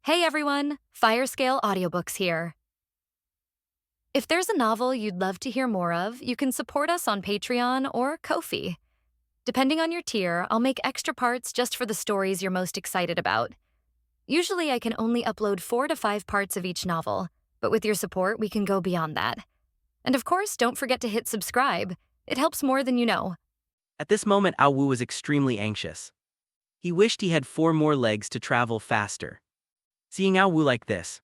Hey everyone, Firescale Audiobooks here. If there's a novel you'd love to hear more of, you can support us on Patreon or Ko-fi. Depending on your tier, I'll make extra parts just for the stories you're most excited about. Usually I can only upload 4 to 5 parts of each novel, but with your support we can go beyond that. And of course, don't forget to hit subscribe. It helps more than you know. At this moment, Ao Wu was extremely anxious. He wished he had 4 more legs to travel faster. Seeing Ao Wu like this,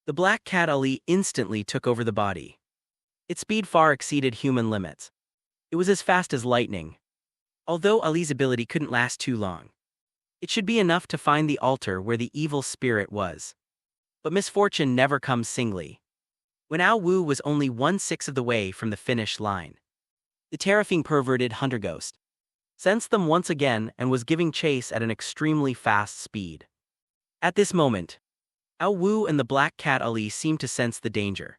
the black cat Ali instantly took over the body. Its speed far exceeded human limits. It was as fast as lightning. Although Ali's ability couldn't last too long, it should be enough to find the altar where the evil spirit was. But misfortune never comes singly. When Ao Wu was only 1/6 of the way from the finish line, the terrifying perverted hunter ghost sensed them once again and was giving chase at an extremely fast speed. At this moment, Ao Wu and the black cat Ali seemed to sense the danger,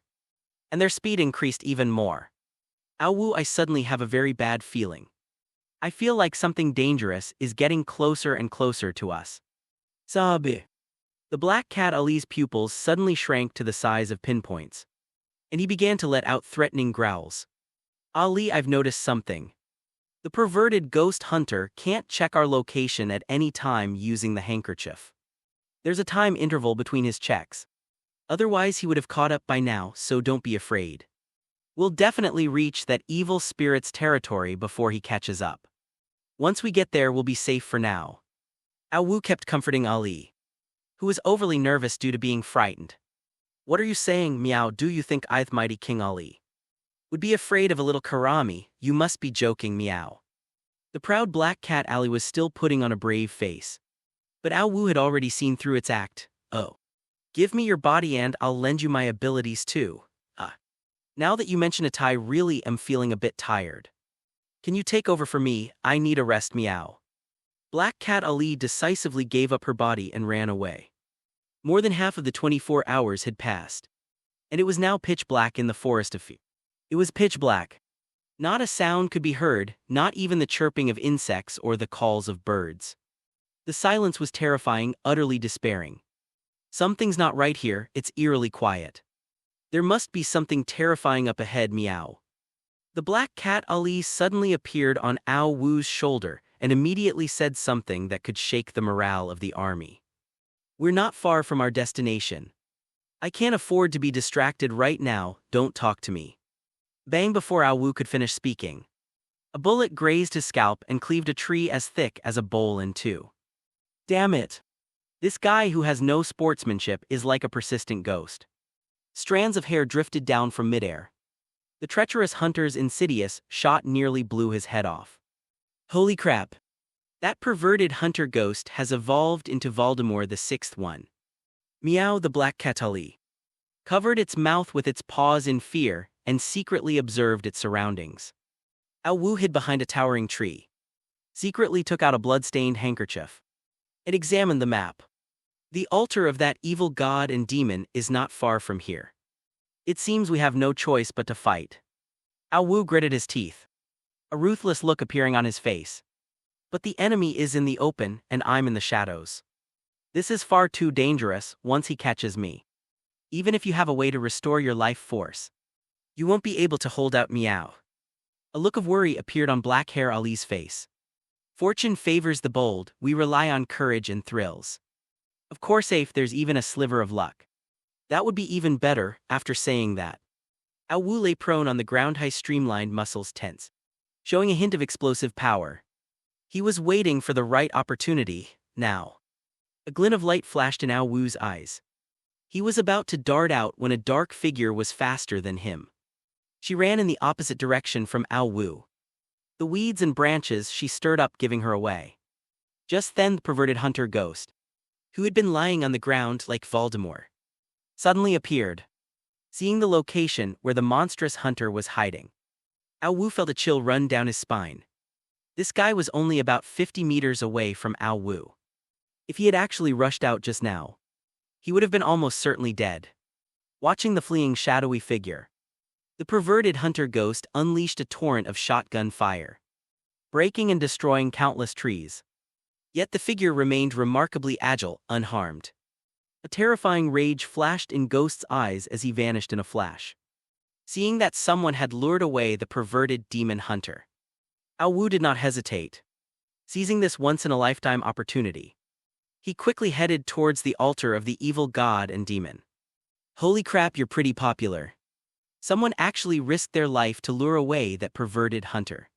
and their speed increased even more. Ao Wu, I suddenly have a very bad feeling. I feel like something dangerous is getting closer and closer to us. Sabi. The black cat Ali's pupils suddenly shrank to the size of pinpoints, and he began to let out threatening growls. Ali, I've noticed something. The perverted ghost hunter can't check our location at any time using the handkerchief. There's a time interval between his checks. Otherwise he would have caught up by now, so don't be afraid. We'll definitely reach that evil spirit's territory before he catches up. Once we get there, we'll be safe for now. Ao Wu kept comforting Ali, who was overly nervous due to being frightened. What are you saying, Meow? Do you think I'th mighty King Ali would be afraid of a little Karami? You must be joking, Meow. The proud black cat Ali was still putting on a brave face. But Ao Wu had already seen through its act. Oh. Give me your body and I'll lend you my abilities too. Now that you mention it, I really am feeling a bit tired. Can you take over for me? I need a rest, Meow. Black cat Ali decisively gave up her body and ran away. More than half of the 24 hours had passed, and it was now pitch black in the forest of fear. It was pitch black. Not a sound could be heard, not even the chirping of insects or the calls of birds. The silence was terrifying, utterly despairing. Something's not right here, it's eerily quiet. There must be something terrifying up ahead, Meow. The black cat Ali suddenly appeared on Ao Wu's shoulder and immediately said something that could shake the morale of the army. We're not far from our destination. I can't afford to be distracted right now, don't talk to me. Bang! Before Ao Wu could finish speaking, a bullet grazed his scalp and cleaved a tree as thick as a bowl in two. Damn it! This guy who has no sportsmanship is like a persistent ghost. Strands of hair drifted down from midair. The treacherous hunter's insidious shot nearly blew his head off. Holy crap! That perverted hunter ghost has evolved into Voldemort the Sixth One. Meow! The black cat Ali covered its mouth with its paws in fear and secretly observed its surroundings. Ao Wu hid behind a towering tree, secretly took out a blood-stained handkerchief, and examined the map. The altar of that evil god and demon is not far from here. It seems we have no choice but to fight. Ao Wu gritted his teeth, a ruthless look appearing on his face. But the enemy is in the open and I'm in the shadows. This is far too dangerous. Once he catches me, even if you have a way to restore your life force, you won't be able to hold out, Meow. A look of worry appeared on black hair Ali's face. Fortune favors the bold, we rely on courage and thrills. Of course, if there's even a sliver of luck, that would be even better. After saying that, Ao Wu lay prone on the ground, high streamlined muscles tense, showing a hint of explosive power. He was waiting for the right opportunity, now. A glint of light flashed in Ao Wu's eyes. He was about to dart out when a dark figure was faster than him. She ran in the opposite direction from Ao Wu. The weeds and branches she stirred up giving her away. Just then the perverted hunter ghost, who had been lying on the ground like Voldemort, suddenly appeared. Seeing the location where the monstrous hunter was hiding, Ao Wu felt a chill run down his spine. This guy was only about 50 meters away from Ao Wu. If he had actually rushed out just now, he would have been almost certainly dead. Watching the fleeing shadowy figure, the perverted hunter ghost unleashed a torrent of shotgun fire, breaking and destroying countless trees. Yet the figure remained remarkably agile, unharmed. A terrifying rage flashed in Ghost's eyes as he vanished in a flash. Seeing that someone had lured away the perverted demon hunter, Ao Wu did not hesitate. Seizing this once-in-a-lifetime opportunity, he quickly headed towards the altar of the evil god and demon. Holy crap, you're pretty popular. Someone actually risked their life to lure away that perverted hunter.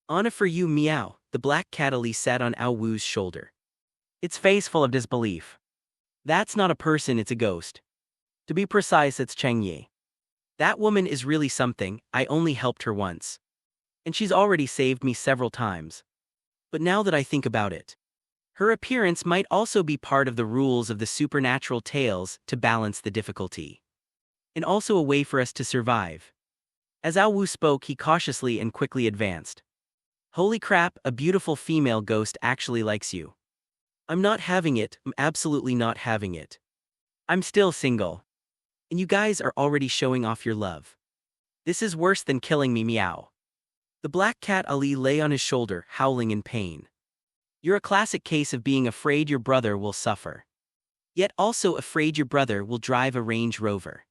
Honor for you, meow, the black cattle sat on Ao Wu's shoulder, its face full of disbelief. That's not a person, it's a ghost. To be precise, it's Cheng Yi. That woman is really something. I only helped her once, and she's already saved me several times. But now that I think about it, her appearance might also be part of the rules of the supernatural tales to balance the difficulty, and also a way for us to survive. As Ao Wu spoke, he cautiously and quickly advanced. Holy crap, a beautiful female ghost actually likes you. I'm not having it, I'm absolutely not having it. I'm still single. And you guys are already showing off your love. This is worse than killing me, meow. The black cat Ali lay on his shoulder, howling in pain. You're a classic case of being afraid your brother will suffer, yet also afraid your brother will drive a Range Rover.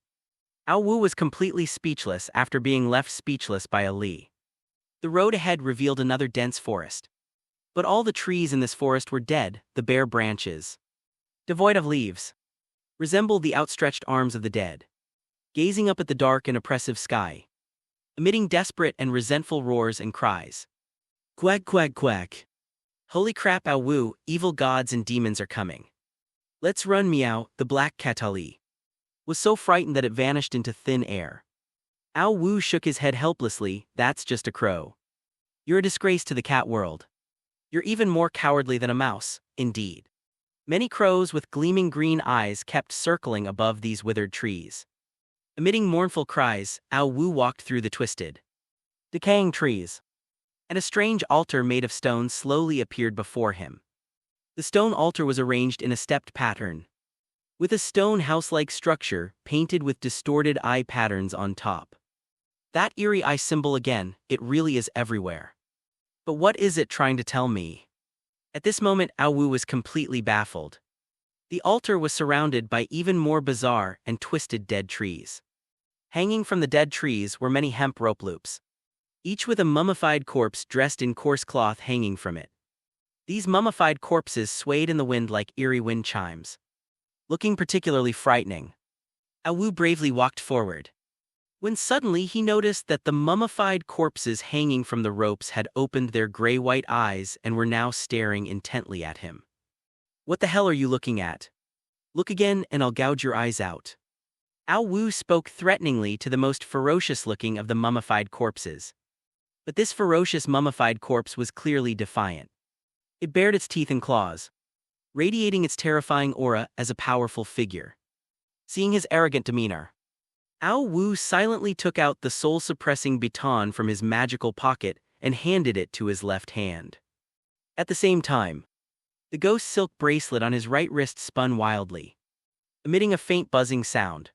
Ao Wu was completely speechless after being left speechless by Ali. The road ahead revealed another dense forest. But all the trees in this forest were dead, the bare branches, devoid of leaves, resembled the outstretched arms of the dead, gazing up at the dark and oppressive sky, emitting desperate and resentful roars and cries. Quack quack quack. Holy crap, Ao Wu, evil gods and demons are coming. Let's run, meow, the black cat Ali was so frightened that it vanished into thin air. Ao Wu shook his head helplessly. That's just a crow. You're a disgrace to the cat world. You're even more cowardly than a mouse, indeed. Many crows with gleaming green eyes kept circling above these withered trees. Emitting mournful cries, Ao Wu walked through the twisted, decaying trees, and a strange altar made of stone slowly appeared before him. The stone altar was arranged in a stepped pattern, with a stone house-like structure painted with distorted eye patterns on top. That eerie eye symbol again, it really is everywhere. But what is it trying to tell me? At this moment, Ao Wu was completely baffled. The altar was surrounded by even more bizarre and twisted dead trees. Hanging from the dead trees were many hemp rope loops, each with a mummified corpse dressed in coarse cloth hanging from it. These mummified corpses swayed in the wind like eerie wind chimes, looking particularly frightening. Ao Wu bravely walked forward, when suddenly he noticed that the mummified corpses hanging from the ropes had opened their gray-white eyes and were now staring intently at him. What the hell are you looking at? Look again and I'll gouge your eyes out. Ao Wu spoke threateningly to the most ferocious-looking of the mummified corpses. But this ferocious mummified corpse was clearly defiant. It bared its teeth and claws, radiating its terrifying aura as a powerful figure. Seeing his arrogant demeanor, Ao Wu silently took out the soul-suppressing baton from his magical pocket and handed it to his left hand. At the same time, the ghost silk bracelet on his right wrist spun wildly, emitting a faint buzzing sound.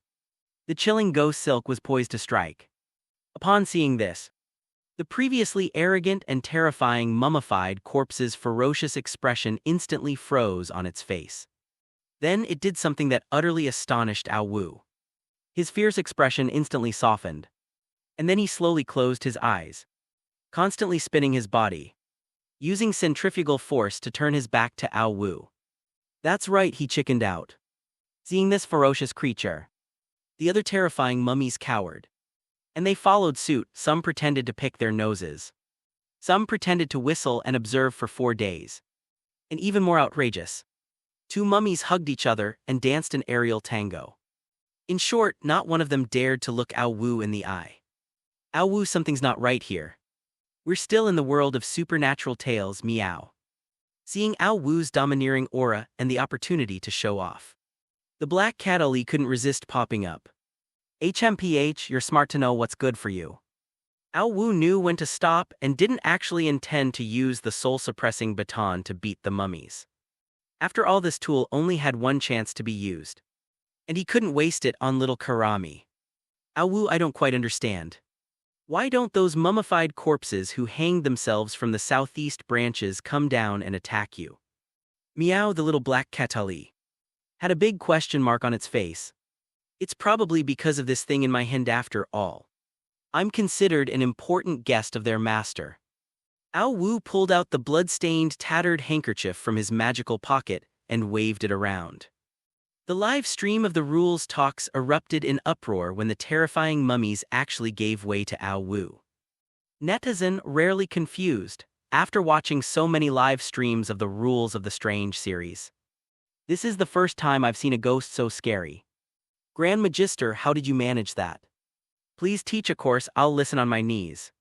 The chilling ghost silk was poised to strike. Upon seeing this, the previously arrogant and terrifying mummified corpse's ferocious expression instantly froze on its face. Then it did something that utterly astonished Ao Wu. His fierce expression instantly softened, and then he slowly closed his eyes, constantly spinning his body, using centrifugal force to turn his back to Ao Wu. That's right, he chickened out. Seeing this ferocious creature, the other terrifying mummies cowered, and they followed suit. Some pretended to pick their noses, some pretended to whistle and observe for 4 days. And even more outrageous, 2 mummies hugged each other and danced an aerial tango. In short, not one of them dared to look Ao Wu in the eye. Ao Wu, something's not right here. We're still in the world of supernatural tales, meow. Seeing Ao Wu's domineering aura and the opportunity to show off, the black cat Ali couldn't resist popping up. HMPH, you're smart to know what's good for you. Ao Wu knew when to stop and didn't actually intend to use the soul-suppressing baton to beat the mummies. After all, this tool only had one chance to be used, and he couldn't waste it on little Karami. Ao Wu, I don't quite understand. Why don't those mummified corpses who hanged themselves from the southeast branches come down and attack you? Meow, the little black cat Ali had a big question mark on its face. It's probably because of this thing in my hand after all. I'm considered an important guest of their master. Ao Wu pulled out the blood-stained, tattered handkerchief from his magical pocket and waved it around. The live stream of the rules talks erupted in uproar when the terrifying mummies actually gave way to Ao Wu. Netizen rarely confused, after watching so many live streams of the Rules of the Strange series. This is the first time I've seen a ghost so scary. Grand Magister, how did you manage that? Please teach a course, I'll listen on my knees.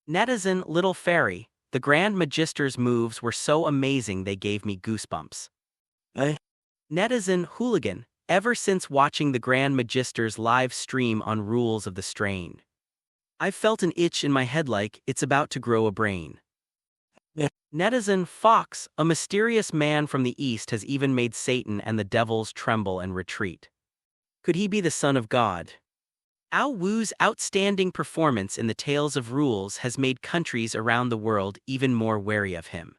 Netizen, little fairy, the Grand Magister's moves were so amazing they gave me goosebumps. Netizen, hooligan, ever since watching the Grand Magister's live stream on Rules of the Strange, I've felt an itch in my head like it's about to grow a brain. Netizen, fox, a mysterious man from the east has even made Satan and the devils tremble and retreat. Could he be the son of God? Ao Wu's outstanding performance in the Tales of Rules has made countries around the world even more wary of him.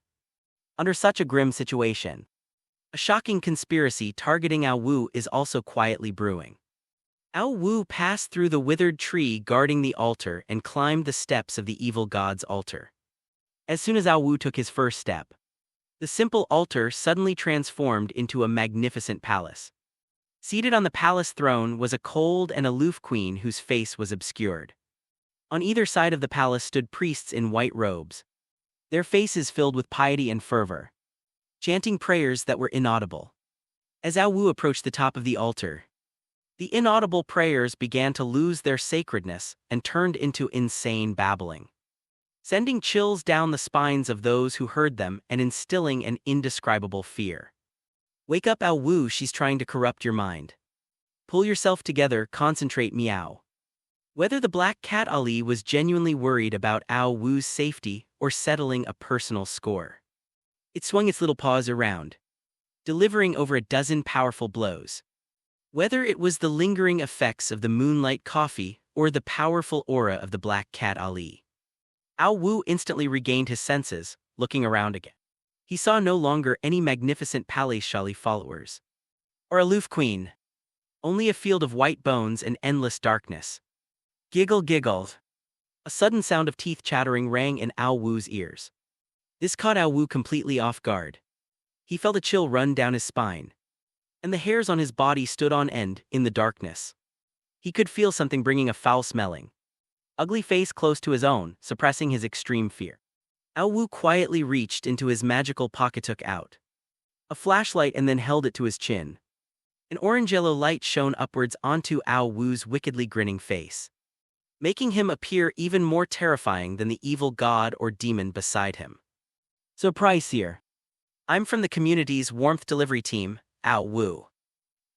Under such a grim situation, a shocking conspiracy targeting Ao Wu is also quietly brewing. Ao Wu passed through the withered tree guarding the altar and climbed the steps of the evil god's altar. As soon as Ao Wu took his first step, the simple altar suddenly transformed into a magnificent palace. Seated on the palace throne was a cold and aloof queen whose face was obscured. On either side of the palace stood priests in white robes, their faces filled with piety and fervor, chanting prayers that were inaudible. As Ao Wu approached the top of the altar, the inaudible prayers began to lose their sacredness and turned into insane babbling, sending chills down the spines of those who heard them and instilling an indescribable fear. Wake up, Ao Wu, she's trying to corrupt your mind. Pull yourself together, concentrate, meow. Whether the Black Cat Ali was genuinely worried about Ao Wu's safety or settling a personal score, it swung its little paws around, delivering over a dozen powerful blows. Whether it was the lingering effects of the moonlight coffee or the powerful aura of the Black Cat Ali, Ao Wu instantly regained his senses, looking around again. He saw no longer any magnificent Palais-Shali followers or aloof queen, only a field of white bones and endless darkness. Giggle giggled. A sudden sound of teeth chattering rang in Ao Wu's ears. This caught Ao Wu completely off guard. He felt a chill run down his spine, and the hairs on his body stood on end in the darkness. He could feel something bringing a foul-smelling, ugly face close to his own, suppressing his extreme fear. Ao Wu quietly reached into his magical pocket, took out a flashlight and then held it to his chin. An orange-yellow light shone upwards onto Ao Wu's wickedly grinning face, making him appear even more terrifying than the evil god or demon beside him. Surprise here. I'm from the community's warmth delivery team, Ao Wu.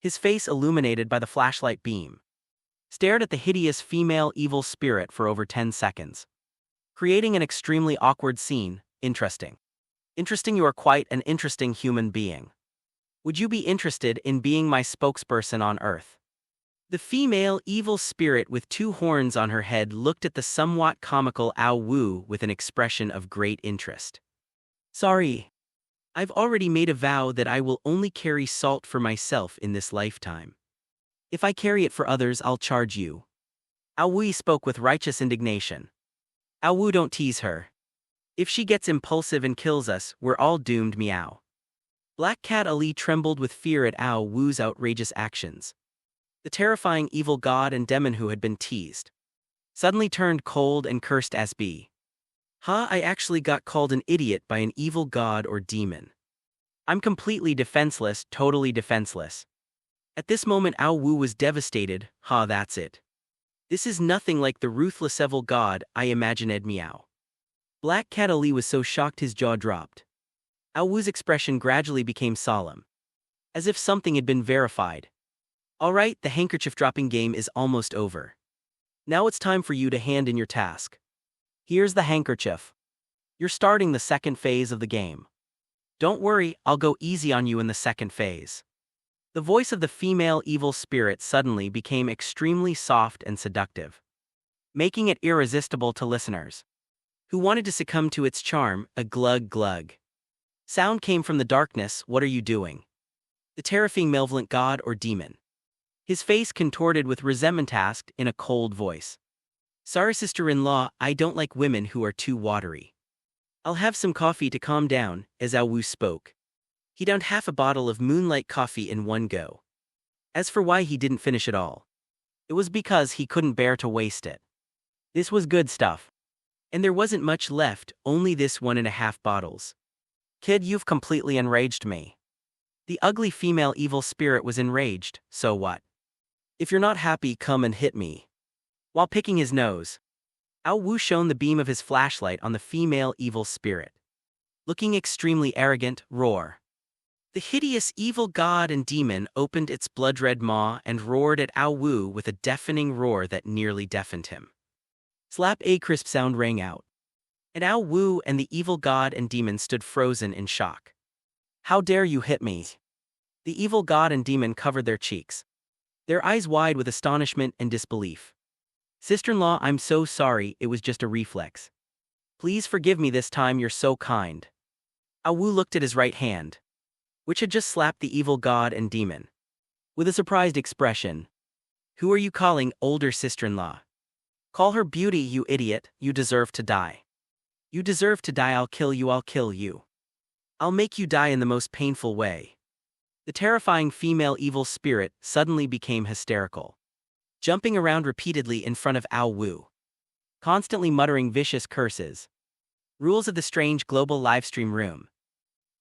His face, illuminated by the flashlight beam, stared at the hideous female evil spirit for over 10 seconds, creating an extremely awkward scene. Interesting. Interesting, you are quite an interesting human being. Would you be interested in being my spokesperson on Earth? The female evil spirit with 2 horns on her head looked at the somewhat comical Ao Wu with an expression of great interest. Sorry. I've already made a vow that I will only carry salt for myself in this lifetime. If I carry it for others, I'll charge you. Ao Wu spoke with righteous indignation. Ao Wu, don't tease her. If she gets impulsive and kills us, we're all doomed, meow. Black Cat Ali trembled with fear at Ao Wu's outrageous actions. The terrifying evil god and demon who had been teased suddenly turned cold and cursed as be. I actually got called an idiot by an evil god or demon. I'm completely defenseless, totally defenseless. At this moment Ao Wu was devastated. That's it. This is nothing like the ruthless evil god I imagined, meow. Black Cat Ali was so shocked his jaw dropped. Ao Wu's expression gradually became solemn, as if something had been verified. Alright, the handkerchief dropping game is almost over. Now it's time for you to hand in your task. Here's the handkerchief. You're starting the second phase of the game. Don't worry, I'll go easy on you in the second phase. The voice of the female evil spirit suddenly became extremely soft and seductive, making it irresistible to listeners who wanted to succumb to its charm. A glug glug sound came from the darkness. What are you doing? the terrifying malevolent god or demon. His face contorted with resentment asked in a cold voice. Sorry, sister-in-law, I don't like women who are too watery. I'll have some coffee to calm down, as Ao Wu spoke. He downed half a bottle of moonlight coffee in one go. As for why he didn't finish it all, it was because he couldn't bear to waste it. This was good stuff. And there wasn't much left, only this 1.5 bottles. Kid, you've completely enraged me. The ugly female evil spirit was enraged, so what? If you're not happy, come and hit me. While picking his nose, Ao Wu shone the beam of his flashlight on the female evil spirit. Looking extremely arrogant, roar. The hideous evil god and demon opened its blood-red maw and roared at Ao Wu with a deafening roar that nearly deafened him. Slap! A crisp sound rang out. And Ao Wu and the evil god and demon stood frozen in shock. How dare you hit me? The evil god and demon covered their cheeks, their eyes wide with astonishment and disbelief. Sister-in-law, I'm so sorry, it was just a reflex. Please forgive me this time, you're so kind. Ao Wu looked at his right hand, which had just slapped the evil god and demon, with a surprised expression. Who are you calling older sister-in-law? Call her beauty, you idiot, you deserve to die. You deserve to die, I'll kill you, I'll kill you. I'll make you die in the most painful way. The terrifying female evil spirit suddenly became hysterical, jumping around repeatedly in front of Ao Wu, constantly muttering vicious curses. Rules of the strange global livestream room.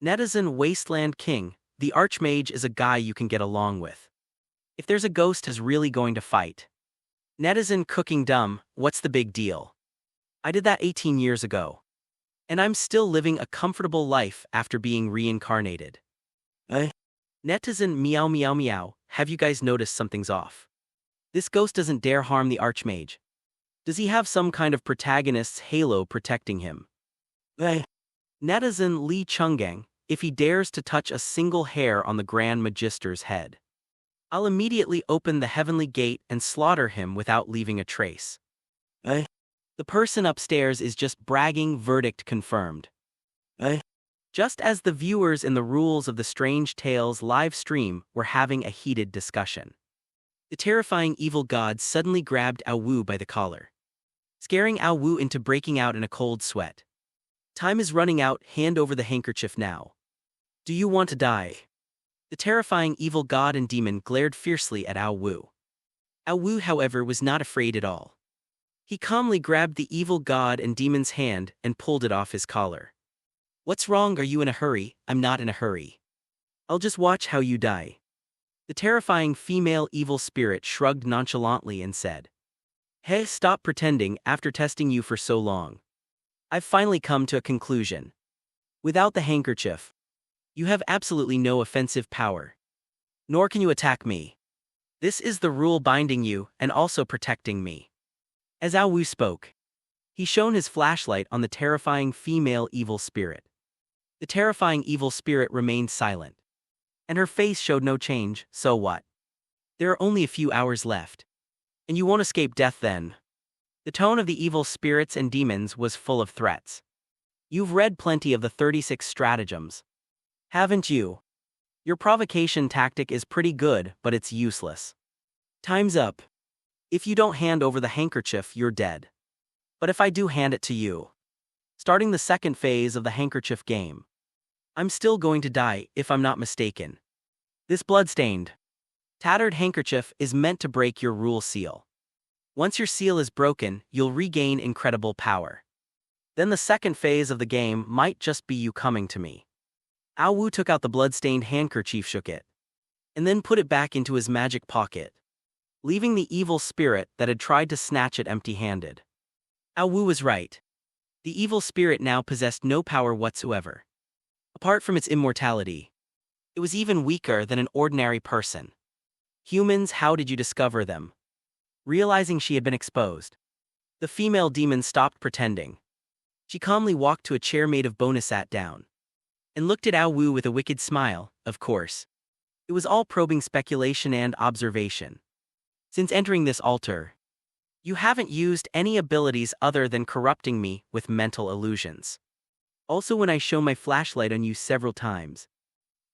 Netizen Wasteland King, the Archmage is a guy you can get along with. If there's a ghost who's really going to fight. Netizen Cooking Dumb, what's the big deal? I did that 18 years ago. And I'm still living a comfortable life after being reincarnated. Netizen Meow Meow Meow, have you guys noticed something's off? This ghost doesn't dare harm the Archmage. Does he have some kind of protagonist's halo protecting him? Netizen Li Chunggang, if he dares to touch a single hair on the Grand Magister's head, I'll immediately open the heavenly gate and slaughter him without leaving a trace. The person upstairs is just bragging, verdict confirmed. Just as the viewers in the Rules of the Strange Tales live stream were having a heated discussion, the terrifying evil god suddenly grabbed Ao Wu by the collar, scaring Ao Wu into breaking out in a cold sweat. Time is running out, hand over the handkerchief now. Do you want to die? The terrifying evil god and demon glared fiercely at Ao Wu. Ao Wu, however, was not afraid at all. He calmly grabbed the evil god and demon's hand and pulled it off his collar. What's wrong? Are you in a hurry? I'm not in a hurry. I'll just watch how you die. The terrifying female evil spirit shrugged nonchalantly and said, Hey, stop pretending, after testing you for so long. I've finally come to a conclusion. Without the handkerchief, you have absolutely no offensive power. Nor can you attack me. This is the rule binding you and also protecting me. As Ao Wu spoke, he shone his flashlight on the terrifying female evil spirit. The terrifying evil spirit remained silent, and her face showed no change. So what? There are only a few hours left. And you won't escape death then. The tone of the evil spirits and demons was full of threats. You've read plenty of the 36 stratagems, haven't you? Your provocation tactic is pretty good, but it's useless. Time's up. If you don't hand over the handkerchief, you're dead. But if I do hand it to you, starting the second phase of the handkerchief game, I'm still going to die, if I'm not mistaken. This bloodstained, tattered handkerchief is meant to break your rule seal. Once your seal is broken, you'll regain incredible power. Then the second phase of the game might just be you coming to me. Ao Wu took out the bloodstained handkerchief, shook it, and then put it back into his magic pocket, leaving the evil spirit that had tried to snatch it empty-handed. Ao Wu was right. The evil spirit now possessed no power whatsoever. Apart from its immortality, it was even weaker than an ordinary person. Humans, how did you discover them? Realizing she had been exposed, the female demon stopped pretending. She calmly walked to a chair made of bone, sat down, and looked at Ao Wu with a wicked smile. Of course, it was all probing speculation and observation. Since entering this altar, you haven't used any abilities other than corrupting me with mental illusions. Also, when I show my flashlight on you several times,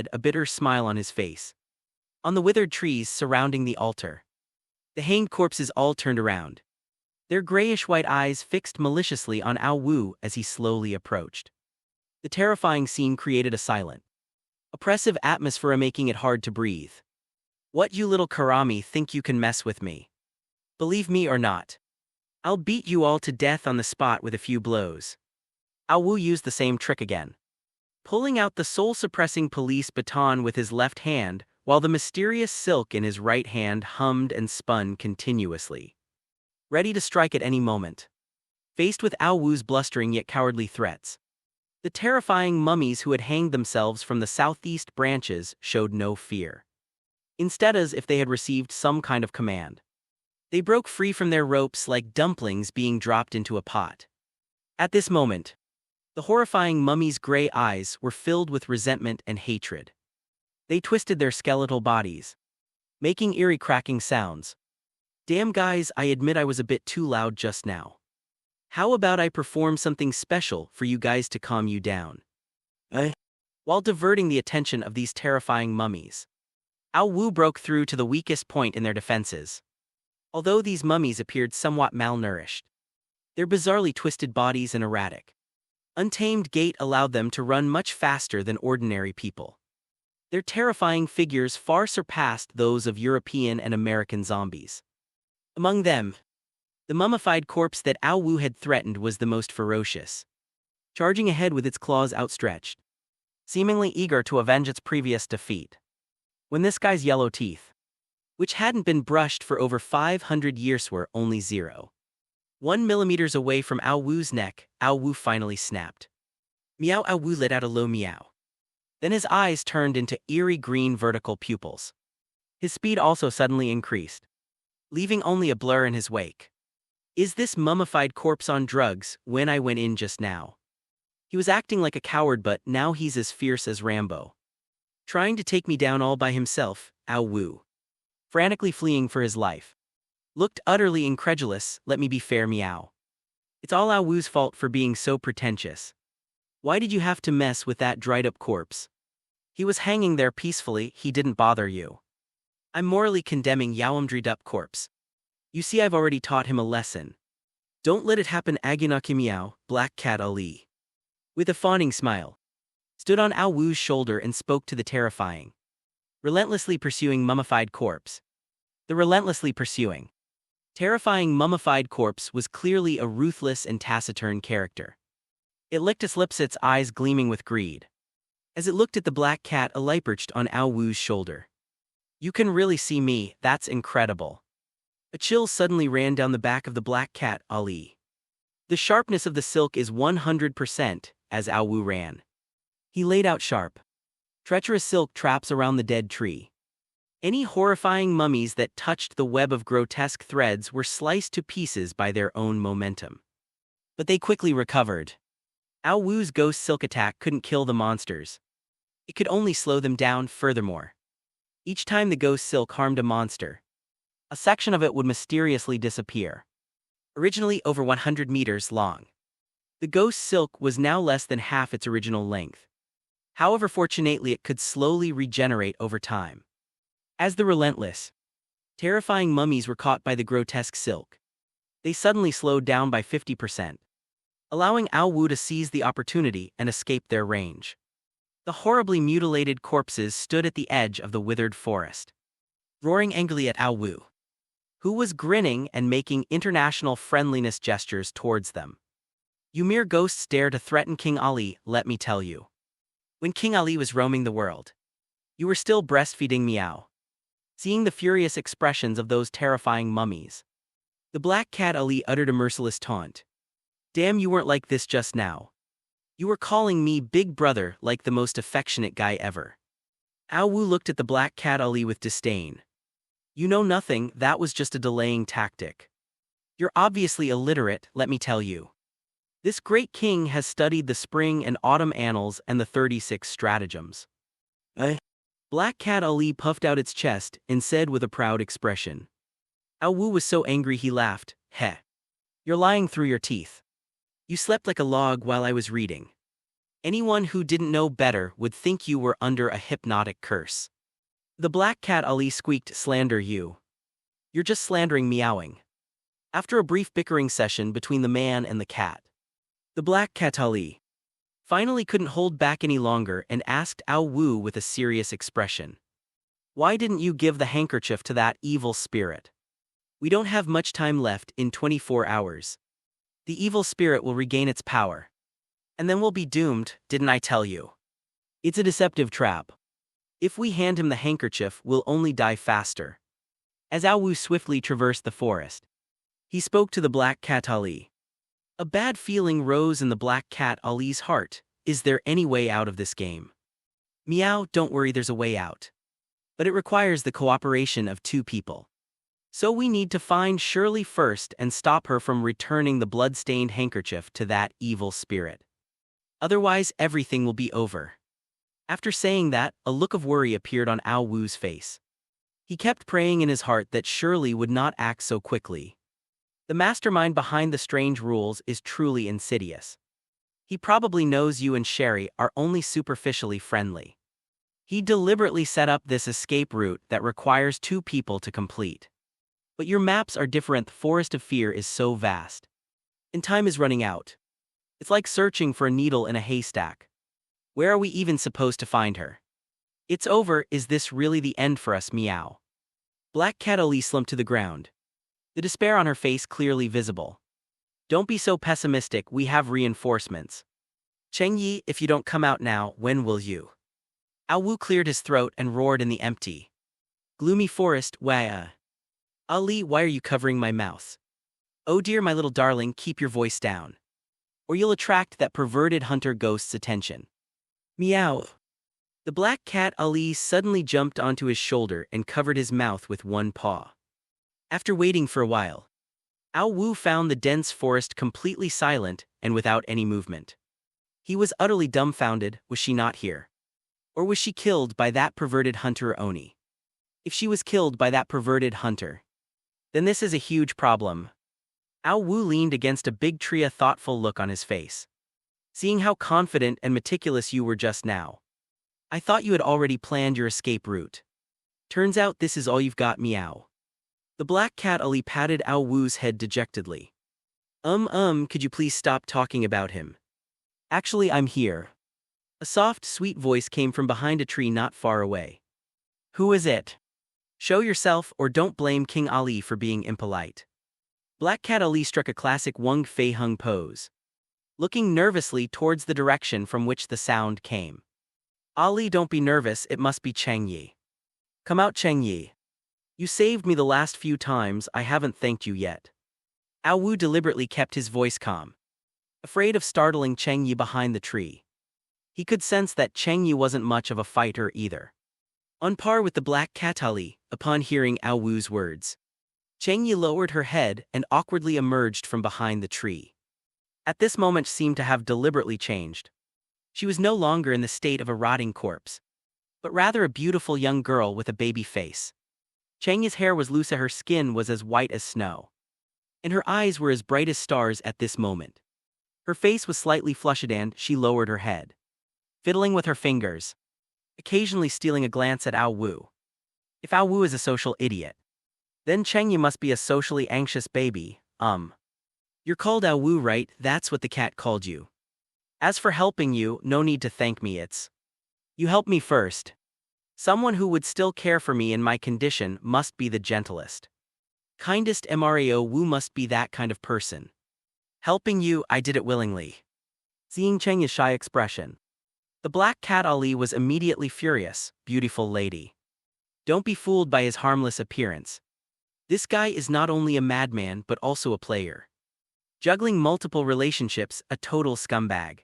head, a bitter smile on his face. On the withered trees surrounding the altar, the hanged corpses all turned around, their grayish-white eyes fixed maliciously on Ao Wu as he slowly approached. The terrifying scene created a silent, oppressive atmosphere, making it hard to breathe. "What, you little Karami, think you can mess with me? Believe me or not, I'll beat you all to death on the spot with a few blows." Ao Wu used the same trick again, pulling out the soul-suppressing police baton with his left hand, while the mysterious silk in his right hand hummed and spun continuously, ready to strike at any moment. Faced with Ao Wu's blustering yet cowardly threats, the terrifying mummies who had hanged themselves from the southeast branches showed no fear. Instead, as if they had received some kind of command, they broke free from their ropes like dumplings being dropped into a pot. At this moment, the horrifying mummies' gray eyes were filled with resentment and hatred. They twisted their skeletal bodies, making eerie cracking sounds. "Damn guys, I admit I was a bit too loud just now. How about I perform something special for you guys to calm you down?" While diverting the attention of these terrifying mummies, Ao Wu broke through to the weakest point in their defenses. Although these mummies appeared somewhat malnourished, their bizarrely twisted bodies and erratic, untamed gait allowed them to run much faster than ordinary people. Their terrifying figures far surpassed those of European and American zombies. Among them, the mummified corpse that Ao Wu had threatened was the most ferocious, charging ahead with its claws outstretched, seemingly eager to avenge its previous defeat. When this guy's yellow teeth, which hadn't been brushed for over 500 years, were only 0.1 millimeters away from Ao Wu's neck, Ao Wu finally snapped. Meow Ao Wu let out a low meow. Then his eyes turned into eerie green vertical pupils. His speed also suddenly increased, leaving only a blur in his wake. Is this mummified corpse on drugs? When I went in just now, he was acting like a coward, but now he's as fierce as Rambo. Trying to take me down all by himself, Ao Wu, frantically fleeing for his life, looked utterly incredulous. Let me be fair, meow. It's all Ao Wu's fault for being so pretentious. Why did you have to mess with that dried-up corpse? He was hanging there peacefully, he didn't bother you. I'm morally condemning Yaoam dried-up corpse. You see, I've already taught him a lesson. Don't let it happen. Agunaki meow, Black Cat Ali, with a fawning smile, stood on Ao Wu's shoulder and spoke to the terrifying, relentlessly pursuing mummified corpse. The relentlessly pursuing, terrifying mummified corpse was clearly a ruthless and taciturn character. It licked its lips, its eyes gleaming with greed, as it looked at the black cat Ali perched on Ao Wu's shoulder. You can really see me, that's incredible. A chill suddenly ran down the back of the black cat Ali. The sharpness of the silk is 100%, as Ao Wu ran. He laid out sharp, treacherous silk traps around the dead tree. Any horrifying mummies that touched the web of grotesque threads were sliced to pieces by their own momentum. But they quickly recovered. Ao Wu's ghost silk attack couldn't kill the monsters. It could only slow them down. Furthermore, each time the ghost silk harmed a monster, a section of it would mysteriously disappear. Originally over 100 meters long, the ghost silk was now less than half its original length. However, fortunately, it could slowly regenerate over time. As the relentless, terrifying mummies were caught by the grotesque silk, they suddenly slowed down by 50%, allowing Ao Wu to seize the opportunity and escape their range. The horribly mutilated corpses stood at the edge of the withered forest, roaring angrily at Ao Wu, who was grinning and making international friendliness gestures towards them. You mere ghosts dare to threaten King Ali, let me tell you. When King Ali was roaming the world, you were still breastfeeding meow. Seeing the furious expressions of those terrifying mummies, the black cat Ali uttered a merciless taunt. Damn, you weren't like this just now. You were calling me big brother like the most affectionate guy ever. Ao Wu looked at the black cat Ali with disdain. You know nothing, that was just a delaying tactic. You're obviously illiterate, let me tell you. This great king has studied the spring and autumn annals and the 36 stratagems. Black cat Ali puffed out its chest and said with a proud expression. Ao Wu was so angry he laughed. Heh. You're lying through your teeth. You slept like a log while I was reading. Anyone who didn't know better would think you were under a hypnotic curse. The black cat Ali squeaked. Slander you? You're just slandering meowing. After a brief bickering session between the man and the cat, the black cat Ali finally couldn't hold back any longer and asked Ao Wu with a serious expression. Why didn't you give the handkerchief to that evil spirit? We don't have much time left. In 24 hours. The evil spirit will regain its power. And then we'll be doomed, didn't I tell you? It's a deceptive trap. If we hand him the handkerchief, we'll only die faster. As Ao Wu swiftly traversed the forest, he spoke to the black cat Ali. A bad feeling rose in the black cat Ali's heart. Is there any way out of this game? Meow, don't worry, there's a way out. But it requires the cooperation of two people. So we need to find Shirley first and stop her from returning the blood-stained handkerchief to that evil spirit. Otherwise, everything will be over. After saying that, a look of worry appeared on Ao Wu's face. He kept praying in his heart that Shirley would not act so quickly. The mastermind behind the strange rules is truly insidious. He probably knows you and Sherry are only superficially friendly. He deliberately set up this escape route that requires two people to complete. But your maps are different. The forest of fear is so vast. And time is running out. It's like searching for a needle in a haystack. Where are we even supposed to find her? It's over. Is this really the end for us? Meow. Black cat Ali slumped to the ground, the despair on her face clearly visible. Don't be so pessimistic, we have reinforcements. Cheng Yi, if you don't come out now, when will you? Ao Wu cleared his throat and roared in the empty, gloomy forest. Ali, why are you covering my mouth? Oh dear, my little darling, keep your voice down. or you'll attract that perverted hunter ghost's attention. Meow. The black cat Ali suddenly jumped onto his shoulder and covered his mouth with one paw. After waiting for a while, Ao Wu found the dense forest completely silent and without any movement. He was utterly dumbfounded. Was she not here? Or was she killed by that perverted hunter Oni? If she was killed by that perverted hunter, then this is a huge problem. Ao Wu leaned against a big tree, a thoughtful look on his face. Seeing how confident and meticulous you were just now, I thought you had already planned your escape route. Turns out this is all you've got, meow. The black cat Ali patted Ao Wu's head dejectedly. Could you please stop talking about him? Actually, I'm here. A soft, sweet voice came from behind a tree not far away. Who is it? Show yourself or don't blame King Ali for being impolite. Black Cat Ali struck a classic Wang Fei Hung pose, looking nervously towards the direction from which the sound came. Ali, don't be nervous, it must be Cheng Yi. Come out, Cheng Yi. You saved me the last few times, I haven't thanked you yet. Ao Wu deliberately kept his voice calm, afraid of startling Cheng Yi behind the tree. He could sense that Cheng Yi wasn't much of a fighter either. On par with the black cat Ali, upon hearing Ao Wu's words, Cheng Yi lowered her head and awkwardly emerged from behind the tree. At this moment she seemed to have deliberately changed. She was no longer in the state of a rotting corpse, but rather a beautiful young girl with a baby face. Cheng Yi's hair was loose, her skin was as white as snow, and her eyes were as bright as stars at this moment. Her face was slightly flushed and she lowered her head, fiddling with her fingers, occasionally stealing a glance at Ao Wu. If Ao Wu is a social idiot, then Cheng Yi must be a socially anxious baby. You're called Ao Wu, right? That's what the cat called you. As for helping you, no need to thank me, you helped me first. Someone who would still care for me in my condition must be the gentlest, kindest. Mrao Wu must be that kind of person. Helping you, I did it willingly. Seeing Cheng Yi's shy expression, the black cat Ali was immediately furious. Beautiful lady, don't be fooled by his harmless appearance. This guy is not only a madman but also a player, juggling multiple relationships, a total scumbag.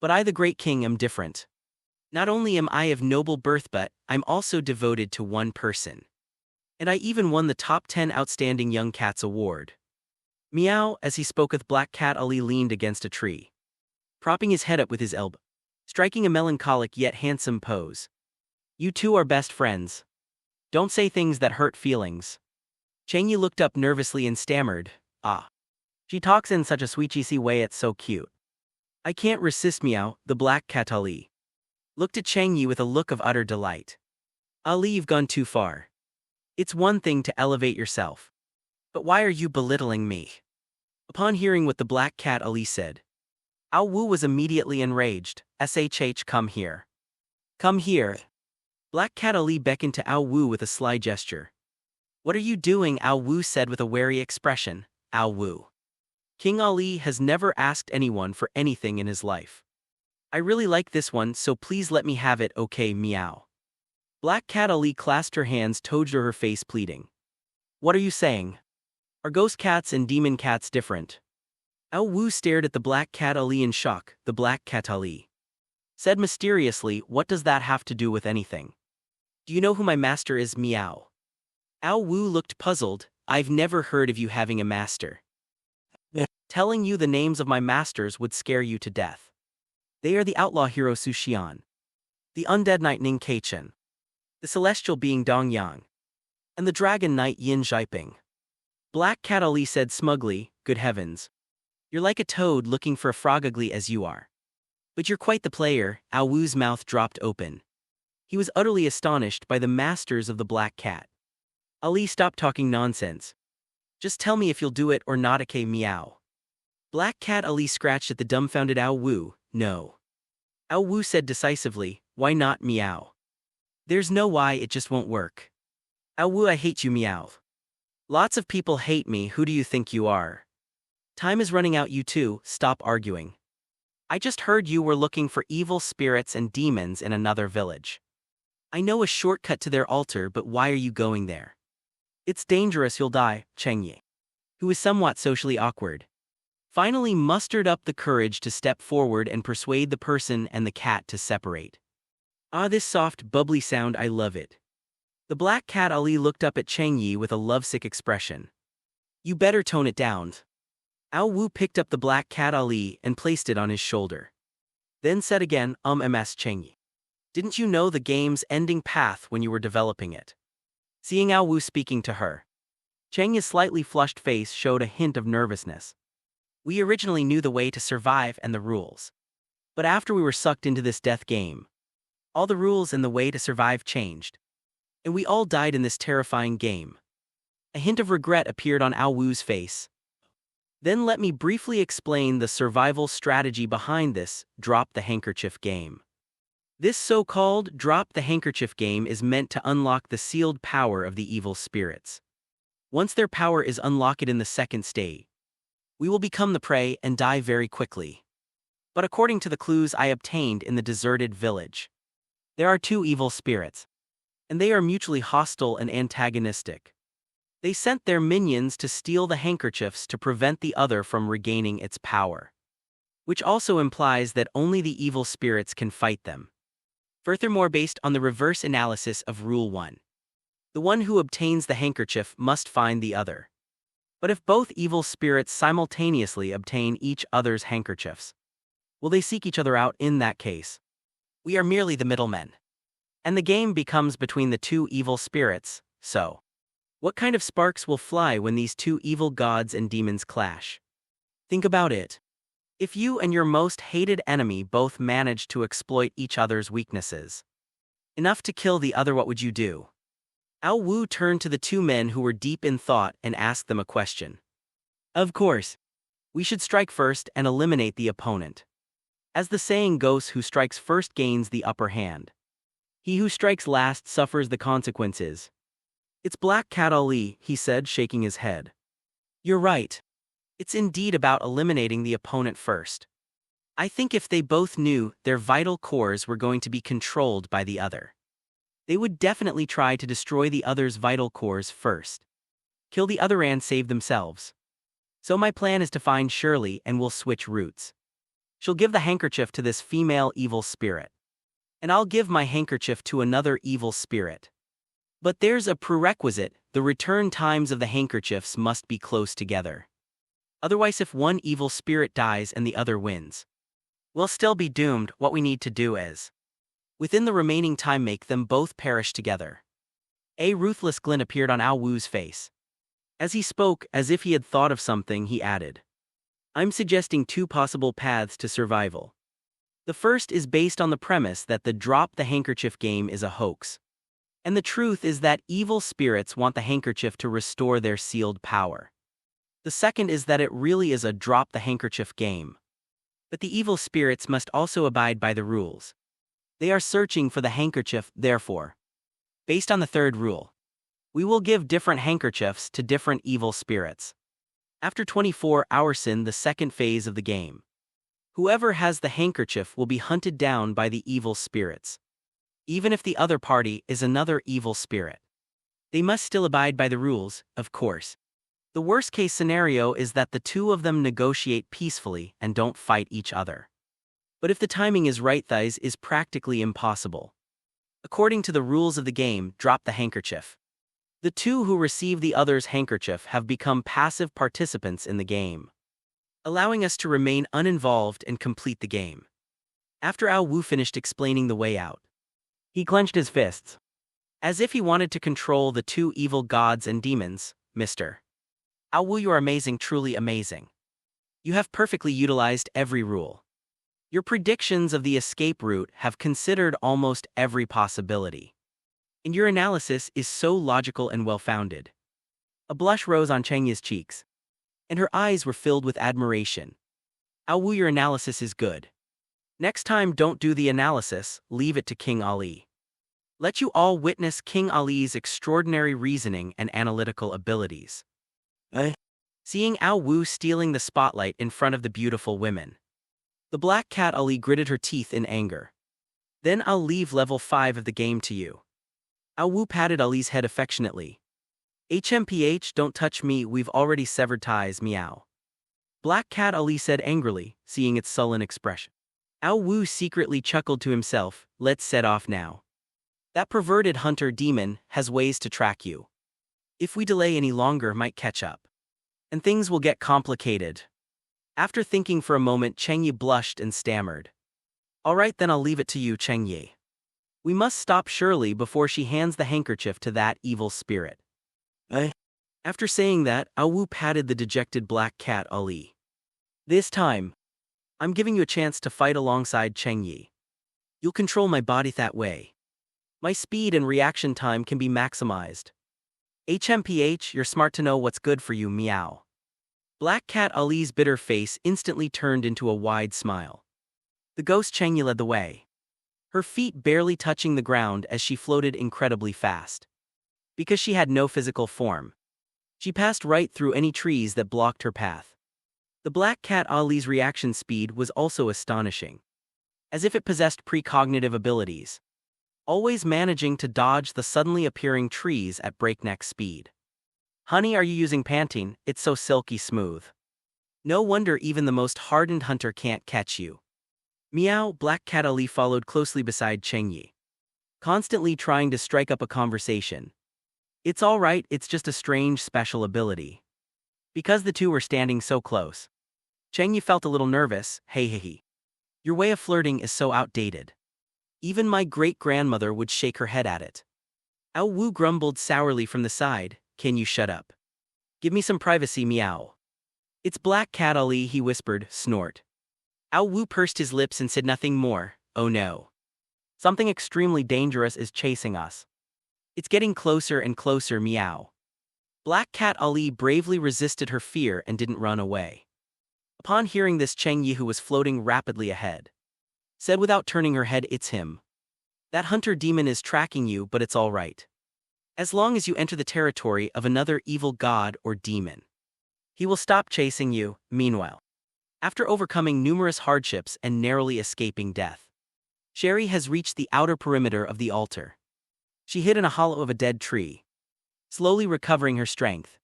But I, the great king, am different. Not only am I of noble birth, but I'm also devoted to one person. And I even won the top 10 Outstanding Young Cats award. Meow. As he spoketh, black cat Ali leaned against a tree, propping his head up with his elbow, striking a melancholic yet handsome pose. You two are best friends. Don't say things that hurt feelings. Cheng Yi looked up nervously and stammered, ah. She talks in such a sweetcheesy way, it's so cute. I can't resist, meow. The black cat Ali looked at Cheng Yi with a look of utter delight. Ali, you've gone too far. It's one thing to elevate yourself, but why are you belittling me? Upon hearing what the black cat Ali said, Ao Wu was immediately enraged. Come here. Come here. Black cat Ali beckoned to Ao Wu with a sly gesture. What are you doing? Ao Wu said with a wary expression. Ao Wu. King Ali has never asked anyone for anything in his life. I really like this one, so please let me have it, okay, meow. Black cat Ali clasped her hands toward her face, pleading. What are you saying? Are ghost cats and demon cats different? Ao Wu stared at the black cat Ali in shock. The black cat Ali said mysteriously, what does that have to do with anything? Do you know who my master is, meow? Ao Wu looked puzzled. I've never heard of you having a master. Telling you the names of my masters would scare you to death. They are the outlaw hero Su Xian, the undead knight Ning Kaichen, the celestial being Dong Yang, and the dragon knight Yin Zhaiping. Black cat Ali said smugly, good heavens. You're like a toad looking for a frog, ugly as you are. But you're quite the player. Ao Wu's mouth dropped open. He was utterly astonished by the masters of the black cat. Ali, stop talking nonsense. Just tell me if you'll do it or not, okay, meow. Black cat Ali scratched at the dumbfounded Ao Wu. No. Ao Wu said decisively, why not, meow? There's no why, it just won't work. Ao Wu, I hate you, meow. Lots of people hate me, who do you think you are? Time is running out, you two, stop arguing. I just heard you were looking for evil spirits and demons in another village. I know a shortcut to their altar, but why are you going there? It's dangerous, you'll die. Cheng Yi, who is somewhat socially awkward, finally mustered up the courage to step forward and persuade the person and the cat to separate. Ah, this soft, bubbly sound, I love it. The black cat Ali looked up at Cheng Yi with a lovesick expression. You better tone it down. Ao Wu picked up the black cat Ali and placed it on his shoulder. Then said again, Ms. Cheng Yi. Didn't you know the game's ending path when you were developing it? Seeing Ao Wu speaking to her, Cheng Yi's slightly flushed face showed a hint of nervousness. We originally knew the way to survive and the rules. But after we were sucked into this death game, all the rules and the way to survive changed. And we all died in this terrifying game. A hint of regret appeared on Ao Wu's face. Then let me briefly explain the survival strategy behind this drop the handkerchief game. This so-called drop the handkerchief game is meant to unlock the sealed power of the evil spirits. Once their power is unlocked in the second stage, we will become the prey and die very quickly. But according to the clues I obtained in the deserted village, there are two evil spirits, and they are mutually hostile and antagonistic. They sent their minions to steal the handkerchiefs to prevent the other from regaining its power, which also implies that only the evil spirits can fight them. Furthermore, based on the reverse analysis of Rule 1, the one who obtains the handkerchief must find the other. But if both evil spirits simultaneously obtain each other's handkerchiefs, will they seek each other out in that case? We are merely the middlemen. And the game becomes between the two evil spirits, so what kind of sparks will fly when these two evil gods and demons clash? Think about it. If you and your most hated enemy both manage to exploit each other's weaknesses, enough to kill the other, what would you do? Ao Wu turned to the two men who were deep in thought and asked them a question. Of course, we should strike first and eliminate the opponent. As the saying goes, who strikes first gains the upper hand. He who strikes last suffers the consequences. It's Black Cat Ali, he said, shaking his head. You're right. It's indeed about eliminating the opponent first. I think if they both knew their vital cores were going to be controlled by the other, they would definitely try to destroy the other's vital cores first. Kill the other and save themselves. So my plan is to find Shirley and we'll switch routes. She'll give the handkerchief to this female evil spirit, and I'll give my handkerchief to another evil spirit. But there's a prerequisite: the return times of the handkerchiefs must be close together. Otherwise, if one evil spirit dies and the other wins, we'll still be doomed. What we need to do is, within the remaining time, make them both perish together. A ruthless glint appeared on Ao Wu's face. As he spoke, as if he had thought of something, he added, I'm suggesting two possible paths to survival. The first is based on the premise that the drop the handkerchief game is a hoax. And the truth is that evil spirits want the handkerchief to restore their sealed power. The second is that it really is a drop the handkerchief game. But the evil spirits must also abide by the rules. They are searching for the handkerchief, therefore. Based on the third rule, we will give different handkerchiefs to different evil spirits. After 24 hours in the second phase of the game, whoever has the handkerchief will be hunted down by the evil spirits. Even if the other party is another evil spirit, they must still abide by the rules, of course. The worst-case scenario is that the two of them negotiate peacefully and don't fight each other. But if the timing is right, this is practically impossible. According to the rules of the game, drop the handkerchief. The two who receive the other's handkerchief have become passive participants in the game, allowing us to remain uninvolved and complete the game. After Ao Wu finished explaining the way out, he clenched his fists, as if he wanted to control the two evil gods and demons. Mr. Ao Wu, you are amazing, truly amazing. You have perfectly utilized every rule. Your predictions of the escape route have considered almost every possibility. And your analysis is so logical and well-founded. A blush rose on Cheng Yi's cheeks, and her eyes were filled with admiration. Ao Wu, your analysis is good. Next time, don't do the analysis, leave it to King Ali. Let you all witness King Ali's extraordinary reasoning and analytical abilities. Seeing Ao Wu stealing the spotlight in front of the beautiful women, the Black Cat Ali gritted her teeth in anger. Then I'll leave level 5 of the game to you. Ao Wu patted Ali's head affectionately. HMPH, don't touch me, we've already severed ties, meow. Black Cat Ali said angrily, seeing its sullen expression. Ao Wu secretly chuckled to himself, let's set off now. That perverted hunter demon has ways to track you. If we delay any longer, might catch up. And things will get complicated. After thinking for a moment, Cheng Yi blushed and stammered. All right, then I'll leave it to you, Cheng Yi. We must stop Shirley before she hands the handkerchief to that evil spirit. After saying that, Ao Wu patted the dejected Black Cat Ali. This time, I'm giving you a chance to fight alongside Cheng Yi. You'll control my body that way. My speed and reaction time can be maximized. HMPH, you're smart to know what's good for you, meow. Black Cat Ali's bitter face instantly turned into a wide smile. The ghost Cheng Yi led the way, her feet barely touching the ground as she floated incredibly fast. Because she had no physical form, she passed right through any trees that blocked her path. The Black Cat Ali's reaction speed was also astonishing, as if it possessed precognitive abilities, always managing to dodge the suddenly appearing trees at breakneck speed. Honey, are you using Pantene? It's so silky smooth. No wonder even the most hardened hunter can't catch you. Meow. Black Cat Ali followed closely beside Cheng Yi, constantly trying to strike up a conversation. It's all right, it's just a strange special ability. Because the two were standing so close, Cheng Yi felt a little nervous. Hey. Your way of flirting is so outdated. Even my great-grandmother would shake her head at it. Ao Wu grumbled sourly from the side, can you shut up? Give me some privacy, meow. It's Black Cat Ali, he whispered, snort. Ao Wu pursed his lips and said nothing more. Oh no. Something extremely dangerous is chasing us. It's getting closer and closer, meow. Black Cat Ali bravely resisted her fear and didn't run away. Upon hearing this, Cheng Yi, who was floating rapidly ahead, said without turning her head, it's him. That hunter demon is tracking you, but it's all right. As long as you enter the territory of another evil god or demon, he will stop chasing you. Meanwhile, after overcoming numerous hardships and narrowly escaping death, Sherry has reached the outer perimeter of the altar. She hid in a hollow of a dead tree, slowly recovering her strength.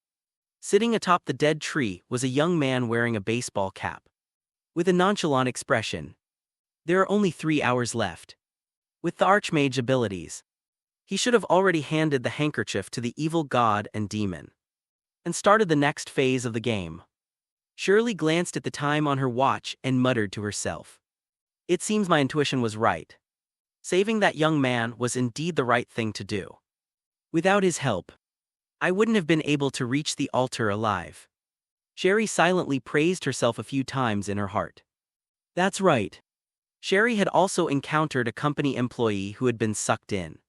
Sitting atop the dead tree was a young man wearing a baseball cap. With a nonchalant expression. There are only 3 hours left. With the Archmage abilities, he should have already handed the handkerchief to the evil god and demon, and started the next phase of the game. Shirley glanced at the time on her watch and muttered to herself. It seems my intuition was right. Saving that young man was indeed the right thing to do. Without his help, I wouldn't have been able to reach the altar alive. Sherry silently praised herself a few times in her heart. That's right. Sherry had also encountered a company employee who had been sucked in.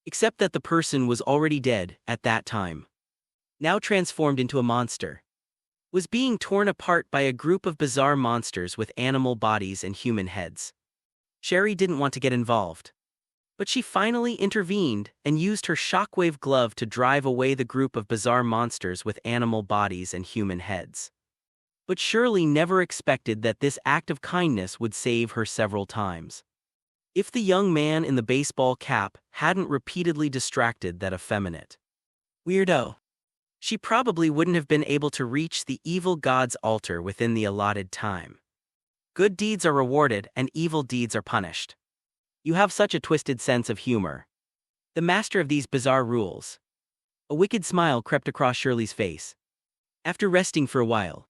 Except that the person was already dead at that time. Now transformed into a monster. Was being torn apart by a group of bizarre monsters with animal bodies and human heads. Sherry didn't want to get involved. But she finally intervened and used her shockwave glove to drive away the group of bizarre monsters with animal bodies and human heads. But Shirley never expected that this act of kindness would save her several times. If the young man in the baseball cap hadn't repeatedly distracted that effeminate weirdo, she probably wouldn't have been able to reach the evil god's altar within the allotted time. Good deeds are rewarded and evil deeds are punished. You have such a twisted sense of humor. The master of these bizarre rules. A wicked smile crept across Shirley's face. After resting for a while,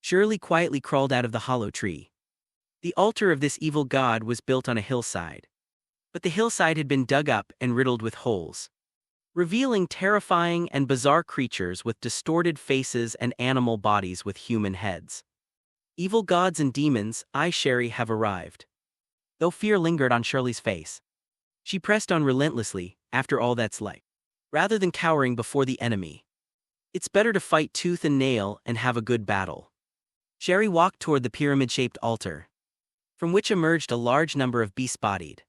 Shirley quietly crawled out of the hollow tree. The altar of this evil god was built on a hillside. But the hillside had been dug up and riddled with holes, revealing terrifying and bizarre creatures with distorted faces and animal bodies with human heads. Evil gods and demons, Sherry, have arrived. Though fear lingered on Shirley's face, she pressed on relentlessly. After all, that's life. Rather than cowering before the enemy, it's better to fight tooth and nail and have a good battle. Sherry walked toward the pyramid-shaped altar, from which emerged a large number of beast-bodied,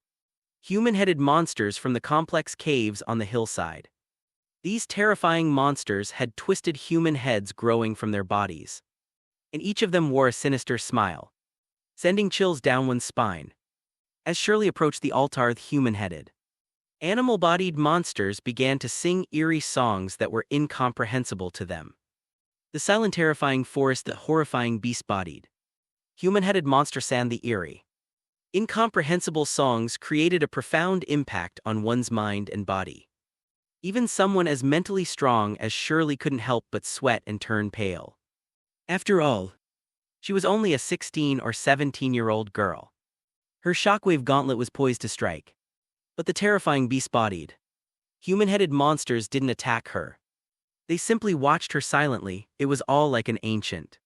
human-headed monsters from the complex caves on the hillside. These terrifying monsters had twisted human heads growing from their bodies, and each of them wore a sinister smile, sending chills down one's spine. As Shirley approached the altar, the human-headed, animal-bodied monsters began to sing eerie songs that were incomprehensible to them. The silent terrifying forest, the horrifying beast-bodied, human-headed monster sound, the eerie, incomprehensible songs created a profound impact on one's mind and body. Even someone as mentally strong as Shirley couldn't help but sweat and turn pale. After all, she was only a 16 or 17-year-old girl. Her shockwave gauntlet was poised to strike. But the terrifying beast-bodied, human-headed monsters didn't attack her. They simply watched her silently. It was all like an ancient,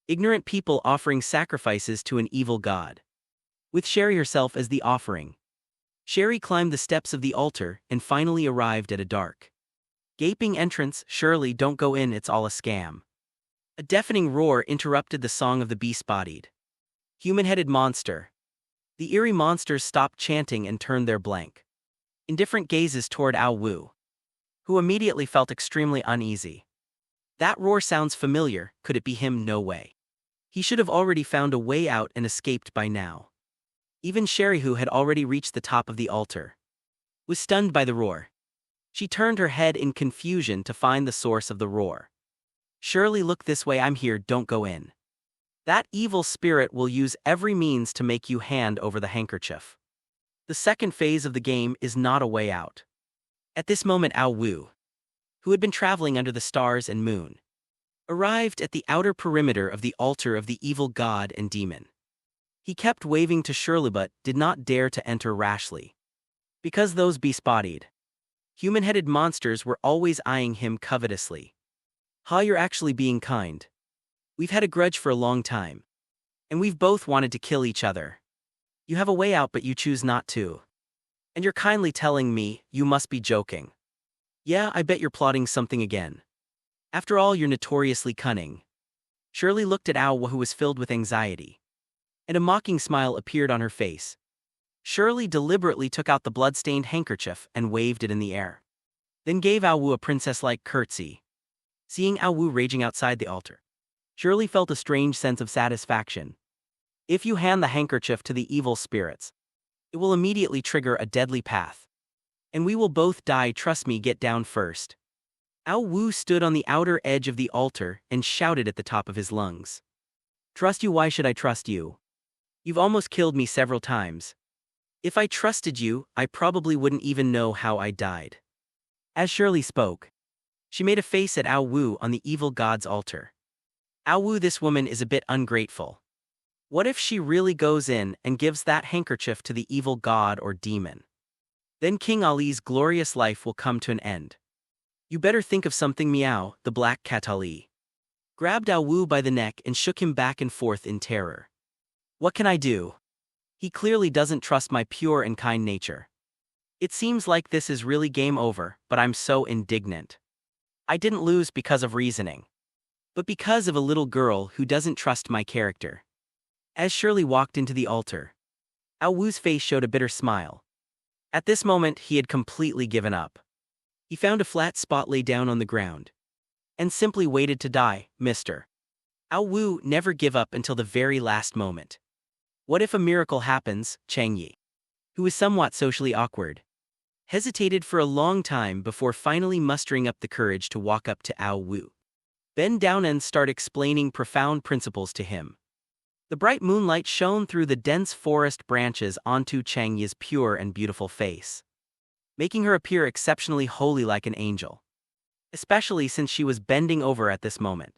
ignorant people offering sacrifices to an evil god, with Sherry herself as the offering. Sherry climbed the steps of the altar and finally arrived at a dark, gaping entrance. "Shirley, don't go in, it's all a scam." A deafening roar interrupted the song of the beast-bodied, human-headed monster. The eerie monsters stopped chanting and turned their blank, indifferent gazes toward Ao Wu, who immediately felt extremely uneasy. That roar sounds familiar. Could it be him? No way. He should have already found a way out and escaped by now. Even Sherry, who had already reached the top of the altar, was stunned by the roar. She turned her head in confusion to find the source of the roar. "Shirley, look this way. I'm here. Don't go in. That evil spirit will use every means to make you hand over the handkerchief." The second phase of the game is not a way out. At this moment, Ao Wu, who had been traveling under the stars and moon, arrived at the outer perimeter of the altar of the evil god and demon. He kept waving to Shirley but did not dare to enter rashly, because those beast-bodied, human-headed monsters were always eyeing him covetously. "Ha, you're actually being kind. We've had a grudge for a long time, and we've both wanted to kill each other. You have a way out but you choose not to. And you're kindly telling me you must be joking. Yeah, I bet you're plotting something again. After all, you're notoriously cunning." Shirley looked at Ao, who was filled with anxiety, and a mocking smile appeared on her face. Shirley deliberately took out the blood-stained handkerchief and waved it in the air, then gave Ao Wu a princess-like curtsy. Seeing Ao Wu raging outside the altar, Shirley felt a strange sense of satisfaction. If you hand the handkerchief to the evil spirits, it will immediately trigger a deadly path, and we will both die. Trust me, get down first. Ao Wu stood on the outer edge of the altar and shouted at the top of his lungs. "Trust you? Why should I trust you? You've almost killed me several times. If I trusted you, I probably wouldn't even know how I died." As Shirley spoke, she made a face at Ao Wu on the evil god's altar. "Ao Wu, this woman is a bit ungrateful. What if she really goes in and gives that handkerchief to the evil god or demon? Then King Ali's glorious life will come to an end. You better think of something." Meow, the black cat Ali grabbed Ao Wu by the neck and shook him back and forth in terror. "What can I do? He clearly doesn't trust my pure and kind nature. It seems like this is really game over, but I'm so indignant. I didn't lose because of reasoning, but because of a little girl who doesn't trust my character." As Shirley walked into the altar, Ao Wu's face showed a bitter smile. At this moment, he had completely given up. He found a flat spot, lay down on the ground, and simply waited to die. "Mr. Ao Wu, never give up until the very last moment. What if a miracle happens?" Chang Yi, who was somewhat socially awkward, hesitated for a long time before finally mustering up the courage to walk up to Ao Wu, bend down and start explaining profound principles to him. The bright moonlight shone through the dense forest branches onto Chang Yi's pure and beautiful face, making her appear exceptionally holy, like an angel, especially since she was bending over at this moment.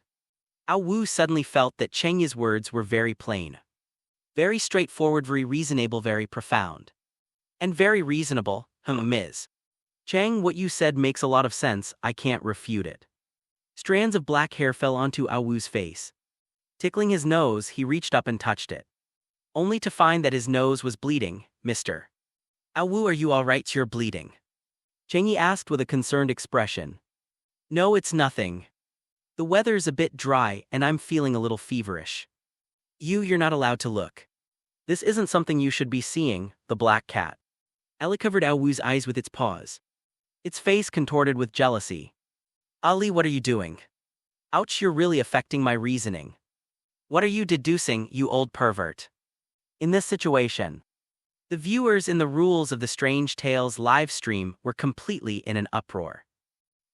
Ao Wu suddenly felt that Chang Yi's words were very plain, very straightforward, very reasonable, very profound, and very reasonable. Ms. Chang, what you said makes a lot of sense. I can't refute it." Strands of black hair fell onto Ao Wu's face. Tickling his nose, he reached up and touched it, only to find that his nose was bleeding. "Mr. Ao Wu, are you all right? You're bleeding?" Chang Yi asked with a concerned expression. "No, it's nothing. The weather's a bit dry and I'm feeling a little feverish." You're not allowed to look. This isn't something you should be seeing." The black cat Ali covered Ao Wu's eyes with its paws, its face contorted with jealousy. "Ali, what are you doing? Ouch, you're really affecting my reasoning. What are you deducing, you old pervert?" In this situation, the viewers in the Rules of the Strange Tales live stream were completely in an uproar.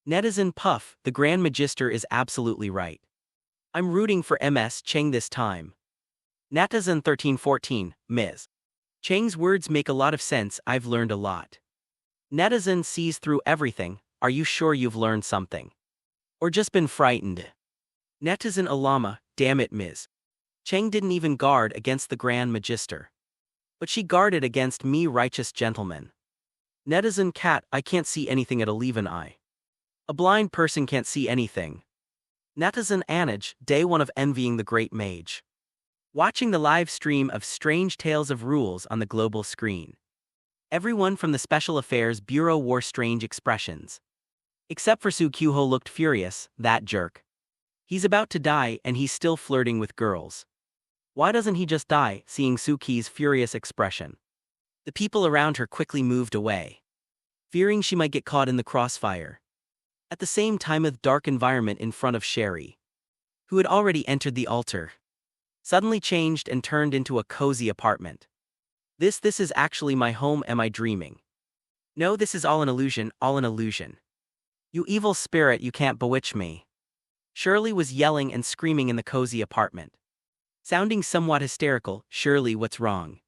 Netizen Puff, the Grand Magister is absolutely right. I'm rooting for MS Cheng this time. Natazen 1314, Ms. Cheng's words make a lot of sense. I've learned a lot. Netizen sees through everything. Are you sure you've learned something? Or just been frightened? Netizen Alama, damn it, Ms. Cheng didn't even guard against the Grand Magister. But she guarded against me, righteous gentleman. Netizen cat, I can't see anything at a leaven eye. A blind person can't see anything. Netizen Anage, day one of envying the great mage. Watching the live stream of Strange Tales of Rules on the global screen. Everyone from the Special Affairs Bureau wore strange expressions. Except for Su Kyuho looked furious, that jerk. He's about to die and he's still flirting with girls. Why doesn't he just die, seeing Suki's furious expression? The people around her quickly moved away, fearing she might get caught in the crossfire. At the same time, a dark environment in front of Sherry, who had already entered the altar, suddenly changed and turned into a cozy apartment. This is actually my home. Am I dreaming? No, this is all an illusion, all an illusion. You evil spirit, you can't bewitch me. Shirley was yelling and screaming in the cozy apartment. Sounding somewhat hysterical. Shirley, what's wrong?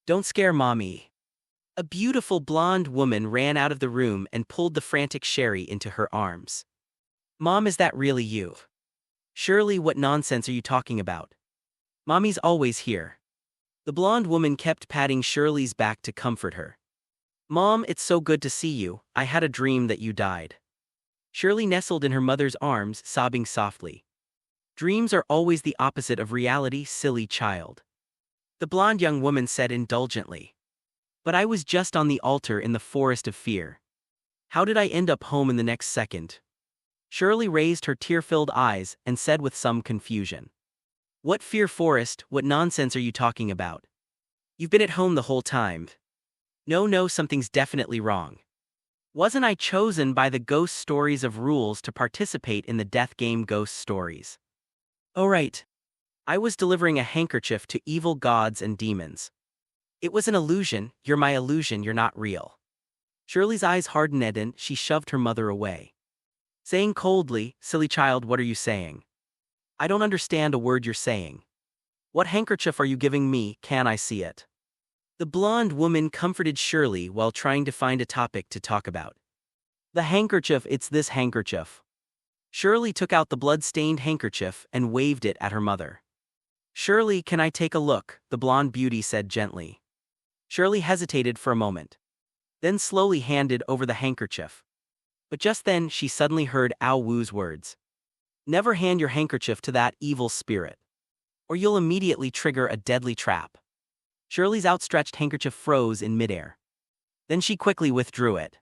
Don't scare mommy. A beautiful blonde woman ran out of the room and pulled the frantic Sherry into her arms. Mom, is that really you? Shirley, what nonsense are you talking about? Mommy's always here. The blonde woman kept patting Shirley's back to comfort her. Mom, it's so good to see you. I had a dream that you died. Shirley nestled in her mother's arms, sobbing softly. Dreams are always the opposite of reality, silly child. The blonde young woman said indulgently. But I was just on the altar in the forest of fear. How did I end up home in the next second? Shirley raised her tear-filled eyes and said with some confusion. What fear forest? What nonsense are you talking about? You've been at home the whole time. No, something's definitely wrong. Wasn't I chosen by the Ghost Stories of Rules to participate in the death game Ghost Stories? Oh right. I was delivering a handkerchief to evil gods and demons. It was an illusion. You're my illusion, you're not real. Shirley's eyes hardened and she shoved her mother away, saying coldly, silly child, what are you saying? I don't understand a word you're saying. What handkerchief are you giving me? Can I see it? The blonde woman comforted Shirley while trying to find a topic to talk about. The handkerchief, it's this handkerchief. Shirley took out the blood-stained handkerchief and waved it at her mother. Shirley, can I take a look? The blonde beauty said gently. Shirley hesitated for a moment, then slowly handed over the handkerchief. But just then she suddenly heard Ao Wu's words. Never hand your handkerchief to that evil spirit, or you'll immediately trigger a deadly trap. Shirley's outstretched handkerchief froze in midair. Then she quickly withdrew it.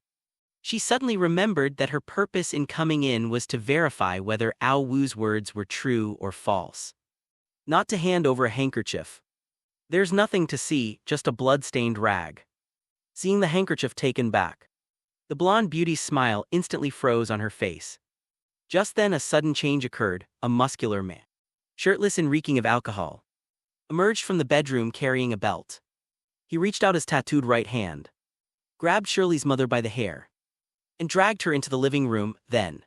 She suddenly remembered that her purpose in coming in was to verify whether Ao Wu's words were true or false. Not to hand over a handkerchief. There's nothing to see, just a blood-stained rag. Seeing the handkerchief taken back, the blonde beauty's smile instantly froze on her face. Just then a sudden change occurred. A muscular man, shirtless and reeking of alcohol, emerged from the bedroom carrying a belt. He reached out his tattooed right hand, grabbed Shirley's mother by the hair, and dragged her into the living room. Then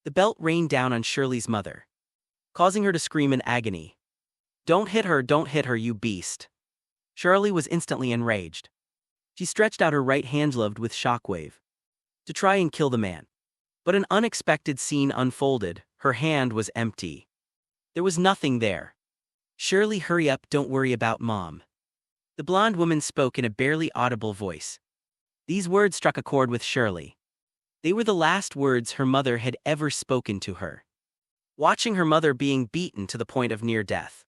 the belt rained down on Shirley's mother, causing her to scream in agony. Don't hit her, you beast. Shirley was instantly enraged. She stretched out her right hand gloved with shockwave to try and kill the man. But an unexpected scene unfolded. Her hand was empty. There was nothing there. Shirley, hurry up, don't worry about Mom. The blonde woman spoke in a barely audible voice. These words struck a chord with Shirley. They were the last words her mother had ever spoken to her. Watching her mother being beaten to the point of near death,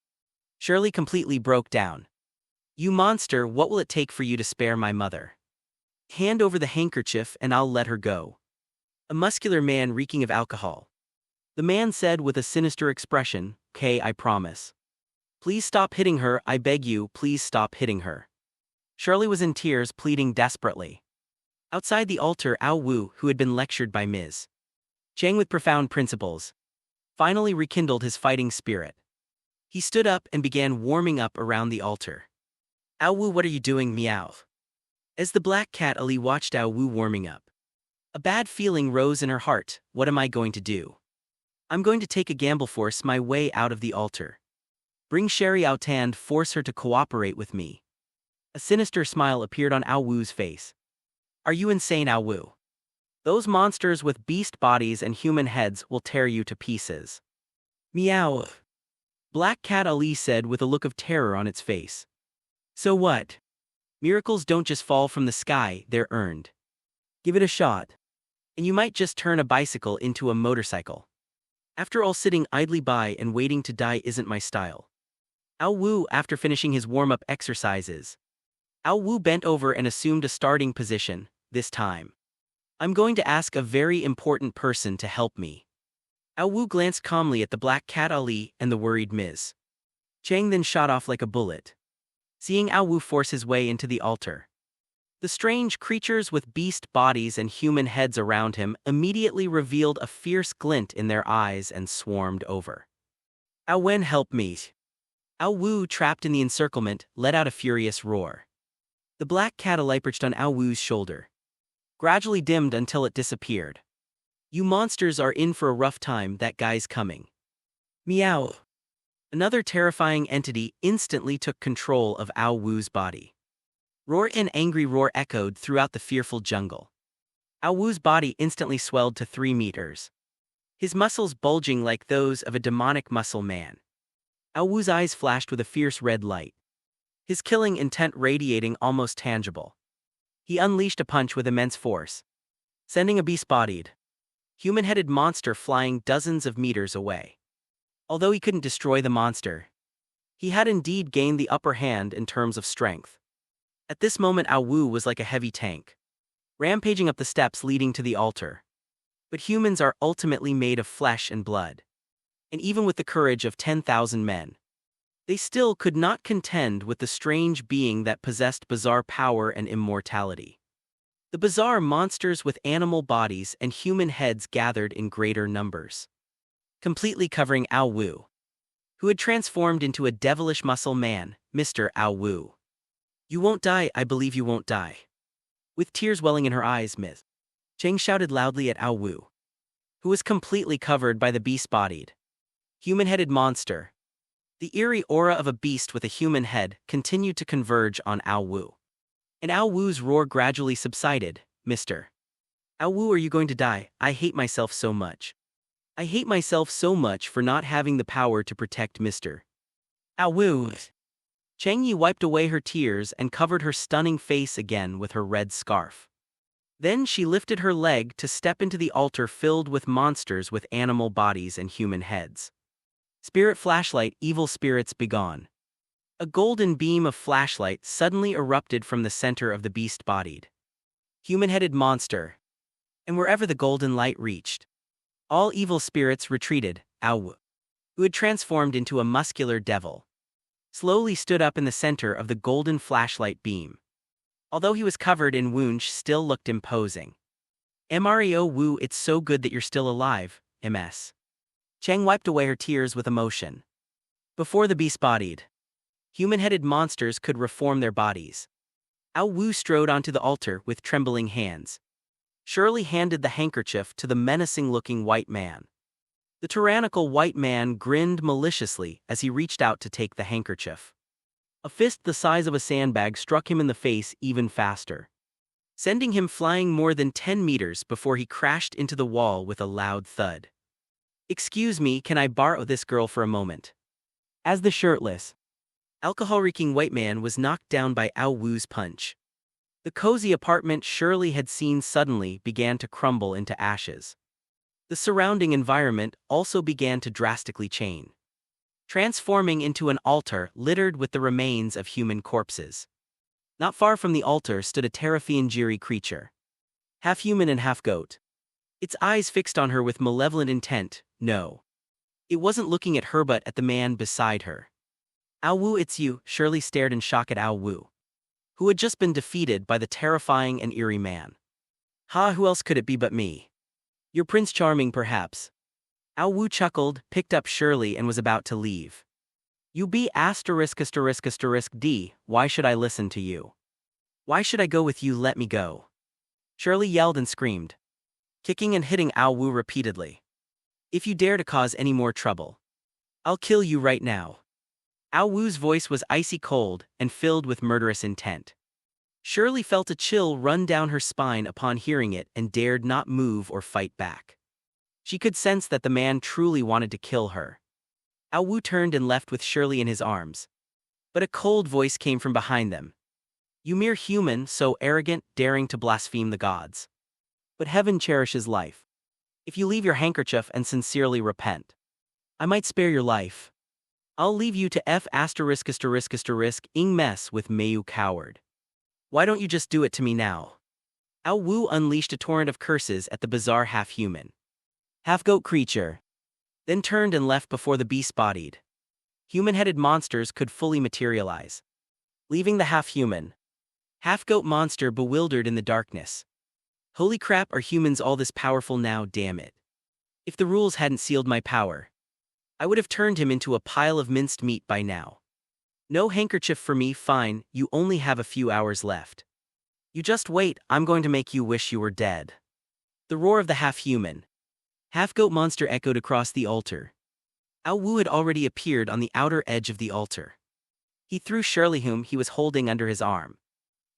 Shirley completely broke down. You monster, what will it take for you to spare my mother? Hand over the handkerchief and I'll let her go. A muscular man reeking of alcohol. The man said with a sinister expression, "Okay, I promise. Please stop hitting her, I beg you, please stop hitting her." Shirley was in tears, pleading desperately. Outside the altar, Ao Wu, who had been lectured by Ms. Chang with profound principles, finally rekindled his fighting spirit. He stood up and began warming up around the altar. Ao Wu, what are you doing, meow? As the black cat Ali watched Ao Wu warming up, a bad feeling rose in her heart. What am I going to do? I'm going to take a gamble, force my way out of the altar. Bring Sherry out and force her to cooperate with me. A sinister smile appeared on Ao Wu's face. Are you insane, Ao Wu? Those monsters with beast bodies and human heads will tear you to pieces. Meow. Black Cat Ali said with a look of terror on its face. So what? Miracles don't just fall from the sky, they're earned. Give it a shot. And you might just turn a bicycle into a motorcycle. After all, sitting idly by and waiting to die isn't my style. Ao Wu, after finishing his warm-up exercises. Ao Wu bent over and assumed a starting position, this time. I'm going to ask a very important person to help me. Ao Wu glanced calmly at the Black Cat Ali and the worried Ms. Chang, then shot off like a bullet. Seeing Ao Wu force his way into the altar. The strange creatures with beast bodies and human heads around him immediately revealed a fierce glint in their eyes and swarmed over. Ao Wen, help me. Ao Wu, trapped in the encirclement, let out a furious roar. The Black Cat Ali perched on Ao Wu's shoulder. Gradually dimmed until it disappeared. You monsters are in for a rough time, that guy's coming. Meow. Another terrifying entity instantly took control of Ao Wu's body. Roar and angry roar echoed throughout the fearful jungle. Ao Wu's body instantly swelled to 3 meters. His muscles bulging like those of a demonic muscle man. Ao Wu's eyes flashed with a fierce red light. His killing intent radiating almost tangible. He unleashed a punch with immense force, sending a beast-bodied, human-headed monster flying dozens of meters away. Although he couldn't destroy the monster, he had indeed gained the upper hand in terms of strength. At this moment, Ao Wu was like a heavy tank, rampaging up the steps leading to the altar. But humans are ultimately made of flesh and blood. And even with the courage of 10,000 men, they still could not contend with the strange being that possessed bizarre power and immortality. The bizarre monsters with animal bodies and human heads gathered in greater numbers, completely covering Ao Wu, who had transformed into a devilish muscle man, Mr. Ao Wu. You won't die, I believe you won't die. With tears welling in her eyes, Ms. Cheng shouted loudly at Ao Wu, who was completely covered by the beast-bodied, human-headed monster. The eerie aura of a beast with a human head continued to converge on Ao Wu. And Ao Wu's roar gradually subsided. Mr. Ao Wu, are you going to die? I hate myself so much. I hate myself so much for not having the power to protect Mr. Ao Wu. Chang Yi wiped away her tears and covered her stunning face again with her red scarf. Then she lifted her leg to step into the altar filled with monsters with animal bodies and human heads. Spirit flashlight, evil spirits begone. A golden beam of flashlight suddenly erupted from the center of the beast-bodied, human-headed monster. And wherever the golden light reached, all evil spirits retreated. Ao Wu, who had transformed into a muscular devil, slowly stood up in the center of the golden flashlight beam. Although he was covered in wounds, still looked imposing. Mrio Wu, it's so good that you're still alive, Ms. Cheng wiped away her tears with emotion. Before the beast-bodied, human-headed monsters could reform their bodies, Ao Wu strode onto the altar with trembling hands. Shirley handed the handkerchief to the menacing-looking white man. The tyrannical white man grinned maliciously as he reached out to take the handkerchief. A fist the size of a sandbag struck him in the face even faster, sending him flying more than 10 meters before he crashed into the wall with a loud thud. Excuse me, can I borrow this girl for a moment? As the shirtless, alcohol-reeking white man was knocked down by Ao Wu's punch, the cozy apartment Shirley had seen suddenly began to crumble into ashes. The surrounding environment also began to drastically change, transforming into an altar littered with the remains of human corpses. Not far from the altar stood a Terrafianjiri creature, half human and half goat. Its eyes fixed on her with malevolent intent. No, it wasn't looking at her but at the man beside her. Ao Wu, it's you. Shirley stared in shock at Ao Wu, who had just been defeated by the terrifying and eerie man. Ha, who else could it be but me? You're Prince Charming, perhaps. Ao Wu chuckled, picked up Shirley and was about to leave. You be *****D, why should I listen to you? Why should I go with you? Let me go. Shirley yelled and screamed, kicking and hitting Ao Wu repeatedly. If you dare to cause any more trouble, I'll kill you right now. Ao Wu's voice was icy cold and filled with murderous intent. Shirley felt a chill run down her spine upon hearing it and dared not move or fight back. She could sense that the man truly wanted to kill her. Ao Wu turned and left with Shirley in his arms. But a cold voice came from behind them. You mere human, so arrogant, daring to blaspheme the gods. But heaven cherishes life. If you leave your handkerchief and sincerely repent, I might spare your life. I'll leave you to F*** ing mess with Mayu coward. Why don't you just do it to me now? Ao Wu unleashed a torrent of curses at the bizarre half-human, half-goat creature, then turned and left before the beast-bodied, human-headed monsters could fully materialize, leaving the half-human, half-goat monster bewildered in the darkness. Holy crap, are humans all this powerful now, damn it. If the rules hadn't sealed my power, I would have turned him into a pile of minced meat by now. No handkerchief for me, fine, you only have a few hours left. You just wait, I'm going to make you wish you were dead. The roar of the half-human, half-goat monster echoed across the altar. Ao Wu had already appeared on the outer edge of the altar. He threw Shirley, whom he was holding under his arm,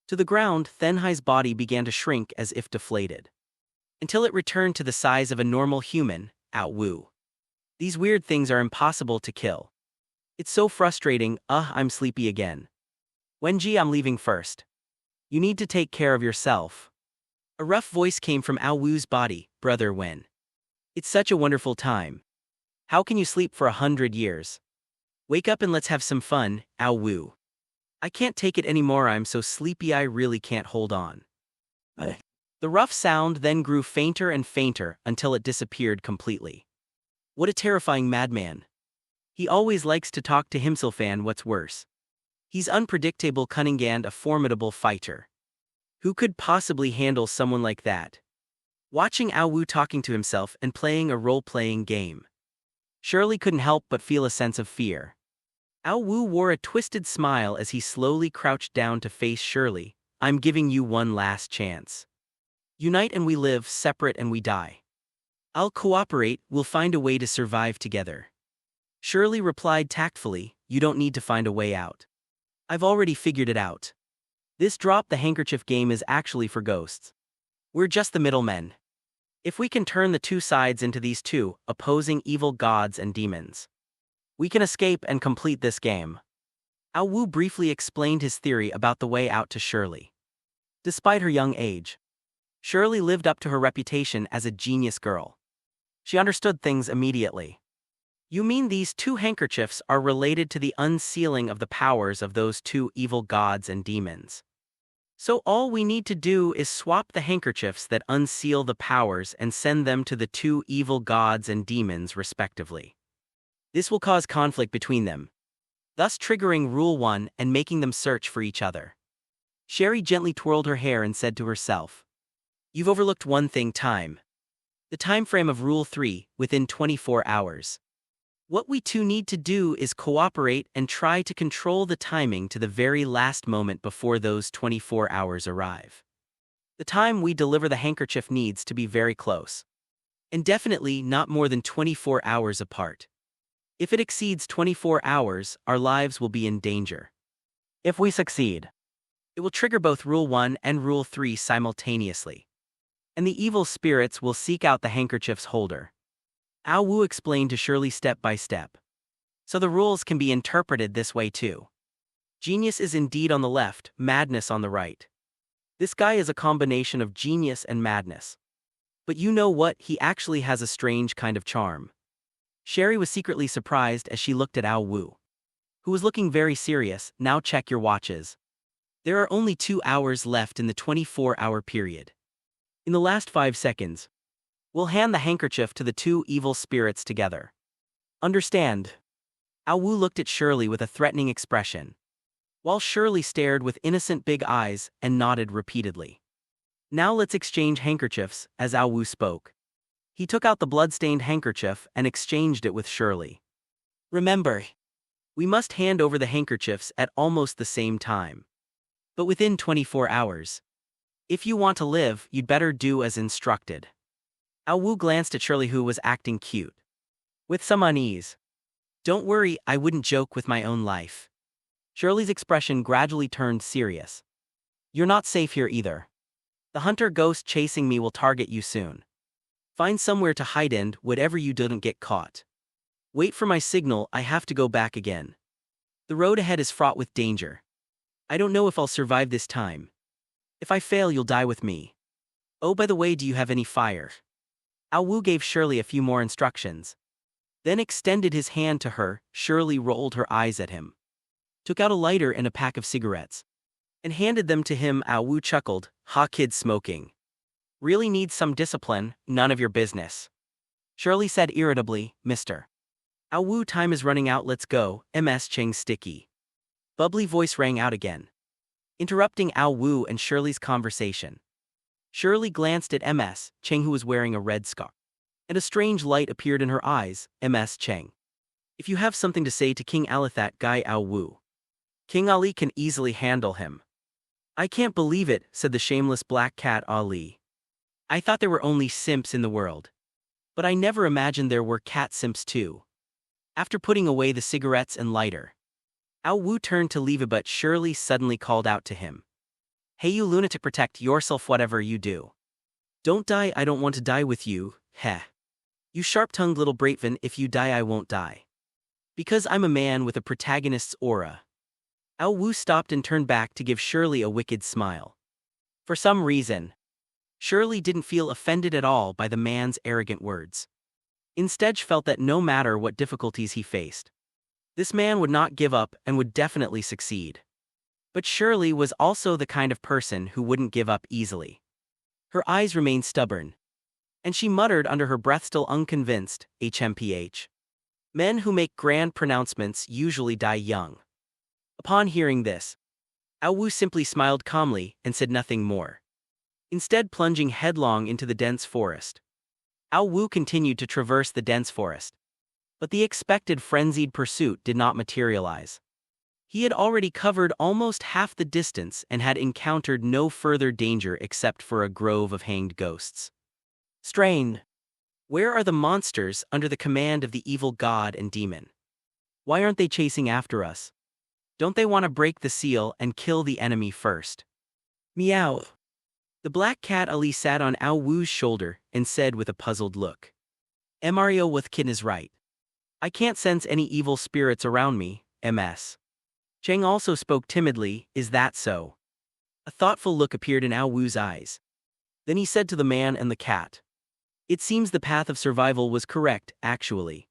to the ground. Thenhai's body began to shrink as if deflated, until it returned to the size of a normal human. Ao Wu. These weird things are impossible to kill. It's so frustrating. I'm sleepy again. Wenji, I'm leaving first. You need to take care of yourself. A rough voice came from Ao Wu's body. Brother Wen. It's such a wonderful time. How can you sleep for 100 years? Wake up and let's have some fun, Ao Wu. I can't take it anymore, I'm so sleepy I really can't hold on. The rough sound then grew fainter and fainter until it disappeared completely. What a terrifying madman. He always likes to talk to himself, and what's worse, he's unpredictable, cunning, and a formidable fighter. Who could possibly handle someone like that? Watching Ao Wu talking to himself and playing a role-playing game, Shirley couldn't help but feel a sense of fear. Ao Wu wore a twisted smile as he slowly crouched down to face Shirley. I'm giving you one last chance. Unite and we live, separate and we die. I'll cooperate, we'll find a way to survive together. Shirley replied tactfully, you don't need to find a way out. I've already figured it out. This drop the handkerchief game is actually for ghosts. We're just the middlemen. If we can turn the two sides into these two opposing evil gods and demons, we can escape and complete this game. Ao Wu briefly explained his theory about the way out to Shirley. Despite her young age, Shirley lived up to her reputation as a genius girl. She understood things immediately. You mean these two handkerchiefs are related to the unsealing of the powers of those two evil gods and demons? So all we need to do is swap the handkerchiefs that unseal the powers and send them to the two evil gods and demons respectively. This will cause conflict between them, thus triggering Rule 1 and making them search for each other. Sherry gently twirled her hair and said to herself, you've overlooked one thing, time. The time frame of Rule 3, within 24 hours. What we two need to do is cooperate and try to control the timing to the very last moment before those 24 hours arrive. The time we deliver the handkerchief needs to be very close, and definitely not more than 24 hours apart. If it exceeds 24 hours, our lives will be in danger. If we succeed, it will trigger both Rule 1 and Rule 3 simultaneously, and the evil spirits will seek out the handkerchief's holder. Ao Wu explained to Shirley step by step. So the rules can be interpreted this way too. Genius is indeed on the left, madness on the right. This guy is a combination of genius and madness. But you know what, he actually has a strange kind of charm. Sherry was secretly surprised as she looked at Ao Wu, who was looking very serious. Now check your watches. There are only 2 hours left in the 24-hour period. In the last 5 seconds, we'll hand the handkerchief to the two evil spirits together. Understand? Ao Wu looked at Shirley with a threatening expression, while Shirley stared with innocent big eyes and nodded repeatedly. Now let's exchange handkerchiefs, as Ao Wu spoke. He took out the blood-stained handkerchief and exchanged it with Shirley. Remember, we must hand over the handkerchiefs at almost the same time, but within 24 hours. If you want to live, you'd better do as instructed. Ao Wu glanced at Shirley, who was acting cute. With some unease. Don't worry, I wouldn't joke with my own life. Shirley's expression gradually turned serious. You're not safe here either. The hunter ghost chasing me will target you soon. Find somewhere to hide in, whatever you didn't get caught. Wait for my signal, I have to go back again. The road ahead is fraught with danger. I don't know if I'll survive this time. If I fail, you'll die with me. Oh, by the way, do you have any fire? Ao Wu gave Shirley a few more instructions. Then extended his hand to her. Shirley rolled her eyes at him. Took out a lighter and a pack of cigarettes. And handed them to him. Ao Wu chuckled. Ha, kid smoking. Really needs some discipline, none of your business. Shirley said irritably, Mr. Ao Wu, time is running out, let's go. Ms. Cheng's sticky, bubbly voice rang out again, interrupting Ao Wu and Shirley's conversation. Shirley glanced at Ms. Cheng, who was wearing a red scarf, and a strange light appeared in her eyes. Ms. Cheng, if you have something to say to King Ali, that guy Ao Wu, King Ali can easily handle him. I can't believe it, said the shameless black cat Ali. I thought there were only simps in the world. But I never imagined there were cat simps too. After putting away the cigarettes and lighter, Ao Wu turned to leave, but Shirley suddenly called out to him. Hey you lunatic, protect yourself whatever you do. Don't die, I don't want to die with you, heh. You sharp-tongued little Braitvan, if you die I won't die. Because I'm a man with a protagonist's aura. Ao Wu stopped and turned back to give Shirley a wicked smile. For some reason, Shirley didn't feel offended at all by the man's arrogant words. Instead, she felt that no matter what difficulties he faced, this man would not give up and would definitely succeed. But Shirley was also the kind of person who wouldn't give up easily. Her eyes remained stubborn, and she muttered under her breath, still unconvinced, HMPH. Men who make grand pronouncements usually die young. Upon hearing this, Ao Wu simply smiled calmly and said nothing more. Instead, plunging headlong into the dense forest, Ao Wu continued to traverse the dense forest. But the expected frenzied pursuit did not materialize. He had already covered almost half the distance and had encountered no further danger except for a grove of hanged ghosts. Strain. Where are the monsters under the command of the evil god and demon? Why aren't they chasing after us? Don't they want to break the seal and kill the enemy first? Meow. The black cat Ali sat on Ao Wu's shoulder and said with a puzzled look. Mario with Kid is right. I can't sense any evil spirits around me, Ms. Cheng also spoke timidly, is that so? A thoughtful look appeared in Ao Wu's eyes. Then he said to the man and the cat. It seems the path of survival was correct, actually.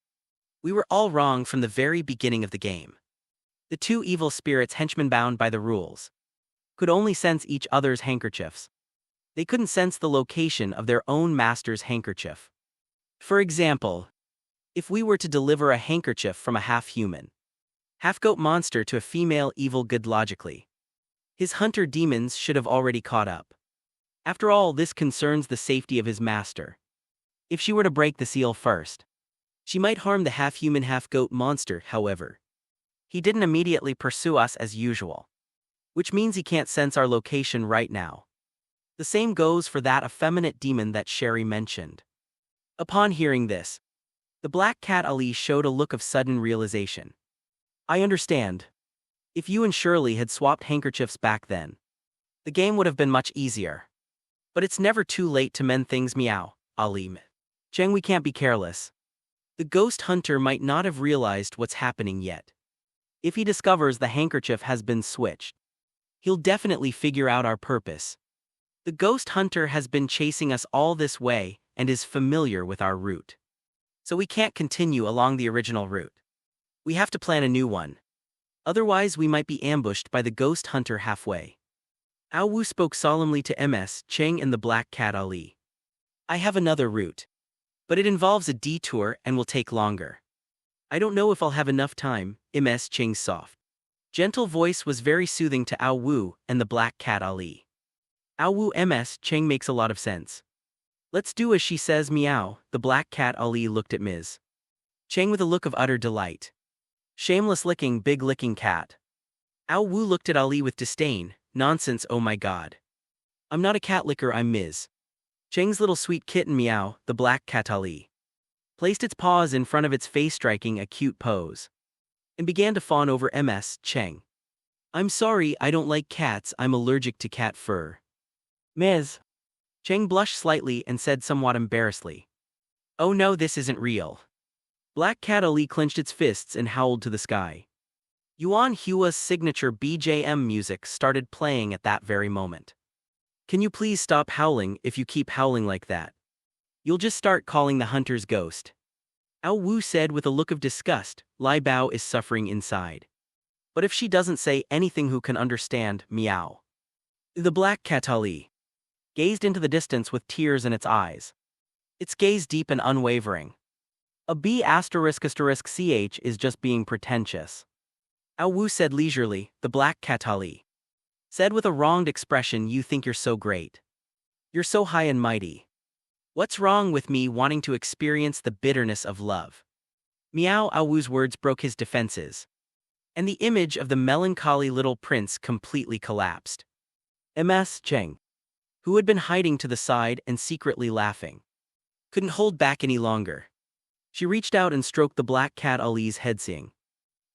We were all wrong from the very beginning of the game. The two evil spirits, henchmen bound by the rules, could only sense each other's handkerchiefs. They couldn't sense the location of their own master's handkerchief. For example, if we were to deliver a handkerchief from a half-human, half-goat monster to a female evil good, logically, his hunter demons should have already caught up. After all, this concerns the safety of his master. If she were to break the seal first, she might harm the half-human half-goat monster. However, he didn't immediately pursue us as usual, which means he can't sense our location right now. The same goes for that effeminate demon that Sherry mentioned. Upon hearing this, the black cat Ali showed a look of sudden realization. I understand. If you and Shirley had swapped handkerchiefs back then, the game would have been much easier. But it's never too late to mend things. Meow, Ali. Cheng, we can't be careless. The ghost hunter might not have realized what's happening yet. If he discovers the handkerchief has been switched, he'll definitely figure out our purpose. The ghost hunter has been chasing us all this way and is familiar with our route. So we can't continue along the original route. We have to plan a new one. Otherwise, we might be ambushed by the ghost hunter halfway. Ao Wu spoke solemnly to Ms. Cheng and the black cat Ali. I have another route, but it involves a detour and will take longer. I don't know if I'll have enough time. Ms. Cheng's soft, gentle voice was very soothing to Ao Wu and the black cat Ali. Ao Wu, Ms. Cheng makes a lot of sense. Let's do as she says. Meow. The black cat Ali looked at Ms. Cheng with a look of utter delight. Shameless licking, big licking cat. Ao Wu looked at Ali with disdain. Nonsense, oh my god. I'm not a cat licker, I'm Ms. Cheng's little sweet kitten Meow, the black cat Ali, placed its paws in front of its face striking a cute pose, and began to fawn over Ms. Cheng. I'm sorry, I don't like cats, I'm allergic to cat fur. Ms. Cheng blushed slightly and said somewhat embarrassedly, oh no, this isn't real. Black Cat Ali clenched its fists and howled to the sky. Yuan Hua's signature BJM music started playing at that very moment. Can you please stop howling? If you keep howling like that, you'll just start calling the hunter's ghost. Ao Wu said with a look of disgust. Lai Bao is suffering inside. But if she doesn't say anything, who can understand? Meow. The black cat Ali gazed into the distance with tears in its eyes. Its gaze deep and unwavering. A B*****ch is just being pretentious. Ao Wu said leisurely. The black cat Ali said with a wronged expression, you think you're so great. You're so high and mighty. What's wrong with me wanting to experience the bitterness of love? Meow. Ao Wu's words broke his defenses, and the image of the melancholy little prince completely collapsed. Ms. Cheng, who had been hiding to the side and secretly laughing, couldn't hold back any longer. She reached out and stroked the black cat Ali's head, saying,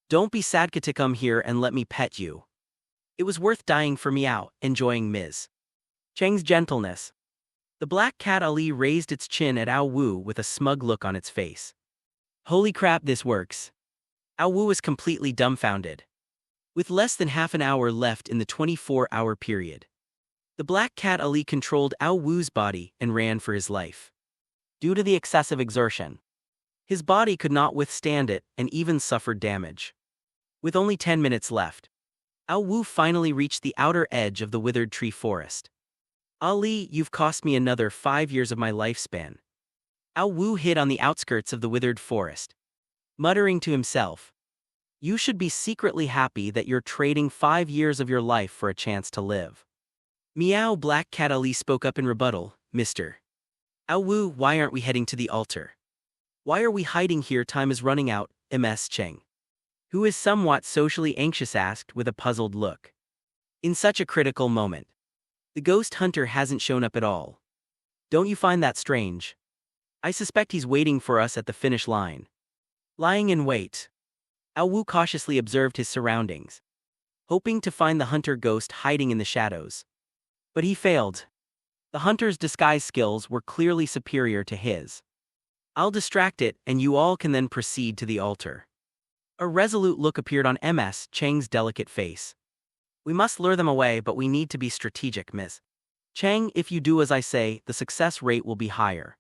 don't be sad, to come here and let me pet you. It was worth dying for. Meow, enjoying Ms. Cheng's gentleness. The black cat Ali raised its chin at Ao Wu with a smug look on its face. Holy crap, this works. Ao Wu was completely dumbfounded. With less than half an hour left in the 24-hour period, the black cat Ali controlled Ao Wu's body and ran for his life. Due to the excessive exertion, his body could not withstand it and even suffered damage. With only 10 minutes left, Ao Wu finally reached the outer edge of the withered tree forest. Ali, you've cost me another 5 years of my lifespan. Ao Wu hid on the outskirts of the withered forest, muttering to himself, you should be secretly happy that you're trading 5 years of your life for a chance to live. Meow. Black Cat Ali spoke up in rebuttal. Mr. Ao Wu, why aren't we heading to the altar? Why are we hiding here? Time is running out. Ms. Cheng, who is somewhat socially anxious, asked with a puzzled look. In such a critical moment, the ghost hunter hasn't shown up at all. Don't you find that strange? I suspect he's waiting for us at the finish line. Lying in wait. Ao Wu cautiously observed his surroundings, hoping to find the hunter ghost hiding in the shadows. But he failed. The hunter's disguise skills were clearly superior to his. I'll distract it, and you all can then proceed to the altar. A resolute look appeared on Ms. Cheng's delicate face. We must lure them away, but we need to be strategic, Ms. Cheng. If you do as I say, the success rate will be higher.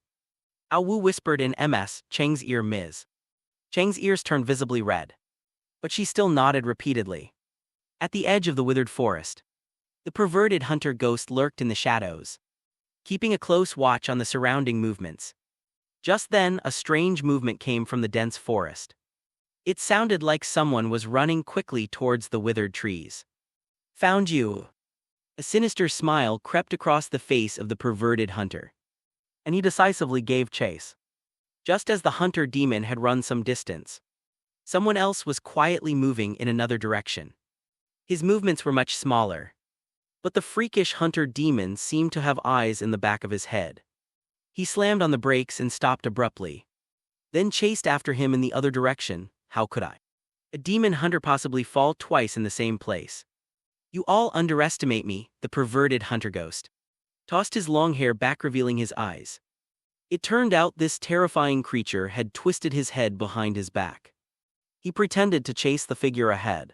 Ao Wu whispered in Ms. Cheng's ear. Ms. Cheng's ears turned visibly red, but she still nodded repeatedly. At the edge of the withered forest, the perverted hunter ghost lurked in the shadows, keeping a close watch on the surrounding movements. Just then, a strange movement came from the dense forest. It sounded like someone was running quickly towards the withered trees. Found you. A sinister smile crept across the face of the perverted hunter, and he decisively gave chase. Just as the hunter demon had run some distance, someone else was quietly moving in another direction. His movements were much smaller, but the freakish hunter demon seemed to have eyes in the back of his head. He slammed on the brakes and stopped abruptly, then chased after him in the other direction. How could a demon hunter possibly fall twice in the same place? You all underestimate me. The perverted hunter ghost tossed his long hair back, revealing his eyes. It turned out this terrifying creature had twisted his head behind his back. He pretended to chase the figure ahead,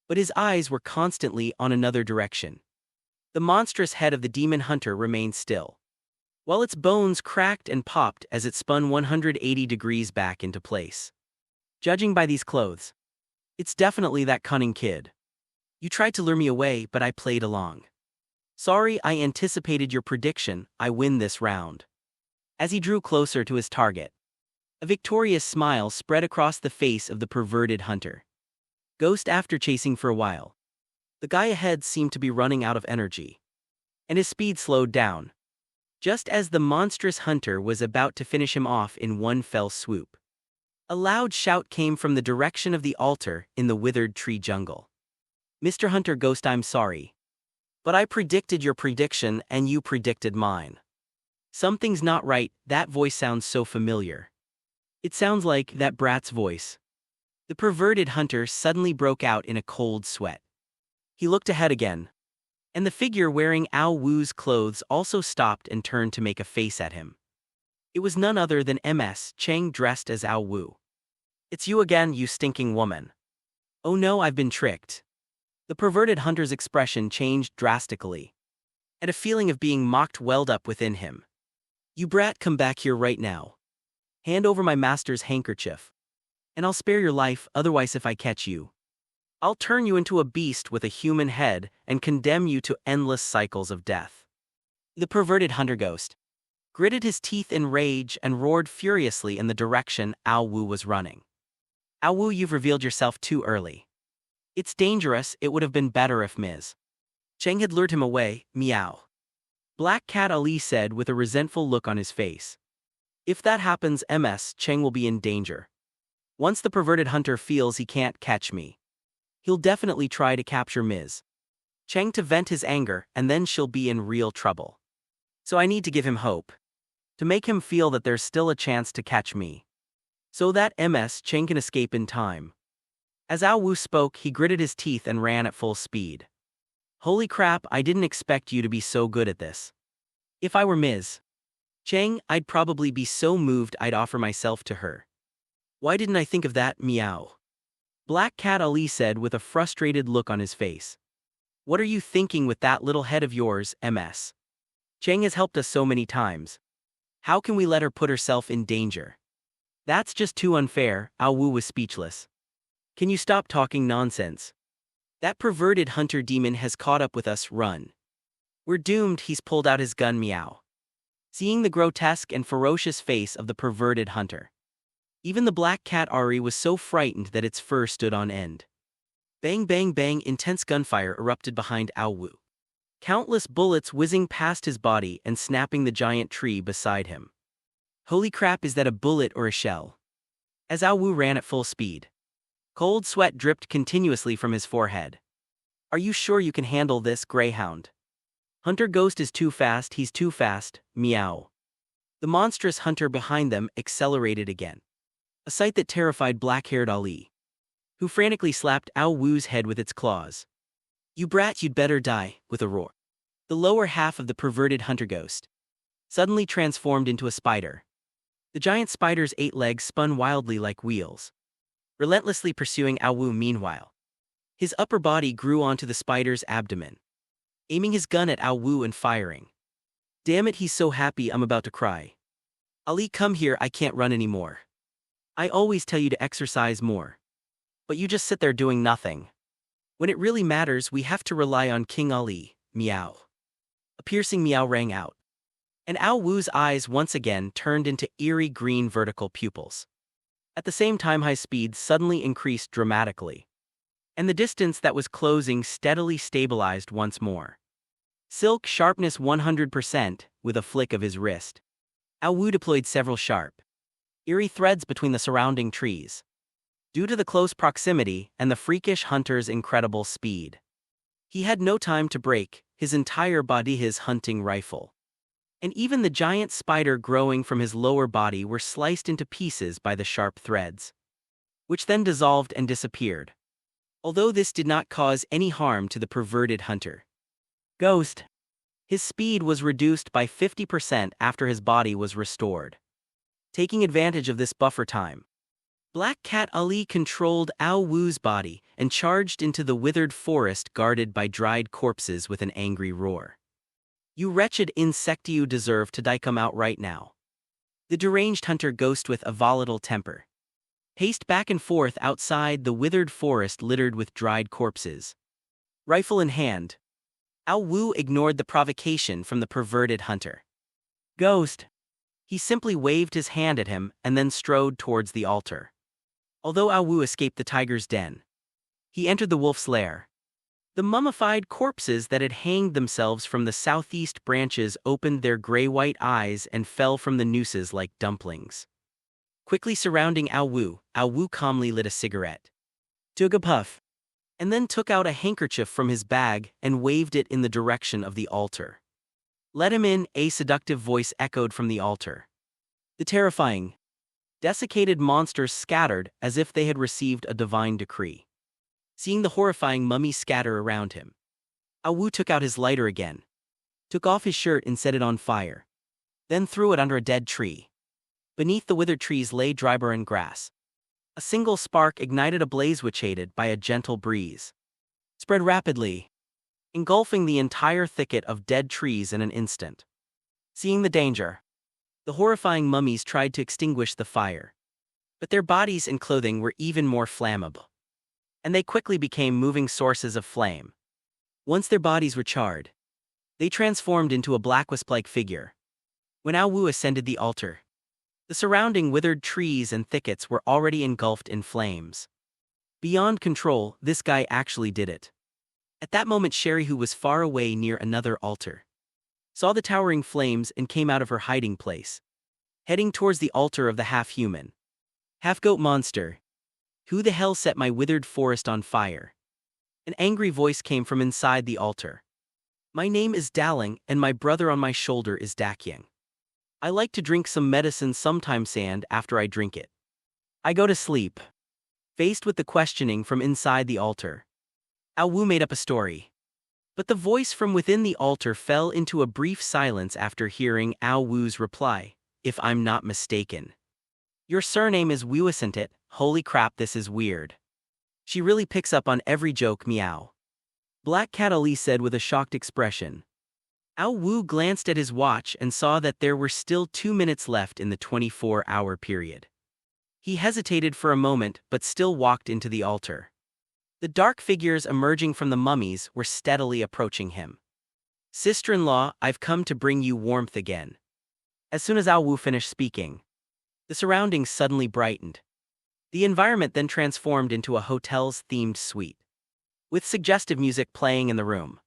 but his eyes were constantly on another direction. The monstrous head of the demon hunter remained still, while its bones cracked and popped as it spun 180 degrees back into place. Judging by these clothes, it's definitely that cunning kid. You tried to lure me away, but I played along. Sorry, I anticipated your prediction. I win this round. As he drew closer to his target, a victorious smile spread across the face of the perverted hunter ghost. After chasing for a while, the guy ahead seemed to be running out of energy, and his speed slowed down, just as the monstrous hunter was about to finish him off in one fell swoop. A loud shout came from the direction of the altar in the withered tree jungle. Mr. Hunter Ghost, I'm sorry, but I predicted your prediction and you predicted mine. Something's not right, that voice sounds so familiar. It sounds like that brat's voice. The perverted hunter suddenly broke out in a cold sweat. He looked ahead again, and the figure wearing Ao Wu's clothes also stopped and turned to make a face at him. It was none other than Ms. Cheng dressed as Ao Wu. "It's you again, you stinking woman." "Oh no, I've been tricked." The perverted hunter's expression changed drastically, and a feeling of being mocked welled up within him. "You brat, come back here right now. Hand over my master's handkerchief, and I'll spare your life, otherwise if I catch you, I'll turn you into a beast with a human head and condemn you to endless cycles of death." The perverted hunter ghost gritted his teeth in rage and roared furiously in the direction Ao Wu was running. "Ao Wu, you've revealed yourself too early. It's dangerous, it would have been better if Ms. Cheng had lured him away, meow." Black Cat Ali said with a resentful look on his face. "If that happens, Ms. Cheng will be in danger. Once the perverted hunter feels he can't catch me, he'll definitely try to capture Ms. Cheng to vent his anger, and then she'll be in real trouble. So I need to give him hope, to make him feel that there's still a chance to catch me, so that Ms. Cheng can escape in time." As Ao Wu spoke, he gritted his teeth and ran at full speed. "Holy crap, I didn't expect you to be so good at this. If I were Ms. Cheng, I'd probably be so moved I'd offer myself to her. Why didn't I think of that, meow?" Black Cat Ali said with a frustrated look on his face. "What are you thinking with that little head of yours, Ms. Cheng has helped us so many times. How can we let her put herself in danger? That's just too unfair." Ao Wu was speechless. "Can you stop talking nonsense? That perverted hunter demon has caught up with us, run. We're doomed." He's pulled out his gun, meow. Seeing the grotesque and ferocious face of the perverted hunter, even the black cat Ari was so frightened that its fur stood on end. Bang bang bang, intense gunfire erupted behind Ao Wu. Countless bullets whizzing past his body and snapping the giant tree beside him. Holy crap, is that a bullet or a shell? As Ao Wu ran at full speed, cold sweat dripped continuously from his forehead. "Are you sure you can handle this, Greyhound? Hunter Ghost is too fast, he's too fast, meow." The monstrous hunter behind them accelerated again, a sight that terrified black-haired Ali, who frantically slapped Ao Wu's head with its claws. "You brat, you'd better die," with a roar. The lower half of the perverted hunter ghost suddenly transformed into a spider. The giant spider's 8 legs spun wildly like wheels, relentlessly pursuing Ao Wu. Meanwhile, his upper body grew onto the spider's abdomen, aiming his gun at Ao Wu and firing. "Damn it, he's so happy I'm about to cry. Ali, come here, I can't run anymore. I always tell you to exercise more, but you just sit there doing nothing. When it really matters, we have to rely on King Ali, meow." A piercing meow rang out, and Ao Wu's eyes once again turned into eerie green vertical pupils. At the same time, high speed suddenly increased dramatically, and the distance that was closing steadily stabilized once more. Silk sharpness 100%, with a flick of his wrist, Ao Wu deployed several sharp, eerie threads between the surrounding trees. Due to the close proximity and the freakish hunter's incredible speed, he had no time to break his entire body his hunting rifle. And even the giant spider growing from his lower body were sliced into pieces by the sharp threads, which then dissolved and disappeared. Although this did not cause any harm to the perverted hunter ghost, his speed was reduced by 50% after his body was restored. Taking advantage of this buffer time, Black Cat Ali controlled Ao Wu's body and charged into the withered forest guarded by dried corpses with an angry roar. "You wretched insect, you deserve to die, come out right now." The deranged hunter ghost with a volatile temper paced back and forth outside the withered forest littered with dried corpses. Rifle in hand, Ao Wu ignored the provocation from the perverted hunter ghost. He simply waved his hand at him and then strode towards the altar. Although Ao Wu escaped the tiger's den, he entered the wolf's lair. The mummified corpses that had hanged themselves from the southeast branches opened their gray-white eyes and fell from the nooses like dumplings. Quickly surrounding Ao Wu calmly lit a cigarette, took a puff, and then took out a handkerchief from his bag and waved it in the direction of the altar. "Let him in," a seductive voice echoed from the altar. The terrifying, desiccated monsters scattered as if they had received a divine decree. Seeing the horrifying mummy scatter around him, Ao Wu took out his lighter again, took off his shirt and set it on fire, then threw it under a dead tree. Beneath the withered trees lay dry barren grass. A single spark ignited a blaze which, aided by a gentle breeze, spread rapidly, engulfing the entire thicket of dead trees in an instant. Seeing the danger, the horrifying mummies tried to extinguish the fire, but their bodies and clothing were even more flammable, and they quickly became moving sources of flame. Once their bodies were charred, they transformed into a black wisp-like figure. When Ao Wu ascended the altar, the surrounding withered trees and thickets were already engulfed in flames. Beyond control, this guy actually did it. At that moment, Sherry, who was far away near another altar, saw the towering flames and came out of her hiding place, heading towards the altar of the half-human, half-goat monster. "Who the hell set my withered forest on fire?" An angry voice came from inside the altar. "My name is Daling, and my brother on my shoulder is Dakyang. I like to drink some medicine sometimes, and after I drink it, I go to sleep." Faced with the questioning from inside the altar, Ao Wu made up a story. But the voice from within the altar fell into a brief silence after hearing Ao Wu's reply. "If I'm not mistaken, your surname is Wu, isn't it? Holy crap, this is weird. She really picks up on every joke, meow." Black Cat Ali said with a shocked expression. Ao Wu glanced at his watch and saw that there were still 2 minutes left in the 24-hour period. He hesitated for a moment but still walked into the altar. The dark figures emerging from the mummies were steadily approaching him. "Sister-in-law, I've come to bring you warmth again." As soon as Ao Wu finished speaking, the surroundings suddenly brightened. The environment then transformed into a hotel's themed suite, with suggestive music playing in the room.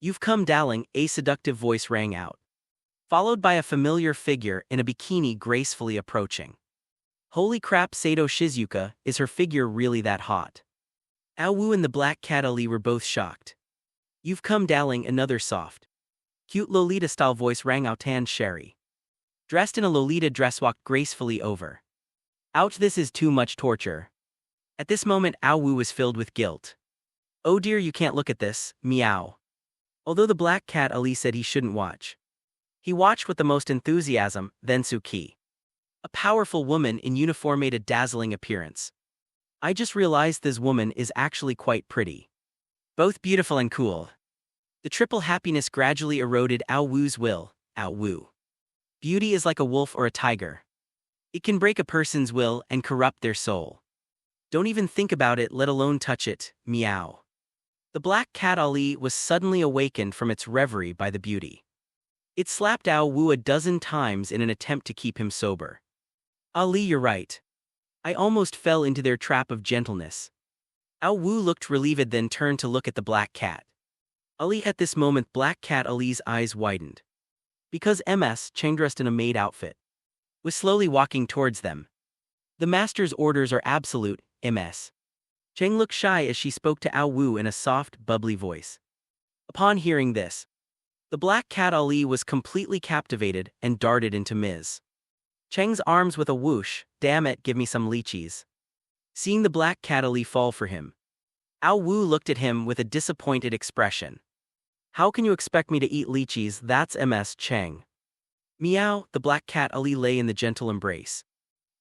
"You've come, Daling," a seductive voice rang out, followed by a familiar figure in a bikini gracefully approaching. "Holy crap, Sato Shizuka, is her figure really that hot?" Ao Wu and the Black Cat Ali were both shocked. "You've come, Daling," another soft, cute Lolita-style voice rang out. Tan Sherry, dressed in a Lolita dress, walked gracefully over. "Ouch, this is too much torture." At this moment, Ao Wu was filled with guilt. "Oh dear, you can't look at this, meow." Although the Black Cat Ali said he shouldn't watch, he watched with the most enthusiasm. Then Suki, a powerful woman in uniform, made a dazzling appearance. "I just realized this woman is actually quite pretty. Both beautiful and cool." The triple happiness gradually eroded Ao Wu's will. "Ao Wu, beauty is like a wolf or a tiger. It can break a person's will and corrupt their soul. Don't even think about it, let alone touch it, meow." The Black Cat Ali was suddenly awakened from its reverie by the beauty. It slapped Ao Wu a dozen times in an attempt to keep him sober. "Ali, you're right. I almost fell into their trap of gentleness." Ao Wu looked relieved, then turned to look at the Black Cat Ali. At this moment, Black Cat Ali's eyes widened, because Ms. Cheng, dressed in a maid outfit, was slowly walking towards them. "The master's orders are absolute, Ms. Cheng." Looked shy as she spoke to Ao Wu in a soft, bubbly voice. Upon hearing this, the Black Cat Ali was completely captivated and darted into Ms. Cheng's arms with a whoosh. "Damn it, give me some lychees." Seeing the Black Cat Ali fall for him, Ao Wu looked at him with a disappointed expression. "How can you expect me to eat lychees? That's Ms. Cheng." "Meow." The Black Cat Ali lay in the gentle embrace,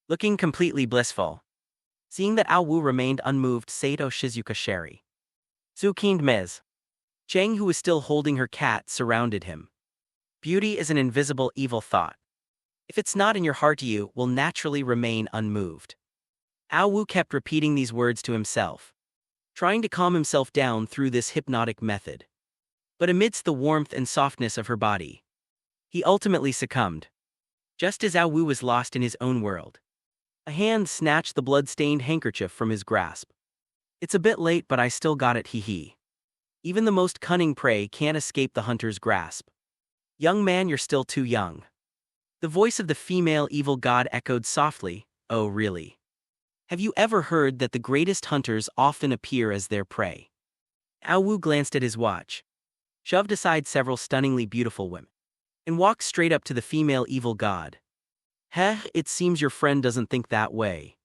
looking completely blissful. Seeing that Ao Wu remained unmoved, Sato Shizuka Sherry, Zukind Ms. Cheng, who was still holding her cat, surrounded him. "Beauty is an invisible evil thought. If it's not in your heart, you will naturally remain unmoved." Ao Wu kept repeating these words to himself, trying to calm himself down through this hypnotic method. But amidst the warmth and softness of her body, he ultimately succumbed. Just as Ao Wu was lost in his own world, a hand snatched the blood-stained handkerchief from his grasp. "It's a bit late, but I still got it, hee. Even the most cunning prey can't escape the hunter's grasp. Young man, you're still too young." The voice of the female evil god echoed softly. "Oh really? Have you ever heard that the greatest hunters often appear as their prey?" Ao Wu glanced at his watch, shoved aside several stunningly beautiful women, and walked straight up to the female evil god. Heh, it seems your friend doesn't think that way.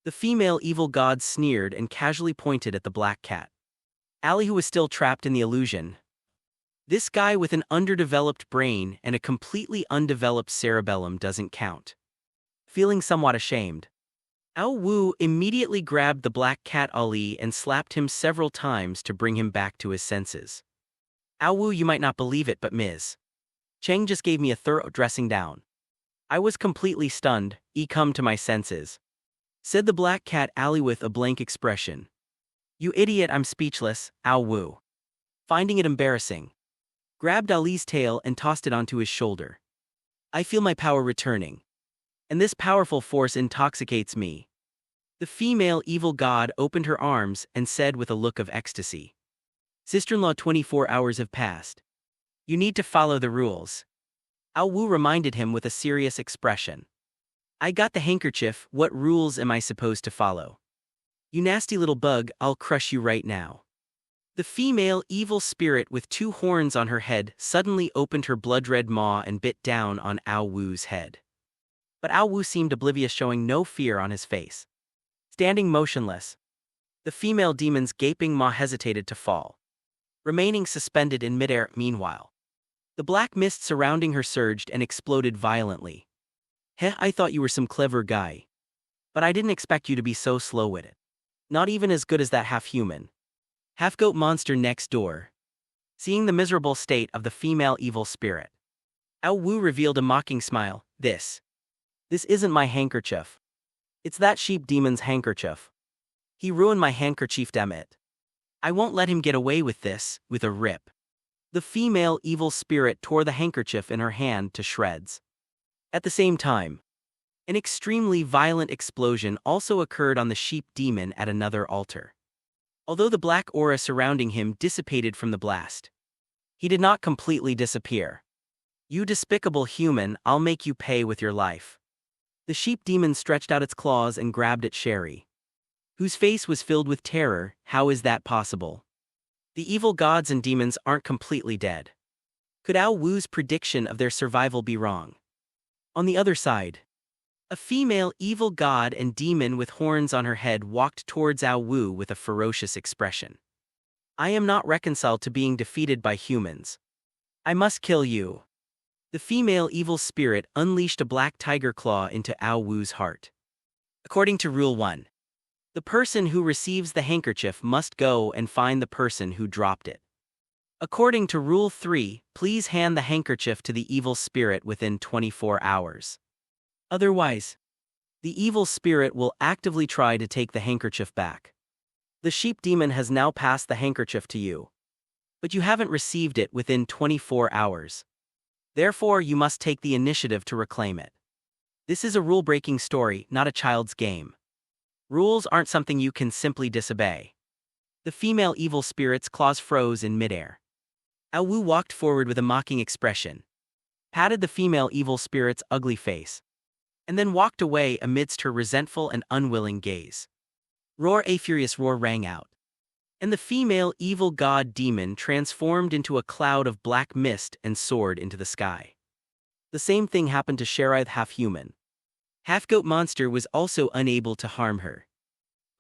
The female evil god sneered and casually pointed at the black cat. Ali, who was still trapped in the illusion. This guy with an underdeveloped brain and a completely undeveloped cerebellum doesn't count. Feeling somewhat ashamed, Ao Wu immediately grabbed the black cat Ali and slapped him several times to bring him back to his senses. Ao Wu, you might not believe it, but Ms. Cheng just gave me a thorough dressing down. I was completely stunned, come to my senses, said the black cat Ali with a blank expression. You idiot, I'm speechless, Ao Wu. Finding it embarrassing, grabbed Ali's tail and tossed it onto his shoulder. I feel my power returning, and this powerful force intoxicates me. The female evil god opened her arms and said with a look of ecstasy. Sister-in-law, 24 hours have passed. You need to follow the rules. Ao Wu reminded him with a serious expression. I got the handkerchief, what rules am I supposed to follow? You nasty little bug, I'll crush you right now. The female evil spirit with 2 horns on her head suddenly opened her blood-red maw and bit down on Ao Wu's head. But Ao Wu seemed oblivious, showing no fear on his face. Standing motionless, the female demon's gaping maw hesitated to fall, remaining suspended in midair. Meanwhile, the black mist surrounding her surged and exploded violently. Heh, I thought you were some clever guy. But I didn't expect you to be so slow-witted. Not even as good as that half-human, half-goat monster next door. Seeing the miserable state of the female evil spirit, Ao Wu revealed a mocking smile. This isn't my handkerchief. It's that sheep demon's handkerchief. He ruined my handkerchief, damn it. I won't let him get away with this. With a rip, the female evil spirit tore the handkerchief in her hand to shreds. At the same time, an extremely violent explosion also occurred on the sheep demon at another altar. Although the black aura surrounding him dissipated from the blast, he did not completely disappear. You despicable human, I'll make you pay with your life. The sheep demon stretched out its claws and grabbed at Sherry, whose face was filled with terror. How is that possible? The evil gods and demons aren't completely dead. Could Ao Wu's prediction of their survival be wrong? On the other side, a female evil god and demon with horns on her head walked towards Ao Wu with a ferocious expression. I am not reconciled to being defeated by humans. I must kill you. The female evil spirit unleashed a black tiger claw into Ao Wu's heart. According to Rule 1, the person who receives the handkerchief must go and find the person who dropped it. According to Rule 3, please hand the handkerchief to the evil spirit within 24 hours. Otherwise, the evil spirit will actively try to take the handkerchief back. The sheep demon has now passed the handkerchief to you, but you haven't received it within 24 hours. Therefore, you must take the initiative to reclaim it. This is a rule-breaking story, not a child's game. Rules aren't something you can simply disobey. The female evil spirit's claws froze in midair. Ao Wu walked forward with a mocking expression, patted the female evil spirit's ugly face, and then walked away amidst her resentful and unwilling gaze. Roar! A furious roar rang out, and the female evil god demon transformed into a cloud of black mist and soared into the sky. The same thing happened to Sherry, the half-human, half-goat monster was also unable to harm her.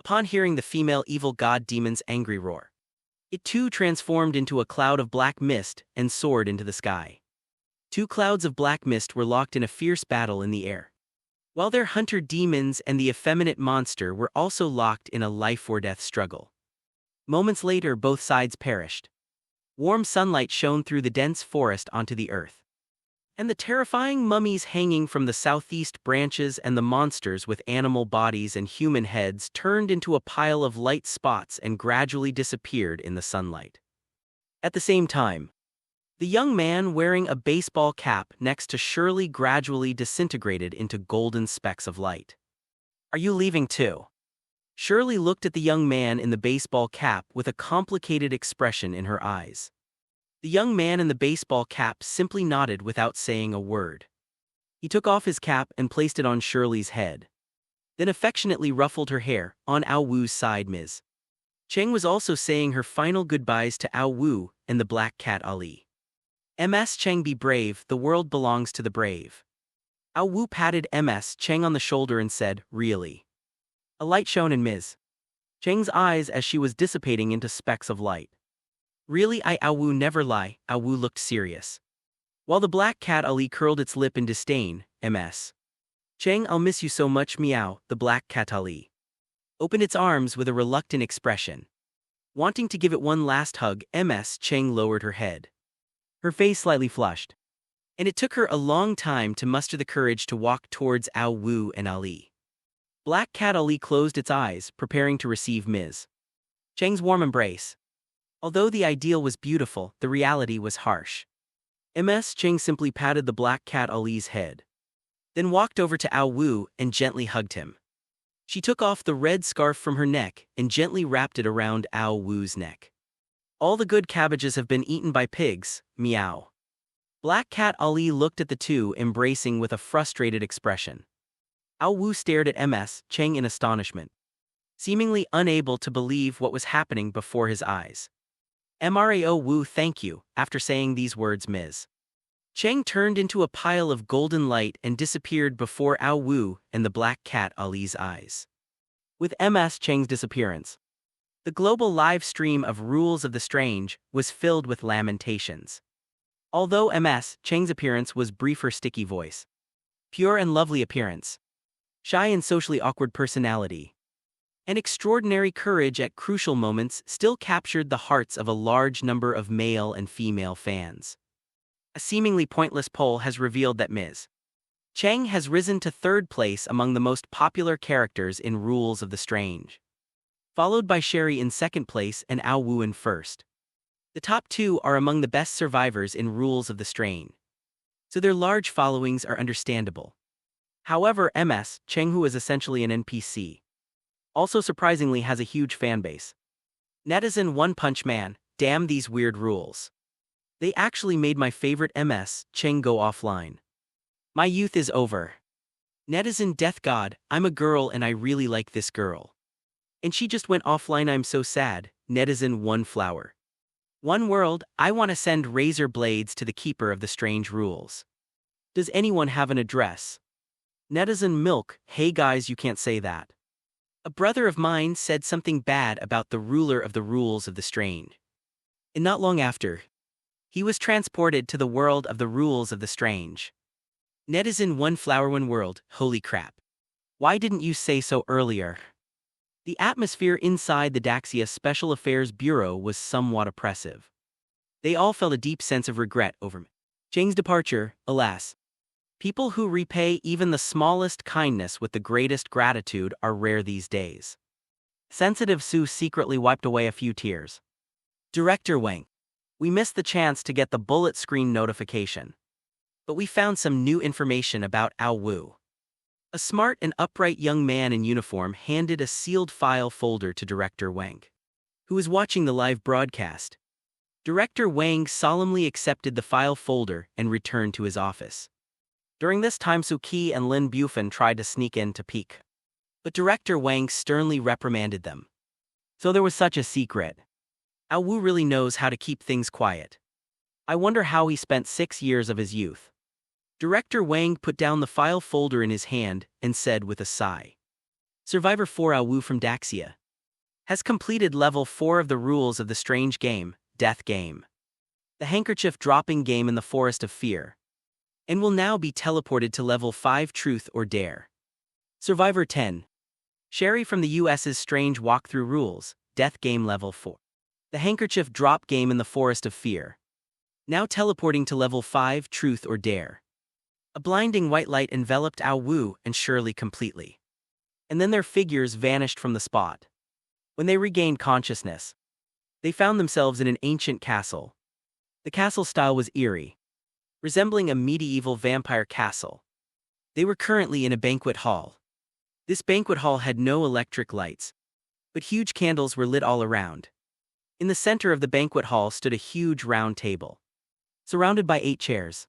Upon hearing the female evil god demon's angry roar, it too transformed into a cloud of black mist and soared into the sky. 2 clouds of black mist were locked in a fierce battle in the air, while their hunter demons and the effeminate monster were also locked in a life-or-death struggle. Moments later, both sides perished. Warm sunlight shone through the dense forest onto the earth, and the terrifying mummies hanging from the southeast branches and the monsters with animal bodies and human heads turned into a pile of light spots and gradually disappeared in the sunlight. At the same time, the young man wearing a baseball cap next to Shirley gradually disintegrated into golden specks of light. Are you leaving too? Shirley looked at the young man in the baseball cap with a complicated expression in her eyes. The young man in the baseball cap simply nodded without saying a word. He took off his cap and placed it on Shirley's head, then affectionately ruffled her hair. On Ao Wu's side, Ms. Cheng was also saying her final goodbyes to Ao Wu and the black cat Ali. MS Cheng, be brave, the world belongs to the brave. Ao Wu patted MS Cheng on the shoulder and said, really? A light shone in Ms. Cheng's eyes as she was dissipating into specks of light. Really, Ao Wu never lie. Ao Wu looked serious. While the black cat Ali curled its lip in disdain, MS Cheng, I'll miss you so much, meow, the black cat Ali opened its arms with a reluctant expression. Wanting to give it one last hug, MS Cheng lowered her head. Her face slightly flushed. And it took her a long time to muster the courage to walk towards Ao Wu and Ali. Black cat Ali closed its eyes, preparing to receive Ms. Cheng's warm embrace. Although the ideal was beautiful, the reality was harsh. MS Cheng simply patted the black cat Ali's head, then walked over to Ao Wu and gently hugged him. She took off the red scarf from her neck and gently wrapped it around Ao Wu's neck. All the good cabbages have been eaten by pigs, meow. Black cat Ali looked at the two, embracing with a frustrated expression. Ao Wu stared at MS Cheng in astonishment, seemingly unable to believe what was happening before his eyes. Mrao Wu, thank you. After saying these words, Ms. Cheng turned into a pile of golden light and disappeared before Ao Wu and the black cat Ali's eyes. With MS Cheng's disappearance, the global live stream of Rules of the Strange was filled with lamentations. Although MS Cheng's appearance was brief, her sticky voice, pure and lovely appearance, shy and socially awkward personality, and extraordinary courage at crucial moments still captured the hearts of a large number of male and female fans. A seemingly pointless poll has revealed that Ms. Cheng has risen to third place among the most popular characters in Rules of the Strange, followed by Sherry in second place and Ao Wu in first. The top two are among the best survivors in Rules of the Strange, so their large followings are understandable. However, MS Cheng, who is essentially an NPC, also surprisingly has a huge fanbase. Netizen One Punch Man, damn these weird rules. They actually made my favorite MS Cheng go offline. My youth is over. Netizen Death God, I'm a girl and I really like this girl. And she just went offline, I'm so sad. Netizen One Flower. One World, I want to send razor blades to the keeper of the strange rules. Does anyone have an address? Netizen Milk, hey guys, you can't say that. A brother of mine said something bad about the ruler of the Rules of the Strange. And not long after, he was transported to the world of the Rules of the Strange. Netizen One Flower One World, holy crap. Why didn't you say so earlier? The atmosphere inside the Daxia Special Affairs Bureau was somewhat oppressive. They all felt a deep sense of regret over Cheng's departure, alas. People who repay even the smallest kindness with the greatest gratitude are rare these days. Sensitive Sue secretly wiped away a few tears. Director Wang. We missed the chance to get the bullet screen notification. But we found some new information about Ao Wu. A smart and upright young man in uniform handed a sealed file folder to Director Wang, who was watching the live broadcast. Director Wang solemnly accepted the file folder and returned to his office. During this time, Suki and Lin Bufan tried to sneak in to peek, but Director Wang sternly reprimanded them. So there was such a secret. Ao Wu really knows how to keep things quiet. I wonder how he spent 6 years of his youth. Director Wang put down the file folder in his hand and said with a sigh. Survivor 4 Ao Wu from Daxia has completed level 4 of the Rules of the Strange game, Death Game, the handkerchief dropping game in the Forest of Fear, and will now be teleported to level 5 Truth or Dare. Survivor 10. Sherry from the US's Strange Walkthrough Rules, Death Game level 4. The handkerchief drop game in the Forest of Fear, now teleporting to level 5 Truth or Dare. A blinding white light enveloped Ao Wu and Shirley completely. And then their figures vanished from the spot. When they regained consciousness, they found themselves in an ancient castle. The castle style was eerie, resembling a medieval vampire castle. They were currently in a banquet hall. This banquet hall had no electric lights, but huge candles were lit all around. In the center of the banquet hall stood a huge round table, surrounded by 8 chairs.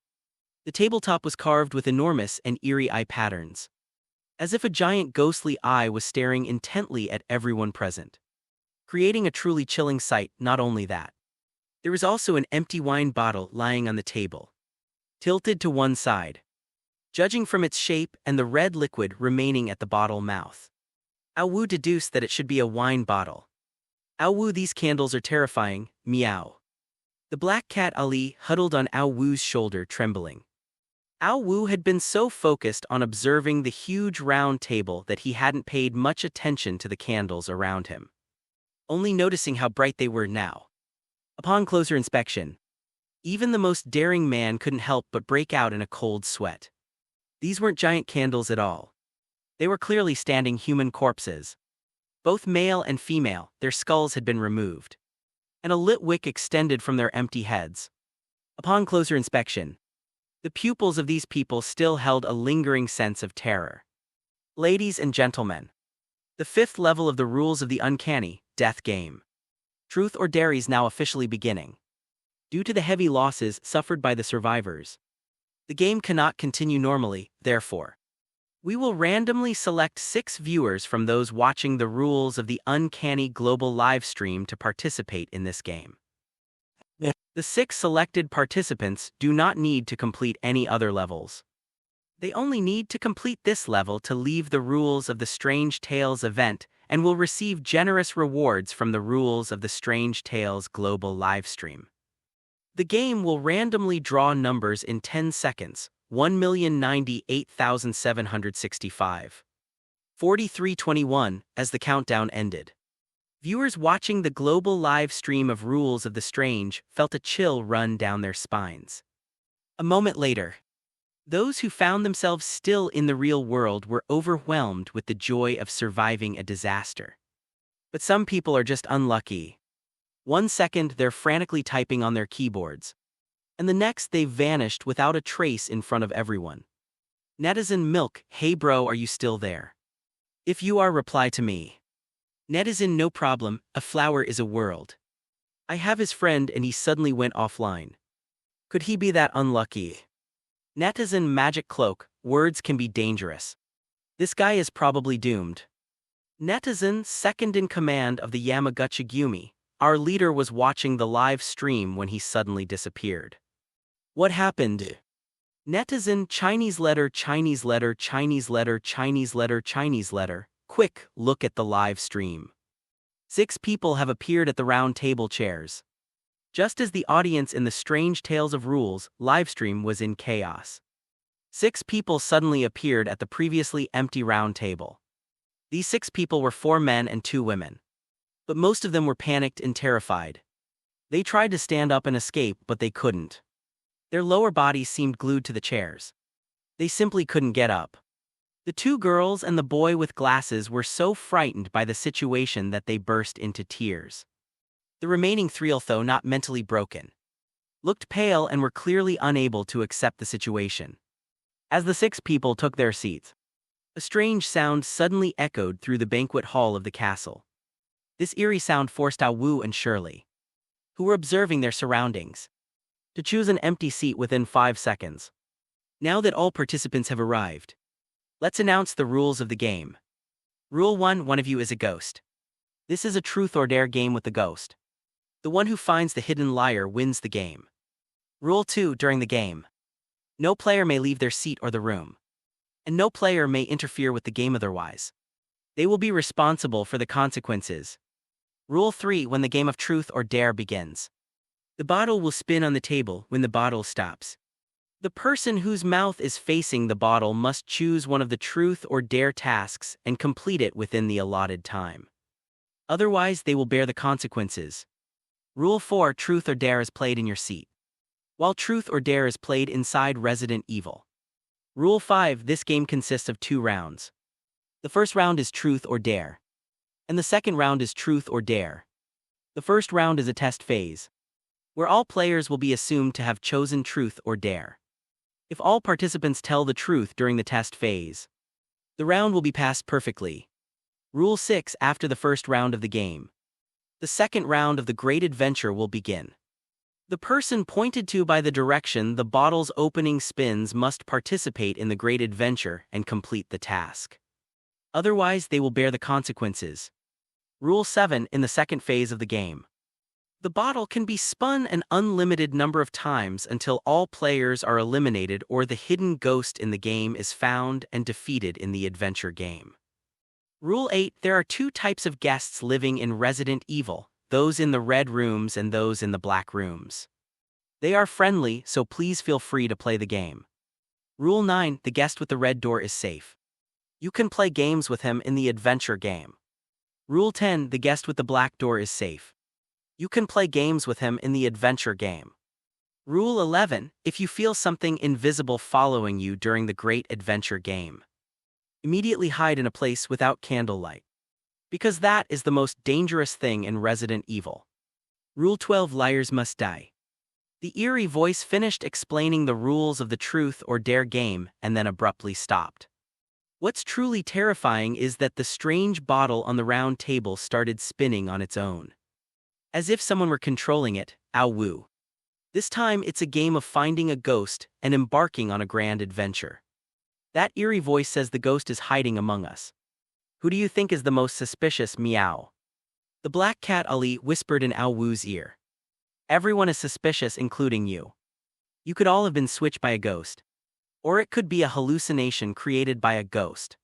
The tabletop was carved with enormous and eerie eye patterns, as if a giant ghostly eye was staring intently at everyone present, creating a truly chilling sight. Not only that, There was also an empty wine bottle lying on the table, tilted to one side, judging from its shape and the red liquid remaining at the bottle mouth. Ao Wu deduced that it should be a wine bottle. Ao Wu, these candles are terrifying, meow. The black cat Ali huddled on Ao Wu's shoulder, trembling. Ao Wu had been so focused on observing the huge round table that he hadn't paid much attention to the candles around him, only noticing how bright they were now. Upon closer inspection, even the most daring man couldn't help but break out in a cold sweat. These weren't giant candles at all. They were clearly standing human corpses. Both male and female, their skulls had been removed, and a lit wick extended from their empty heads. Upon closer inspection, the pupils of these people still held a lingering sense of terror. Ladies and gentlemen, the fifth level of the rules of the uncanny death game, Truth or Dare, is now officially beginning. Due to the heavy losses suffered by the survivors, the game cannot continue normally. Therefore, we will randomly select 6 viewers from those watching the rules of the uncanny global live stream to participate in this game. The 6 selected participants do not need to complete any other levels. They only need to complete this level to leave the rules of the Strange Tales event and will receive generous rewards from the rules of the Strange Tales global livestream. The game will randomly draw numbers in 10 seconds, 1,098,765. 43:21 as the countdown ended. Viewers watching the global live stream of Rules of the Strange felt a chill run down their spines. A moment later, those who found themselves still in the real world were overwhelmed with the joy of surviving a disaster. But some people are just unlucky. 1 second they're frantically typing on their keyboards, and the next they've vanished without a trace in front of everyone. Netizen Milk, hey bro, are you still there? If you are, reply to me. Netizen, no problem, a flower is a world. I have his friend and he suddenly went offline. Could he be that unlucky? Netizen Magic Cloak, words can be dangerous. This guy is probably doomed. Netizen second in command of the Yamaguchi Gumi, our leader was watching the live stream when he suddenly disappeared. What happened? Netizen Chinese letter, Chinese letter, Chinese letter, Chinese letter, Chinese letter. Quick, look at the live stream. 6 people have appeared at the round table chairs. Just as the audience in the Strange Tales of Rules livestream was in chaos, 6 people suddenly appeared at the previously empty round table. These 6 people were 4 men and 2 women. But most of them were panicked and terrified. They tried to stand up and escape, but they couldn't. Their lower bodies seemed glued to the chairs. They simply couldn't get up. The 2 girls and the boy with glasses were so frightened by the situation that they burst into tears. The remaining 3, although not mentally broken, looked pale and were clearly unable to accept the situation. As the 6 people took their seats, a strange sound suddenly echoed through the banquet hall of the castle. This eerie sound forced Ao Wu and Shirley, who were observing their surroundings, to choose an empty seat within 5 seconds. Now that all participants have arrived, let's announce the rules of the game. Rule 1: one of you is a ghost. This is a Truth or Dare game with the ghost. The one who finds the hidden liar wins the game. Rule 2: during the game, no player may leave their seat or the room, and no player may interfere with the game otherwise. They will be responsible for the consequences. Rule 3: when the game of Truth or Dare begins, the bottle will spin on the table when the bottle stops. The person whose mouth is facing the bottle must choose one of the Truth or Dare tasks and complete it within the allotted time. Otherwise, they will bear the consequences. Rule 4: Truth or Dare is played in your seat, while Truth or Dare is played inside Resident Evil. Rule 5: this game consists of 2 rounds. The first round is Truth or Dare, and the second round is Truth or Dare. The first round is a test phase, where all players will be assumed to have chosen Truth or Dare. If all participants tell the truth during the test phase, the round will be passed perfectly. Rule 6: after the first round of the game, the second round of the Great Adventure will begin. The person pointed to by the direction the bottle's opening spins must participate in the Great Adventure and complete the task. Otherwise, they will bear the consequences. Rule 7: in the second phase of the game, The bottle can be spun an unlimited number of times until all players are eliminated or the hidden ghost in the game is found and defeated in the adventure game. Rule 8. There are two types of guests living in Resident Evil, those in the red rooms and those in the black rooms. They are friendly, so please feel free to play the game. Rule 9. The guest with the red door is safe. You can play games with him in the adventure game. Rule 10. The guest with the black door is safe. You can play games with him in the adventure game. Rule 11. If you feel something invisible following you during the Great Adventure game, immediately hide in a place without candlelight, because that is the most dangerous thing in Resident Evil. Rule 12. Liars must die. The eerie voice finished explaining the rules of the Truth or Dare game and then abruptly stopped. What's truly terrifying is that the strange bottle on the round table started spinning on its own, as if someone were controlling it. Ow woo. This time it's a game of finding a ghost and embarking on a grand adventure. That eerie voice says the ghost is hiding among us. Who do you think is the most suspicious? Meow. The black cat Ali whispered in Ow Woo's ear. Everyone is suspicious, including you. You could all have been switched by a ghost. Or it could be a hallucination created by a ghost.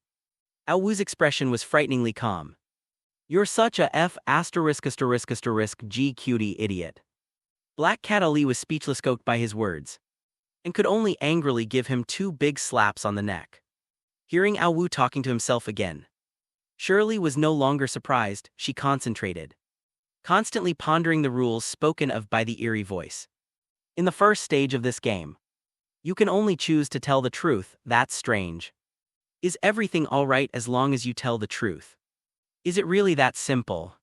Ow Woo's expression was frighteningly calm. You're such a G cutie idiot. Black Cat Ali was speechless, coked by his words, and could only angrily give him two big slaps on the neck. Hearing Ow Woo talking to himself again, Shirley was no longer surprised. She concentrated, constantly pondering the rules spoken of by the eerie voice. In the first stage of this game, you can only choose to tell the truth. That's strange. Is everything alright as long as you tell the truth? Is it really that simple?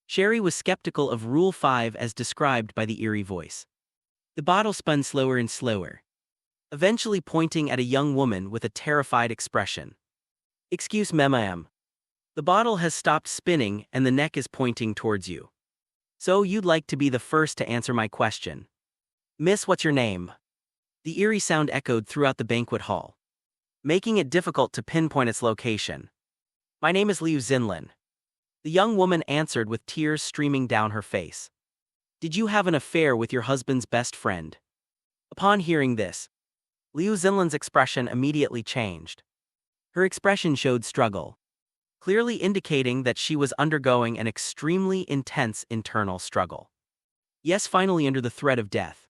Sherry was skeptical of Rule 5 as described by the eerie voice. The bottle spun slower and slower, eventually pointing at a young woman with a terrified expression. Excuse me, ma'am. The bottle has stopped spinning and the neck is pointing towards you. So you'd like to be the first to answer my question. Miss, what's your name? The eerie sound echoed throughout the banquet hall, making it difficult to pinpoint its location. My name is Liu Zinlin. The young woman answered with tears streaming down her face. Did you have an affair with your husband's best friend? Upon hearing this, Liu Zinlin's expression immediately changed. Her expression showed struggle, clearly indicating that she was undergoing an extremely intense internal struggle. Yes, finally under the threat of death,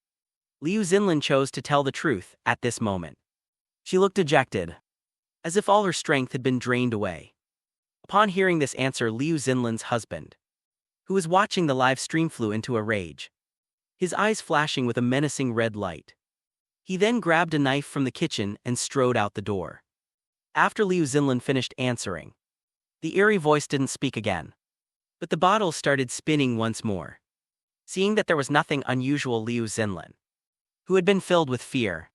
Liu Zinlin chose to tell the truth at this moment. She looked dejected, as if all her strength had been drained away. Upon hearing this answer, Liu Zinlin's husband, who was watching the live stream, flew into a rage, his eyes flashing with a menacing red light. He then grabbed a knife from the kitchen and strode out the door. After Liu Zinlin finished answering, the eerie voice didn't speak again, but the bottle started spinning once more. Seeing that there was nothing unusual, Liu Zinlin, who had been filled with fear,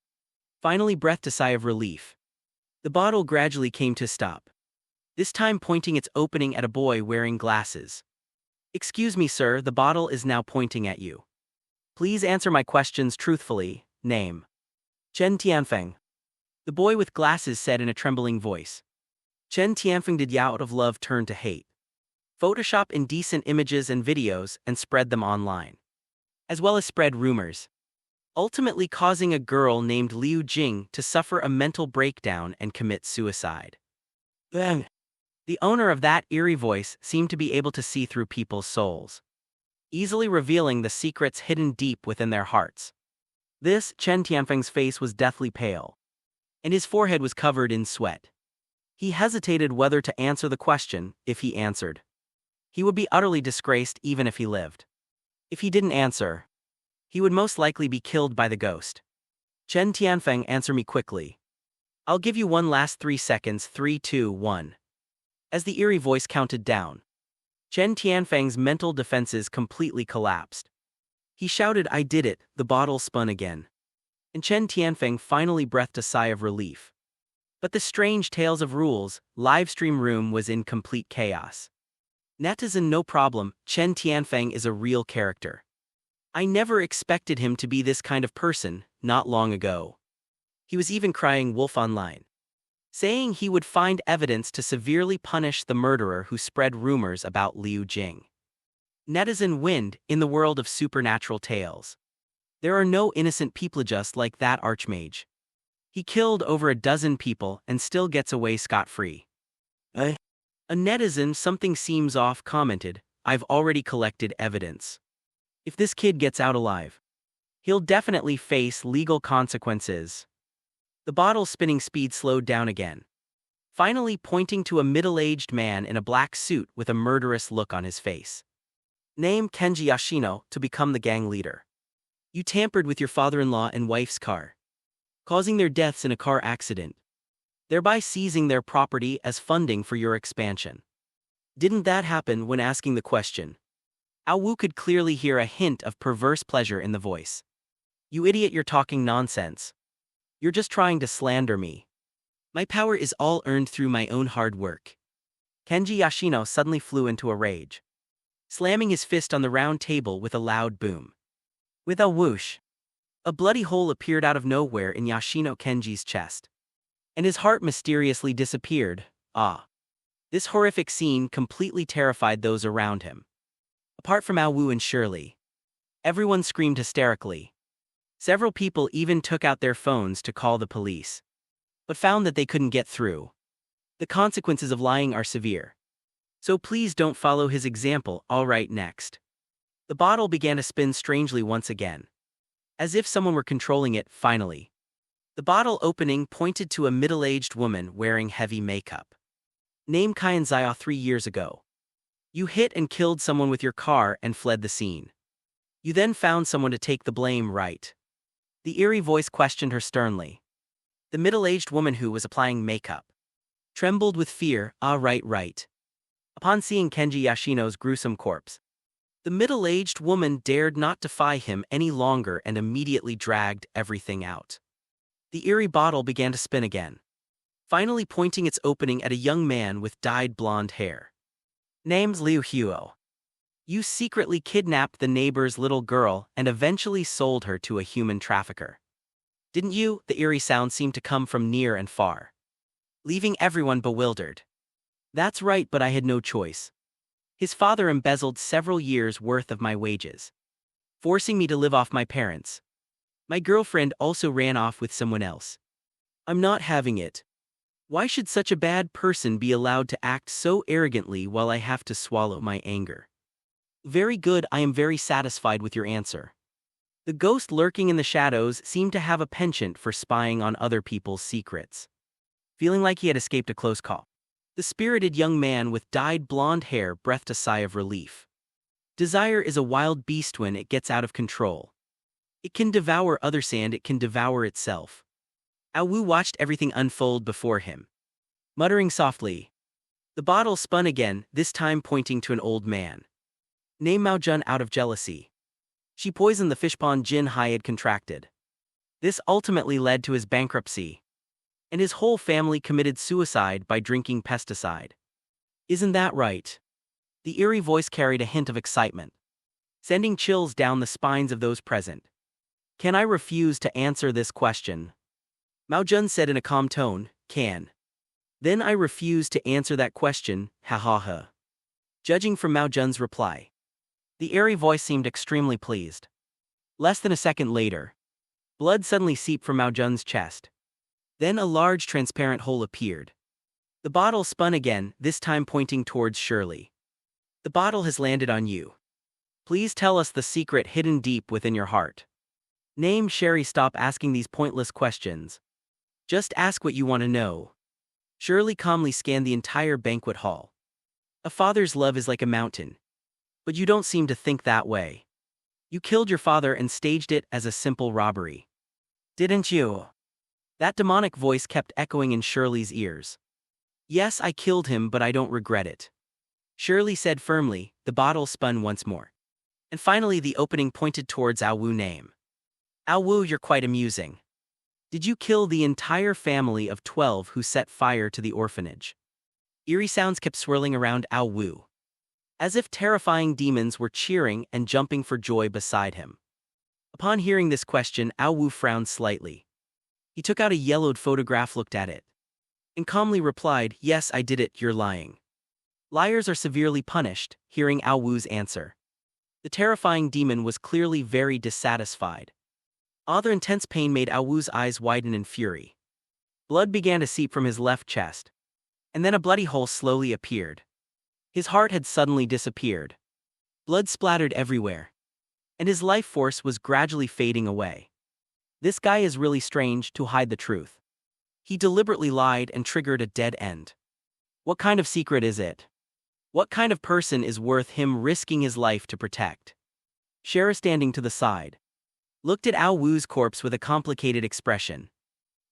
finally breathed a sigh of relief. The bottle gradually came to a stop, this time pointing its opening at a boy wearing glasses. Excuse me, sir, the bottle is now pointing at you. Please answer my questions truthfully. Name? Chen Tianfeng. The boy with glasses said in a trembling voice. Chen Tianfeng did out of love turn to hate. Photoshop indecent images and videos and spread them online, as well as spread rumors, ultimately causing a girl named Liu Jing to suffer a mental breakdown and commit suicide. Then, the owner of that eerie voice seemed to be able to see through people's souls, easily revealing the secrets hidden deep within their hearts. This Chen Tianfeng's face was deathly pale, and his forehead was covered in sweat. He hesitated whether to answer the question. If he answered, he would be utterly disgraced even if he lived. If he didn't answer, he would most likely be killed by the ghost. Chen Tianfeng, answer me quickly. I'll give you one last 3 seconds. 3, 2, 1. As the eerie voice counted down, Chen Tianfeng's mental defenses completely collapsed. He shouted, I did it. The bottle spun again, and Chen Tianfeng finally breathed a sigh of relief. But the strange tales of rules livestream room was in complete chaos. Netizen, no problem, Chen Tianfeng is a real character. I never expected him to be this kind of person. Not long ago, he was even crying wolf online, saying he would find evidence to severely punish the murderer who spread rumors about Liu Jing. Netizen wind in the world of supernatural tales. There are no innocent people just like that archmage. He killed over a dozen people and still gets away scot-free. A netizen something seems off commented, I've already collected evidence. If this kid gets out alive, he'll definitely face legal consequences. The bottle spinning speed slowed down again, finally pointing to a middle-aged man in a black suit with a murderous look on his face. Name Kenji Yoshino to become the gang leader. You tampered with your father-in-law and wife's car, causing their deaths in a car accident, thereby seizing their property as funding for your expansion. Didn't that happen when asking the question? Awu could clearly hear a hint of perverse pleasure in the voice. You idiot, you're talking nonsense. You're just trying to slander me. My power is all earned through my own hard work. Kenji Yoshino suddenly flew into a rage, slamming his fist on the round table with a loud boom. With a whoosh, a bloody hole appeared out of nowhere in Yoshino Kenji's chest, and his heart mysteriously disappeared. This horrific scene completely terrified those around him. Apart from Awu and Shirley, everyone screamed hysterically. Several people even took out their phones to call the police, but found that they couldn't get through. The consequences of lying are severe, so please don't follow his example. Alright, next. The bottle began to spin strangely once again, as if someone were controlling it. Finally, the bottle opening pointed to a middle-aged woman wearing heavy makeup. Name Kyan Zaya. 3 years ago, you hit and killed someone with your car and fled the scene. You then found someone to take the blame, right? The eerie voice questioned her sternly. The middle-aged woman, who was applying makeup, trembled with fear. Right. Upon seeing Kenji Yoshino's gruesome corpse, the middle-aged woman dared not defy him any longer and immediately dragged everything out. The eerie bottle began to spin again, finally pointing its opening at a young man with dyed blonde hair. Name's Liu Huo. You secretly kidnapped the neighbor's little girl and eventually sold her to a human trafficker. Didn't you? The eerie sound seemed to come from near and far, leaving everyone bewildered. That's right, but I had no choice. His father embezzled several years' worth of my wages, forcing me to live off my parents. My girlfriend also ran off with someone else. I'm not having it. Why should such a bad person be allowed to act so arrogantly while I have to swallow my anger? Very good, I am very satisfied with your answer. The ghost lurking in the shadows seemed to have a penchant for spying on other people's secrets. Feeling like he had escaped a close call, the spirited young man with dyed blonde hair breathed a sigh of relief. Desire is a wild beast. When it gets out of control, it can devour others and it can devour itself. Awu watched everything unfold before him, muttering softly. The bottle spun again, this time pointing to an old man. Name Mao Jun. Out of jealousy, she poisoned the fishpond Jin Hai had contracted. This ultimately led to his bankruptcy, and his whole family committed suicide by drinking pesticide. Isn't that right? The eerie voice carried a hint of excitement, sending chills down the spines of those present. Can I refuse to answer this question? Mao Jun said in a calm tone. Can. Then I refuse to answer that question, ha ha ha. Judging from Mao Jun's reply, the airy voice seemed extremely pleased. Less than a second later, blood suddenly seeped from Mao Jun's chest. Then a large transparent hole appeared. The bottle spun again, this time pointing towards Shirley. The bottle has landed on you. Please tell us the secret hidden deep within your heart. Name Sherry. Stop asking these pointless questions. Just ask what you want to know. Shirley calmly scanned the entire banquet hall. A father's love is like a mountain. But you don't seem to think that way. You killed your father and staged it as a simple robbery. Didn't you? That demonic voice kept echoing in Shirley's ears. Yes, I killed him, but I don't regret it. Shirley said firmly. The bottle spun once more, and finally the opening pointed towards Awu. Name. Awu, you're quite amusing. Did you kill the entire family of 12 who set fire to the orphanage? Eerie sounds kept swirling around Awu, as if terrifying demons were cheering and jumping for joy beside him. Upon hearing this question, Awu frowned slightly. He took out a yellowed photograph, looked at it, and calmly replied, Yes, I did it. You're lying. Liars are severely punished. Hearing Awu's answer, The terrifying demon was clearly very dissatisfied. Other intense pain made Ao Wu's eyes widen in fury. Blood began to seep from his left chest, and then a bloody hole slowly appeared. His heart had suddenly disappeared. Blood splattered everywhere, and his life force was gradually fading away. This guy is really strange to hide the truth. He deliberately lied and triggered a dead end. What kind of secret is it? What kind of person is worth him risking his life to protect? Shara, standing to the side, looked at Ao Wu's corpse with a complicated expression.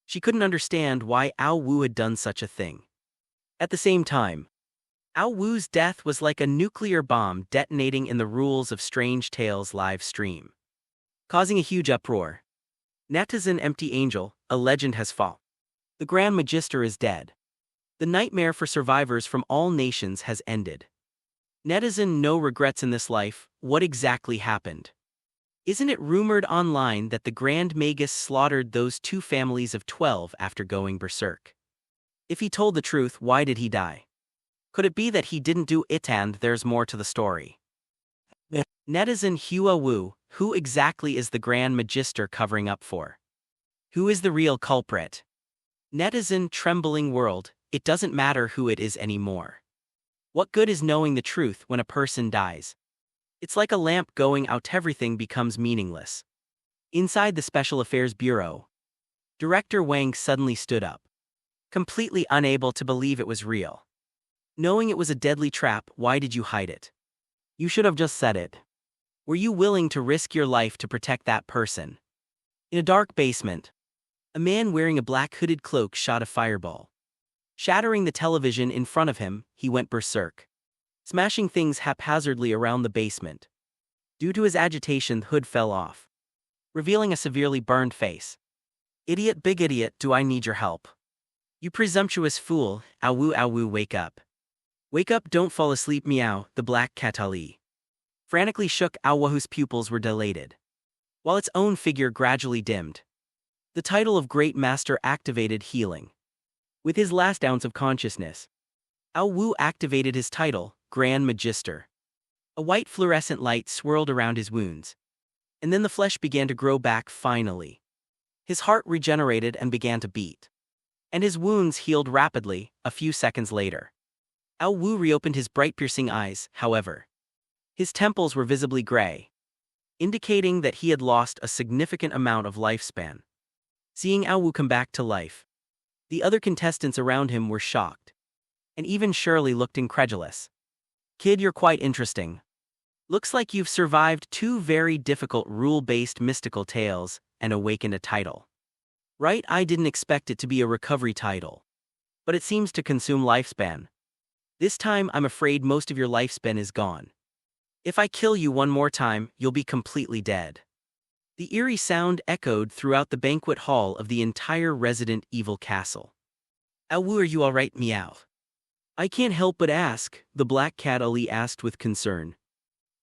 She couldn't understand why Ao Wu had done such a thing. At the same time, Ao Wu's death was like a nuclear bomb detonating in the Rules of Strange Tales live stream, causing a huge uproar. Netizen empty angel, a legend has fallen. The Grand Magister is dead. The nightmare for survivors from all nations has ended. Netizen no regrets in this life, what exactly happened? Isn't it rumored online that the Grand Magus slaughtered those two families of 12 after going berserk? If he told the truth, why did he die? Could it be that he didn't do it and there's more to the story? Netizen Hua Wu, who exactly is the Grand Magister covering up for? Who is the real culprit? Netizen trembling world, it doesn't matter who it is anymore. What good is knowing the truth when a person dies? It's like a lamp going out, everything becomes meaningless. Inside the Special Affairs Bureau, Director Wang suddenly stood up, completely unable to believe it was real. Knowing it was a deadly trap, why did you hide it? You should have just said it. Were you willing to risk your life to protect that person? In a dark basement, a man wearing a black hooded cloak shot a fireball. Shattering the television in front of him, he went berserk, smashing things haphazardly around the basement. Due to his agitation, the hood fell off, revealing a severely burned face. Idiot, big idiot, do I need your help? You presumptuous fool, Ao Wu, wake up. Wake up, don't fall asleep, meow, the black cat Ali. Frantically shook, Ao Wu's pupils were dilated, while its own figure gradually dimmed. The title of Great Master activated healing. With his last ounce of consciousness, Ao Wu activated his title, Grand Magister. A white fluorescent light swirled around his wounds, and then the flesh began to grow back finally. His heart regenerated and began to beat, and his wounds healed rapidly. A few seconds later, Ao Wu reopened his bright piercing eyes, however. His temples were visibly gray, indicating that he had lost a significant amount of lifespan. Seeing Ao Wu come back to life, the other contestants around him were shocked, and even Shirley looked incredulous. Kid, you're quite interesting. Looks like you've survived 2 very difficult rule-based mystical tales and awakened a title. Right, I didn't expect it to be a recovery title, but it seems to consume lifespan. This time I'm afraid most of your lifespan is gone. If I kill you one more time, you'll be completely dead. The eerie sound echoed throughout the banquet hall of the entire Resident Evil castle. Ao Wu, are you alright, meow? I can't help but ask, the black cat Ali asked with concern.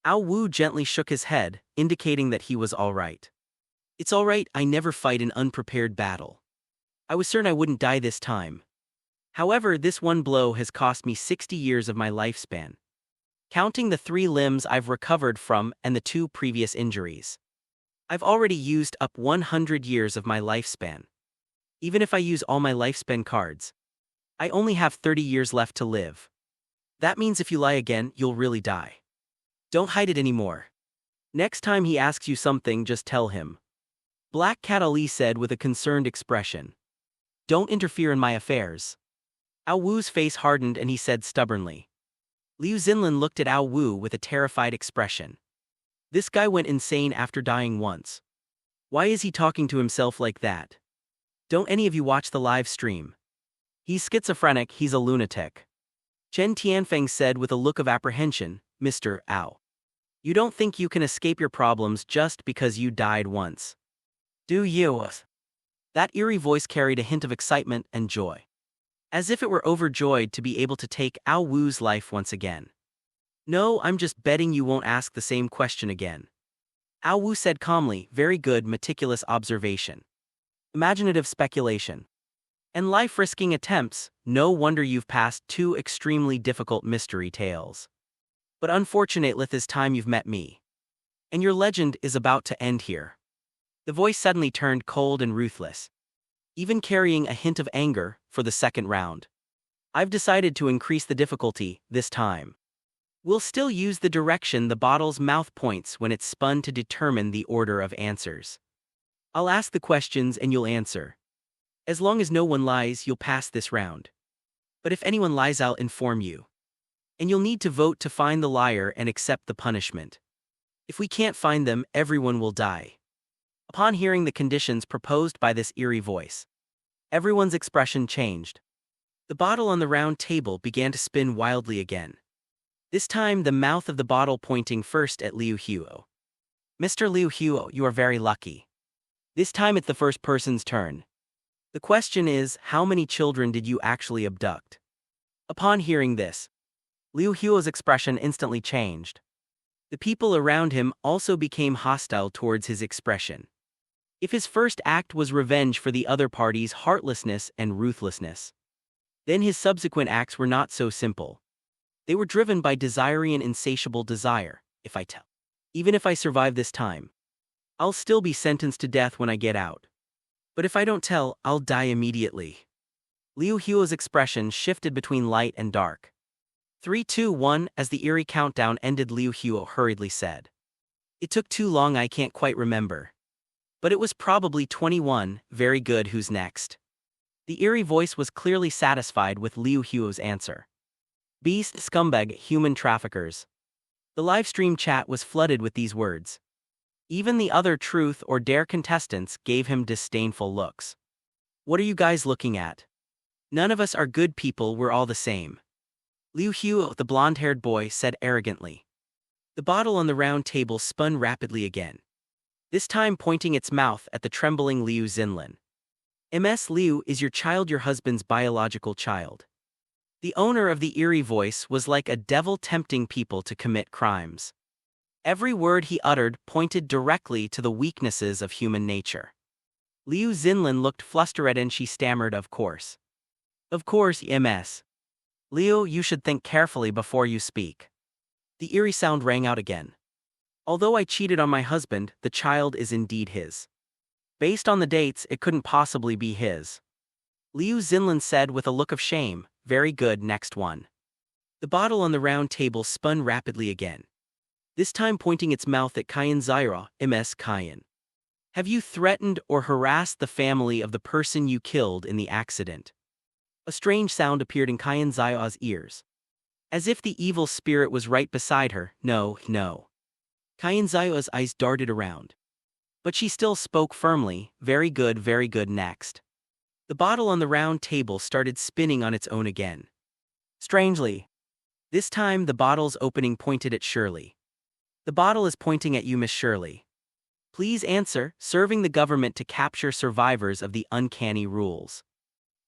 Ao Wu gently shook his head, indicating that he was alright. It's alright, I never fight an unprepared battle. I was certain I wouldn't die this time. However, this one blow has cost me 60 years of my lifespan, counting the 3 limbs I've recovered from and the 2 previous injuries. I've already used up 100 years of my lifespan. Even if I use all my lifespan cards, I only have 30 years left to live. That means if you lie again, you'll really die. Don't hide it anymore. Next time he asks you something, just tell him. Black Cat Ali said with a concerned expression. Don't interfere in my affairs. Ao Wu's face hardened and he said stubbornly. Liu Xinlin looked at Ao Wu with a terrified expression. This guy went insane after dying once. Why is he talking to himself like that? Don't any of you watch the live stream? He's schizophrenic, he's a lunatic. Chen Tianfeng said with a look of apprehension, Mr. Ao. You don't think you can escape your problems just because you died once? Do you? That eerie voice carried a hint of excitement and joy, as if it were overjoyed to be able to take Ao Wu's life once again. No, I'm just betting you won't ask the same question again. Ao Wu said calmly, very good, meticulous observation. Imaginative speculation. And life-risking attempts, no wonder you've passed 2 extremely difficult mystery tales. But unfortunately this time you've met me. and your legend is about to end here. The voice suddenly turned cold and ruthless, even carrying a hint of anger for the second round. I've decided to increase the difficulty this time. We'll still use the direction the bottle's mouth points when it's spun to determine the order of answers. I'll ask the questions and you'll answer. As long as no one lies, you'll pass this round. But if anyone lies, I'll inform you. And you'll need to vote to find the liar and accept the punishment. If we can't find them, everyone will die. Upon hearing the conditions proposed by this eerie voice, everyone's expression changed. The bottle on the round table began to spin wildly again. This time, the mouth of the bottle pointing first at Liu Huo. Mr. Liu Huo, you are very lucky. This time it's the first person's turn. The question is, how many children did you actually abduct? Upon hearing this, Liu Huo's expression instantly changed. The people around him also became hostile towards his expression. If his first act was revenge for the other party's heartlessness and ruthlessness, then his subsequent acts were not so simple. They were driven by desiring an insatiable desire. If I tell, even if I survive this time, I'll still be sentenced to death when I get out. But if I don't tell, I'll die immediately. Liu Huo's expression shifted between light and dark. 3, 2, 1, as the eerie countdown ended, Liu Huo hurriedly said. It took too long, I can't quite remember. But it was probably 21, very good, who's next? The eerie voice was clearly satisfied with Liu Huo's answer. Beast, scumbag, human traffickers. The live stream chat was flooded with these words. Even the other truth or dare contestants gave him disdainful looks. What are you guys looking at? None of us are good people, we're all the same. Liu Huo, the blonde-haired boy, said arrogantly. The bottle on the round table spun rapidly again, this time pointing its mouth at the trembling Liu Xinlin. Ms. Liu, is your child your husband's biological child? The owner of the eerie voice was like a devil tempting people to commit crimes. Every word he uttered pointed directly to the weaknesses of human nature. Liu Xinlin looked flustered and she stammered, Of course, Ms. Liu, you should think carefully before you speak. The eerie sound rang out again. Although I cheated on my husband, the child is indeed his. Based on the dates, it couldn't possibly be his. Liu Xinlin said with a look of shame. Very good, next one. The bottle on the round table spun rapidly again, this time pointing its mouth at Kayan Zaira. Ms. Kayan, have you threatened or harassed the family of the person you killed in the accident? A strange sound appeared in Kayan Zaira's ears, as if the evil spirit was right beside her. No. Kayan Zaira's eyes darted around, but she still spoke firmly. Very good, next. The bottle on the round table started spinning on its own again. Strangely, this time the bottle's opening pointed at Shirley. The bottle is pointing at you, Miss Shirley. Please answer, serving the government to capture survivors of the uncanny rules,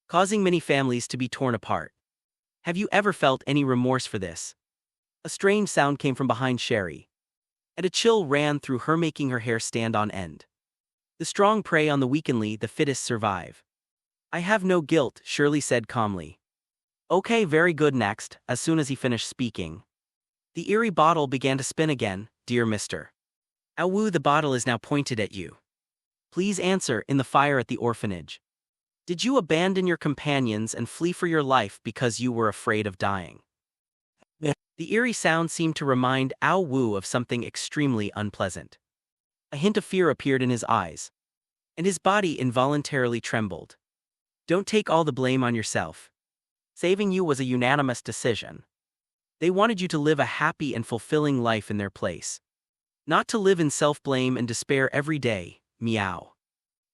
causing many families to be torn apart. Have you ever felt any remorse for this? A strange sound came from behind Sherry, and a chill ran through her, making her hair stand on end. The strong prey on the weakenly, the fittest survive. I have no guilt, Shirley said calmly. Okay, very good, next. As soon as he finished speaking, the eerie bottle began to spin again. Dear Mr. Awu, the bottle is now pointed at you. Please answer, in the fire at the orphanage, did you abandon your companions and flee for your life because you were afraid of dying? The eerie sound seemed to remind Ao Wu of something extremely unpleasant. A hint of fear appeared in his eyes, and his body involuntarily trembled. Don't take all the blame on yourself. Saving you was a unanimous decision. They wanted you to live a happy and fulfilling life in their place, not to live in self-blame and despair every day. Meow.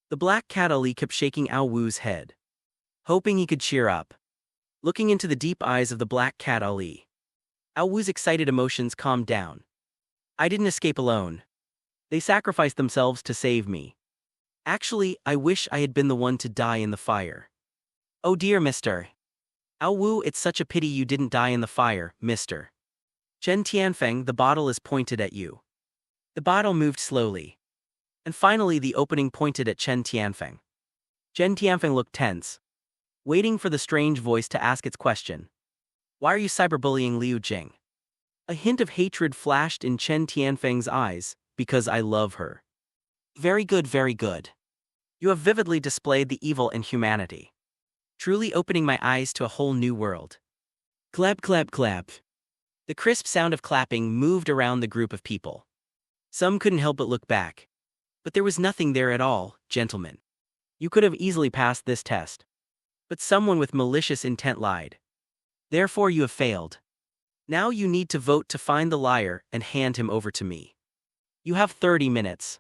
The black cat Ali kept shaking Ao Wu's head, hoping he could cheer up. Looking into the deep eyes of the black cat Ali, Ao Wu's excited emotions calmed down. I didn't escape alone. They sacrificed themselves to save me. Actually, I wish I had been the one to die in the fire. Oh dear, Mr. Ao Wu, it's such a pity you didn't die in the fire, Mr. Chen Tianfeng, the bottle is pointed at you. The bottle moved slowly, and finally the opening pointed at Chen Tianfeng. Chen Tianfeng looked tense, waiting for the strange voice to ask its question. Why are you cyberbullying Liu Jing? A hint of hatred flashed in Chen Tianfeng's eyes, because I love her. Very good, very good. You have vividly displayed the evil in humanity, truly opening my eyes to a whole new world. Clap, clap, clap. The crisp sound of clapping moved around the group of people. Some couldn't help but look back. But there was nothing there at all, gentlemen. You could have easily passed this test. But someone with malicious intent lied. Therefore you have failed. Now you need to vote to find the liar and hand him over to me. You have 30 minutes.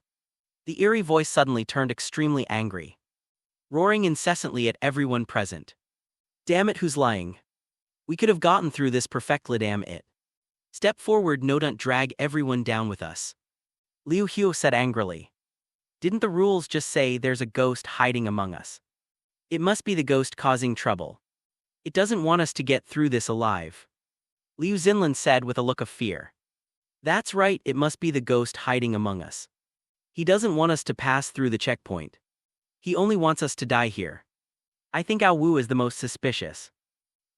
The eerie voice suddenly turned extremely angry, roaring incessantly at everyone present. Damn it, who's lying? We could have gotten through this perfectly, damn it. Step forward, no, don't drag everyone down with us. Liu Huo said angrily. Didn't the rules just say there's a ghost hiding among us? It must be the ghost causing trouble. It doesn't want us to get through this alive. Liu Xinlan said with a look of fear. That's right, it must be the ghost hiding among us. He doesn't want us to pass through the checkpoint. He only wants us to die here. I think Ao Wu is the most suspicious.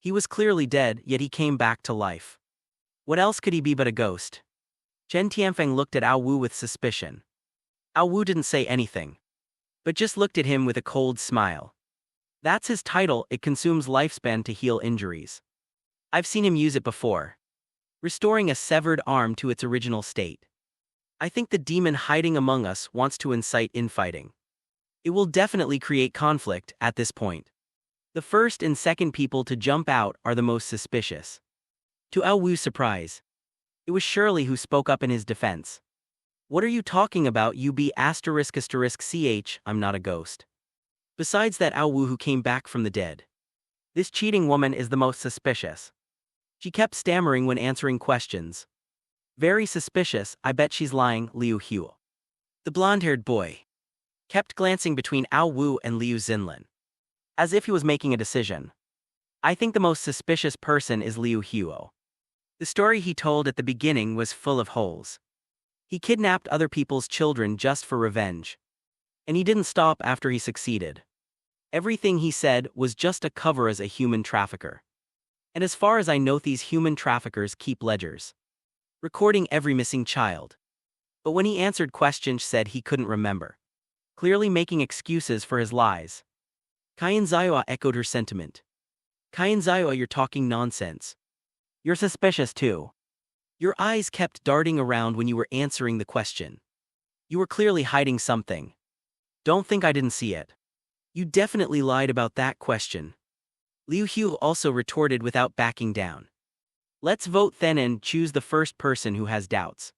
He was clearly dead, yet he came back to life. What else could he be but a ghost? Chen Tianfeng looked at Ao Wu with suspicion. Ao Wu didn't say anything, but just looked at him with a cold smile. That's his title, it consumes lifespan to heal injuries. I've seen him use it before, restoring a severed arm to its original state. I think the demon hiding among us wants to incite infighting. It will definitely create conflict at this point. The first and second people to jump out are the most suspicious. To Ao Wu's surprise, it was Shirley who spoke up in his defense. What are you talking about, you be ***ch, I'm not a ghost. Besides that Ao Wu who came back from the dead. This cheating woman is the most suspicious. She kept stammering when answering questions. Very suspicious, I bet she's lying, Liu Huo. The blonde-haired boy kept glancing between Ao Wu and Liu Xinlan, as if he was making a decision. I think the most suspicious person is Liu Huo. The story he told at the beginning was full of holes. He kidnapped other people's children just for revenge. And he didn't stop after he succeeded. Everything he said was just a cover as a human trafficker. And as far as I know, these human traffickers keep ledgers, recording every missing child. But when he answered questions, said he couldn't remember, clearly making excuses for his lies. Kayan Zioa echoed her sentiment. Kayan Zioa, you're talking nonsense. You're suspicious too. Your eyes kept darting around when you were answering the question. You were clearly hiding something. Don't think I didn't see it. You definitely lied about that question. Liu Hu also retorted without backing down. Let's vote then and choose the first person who has doubts.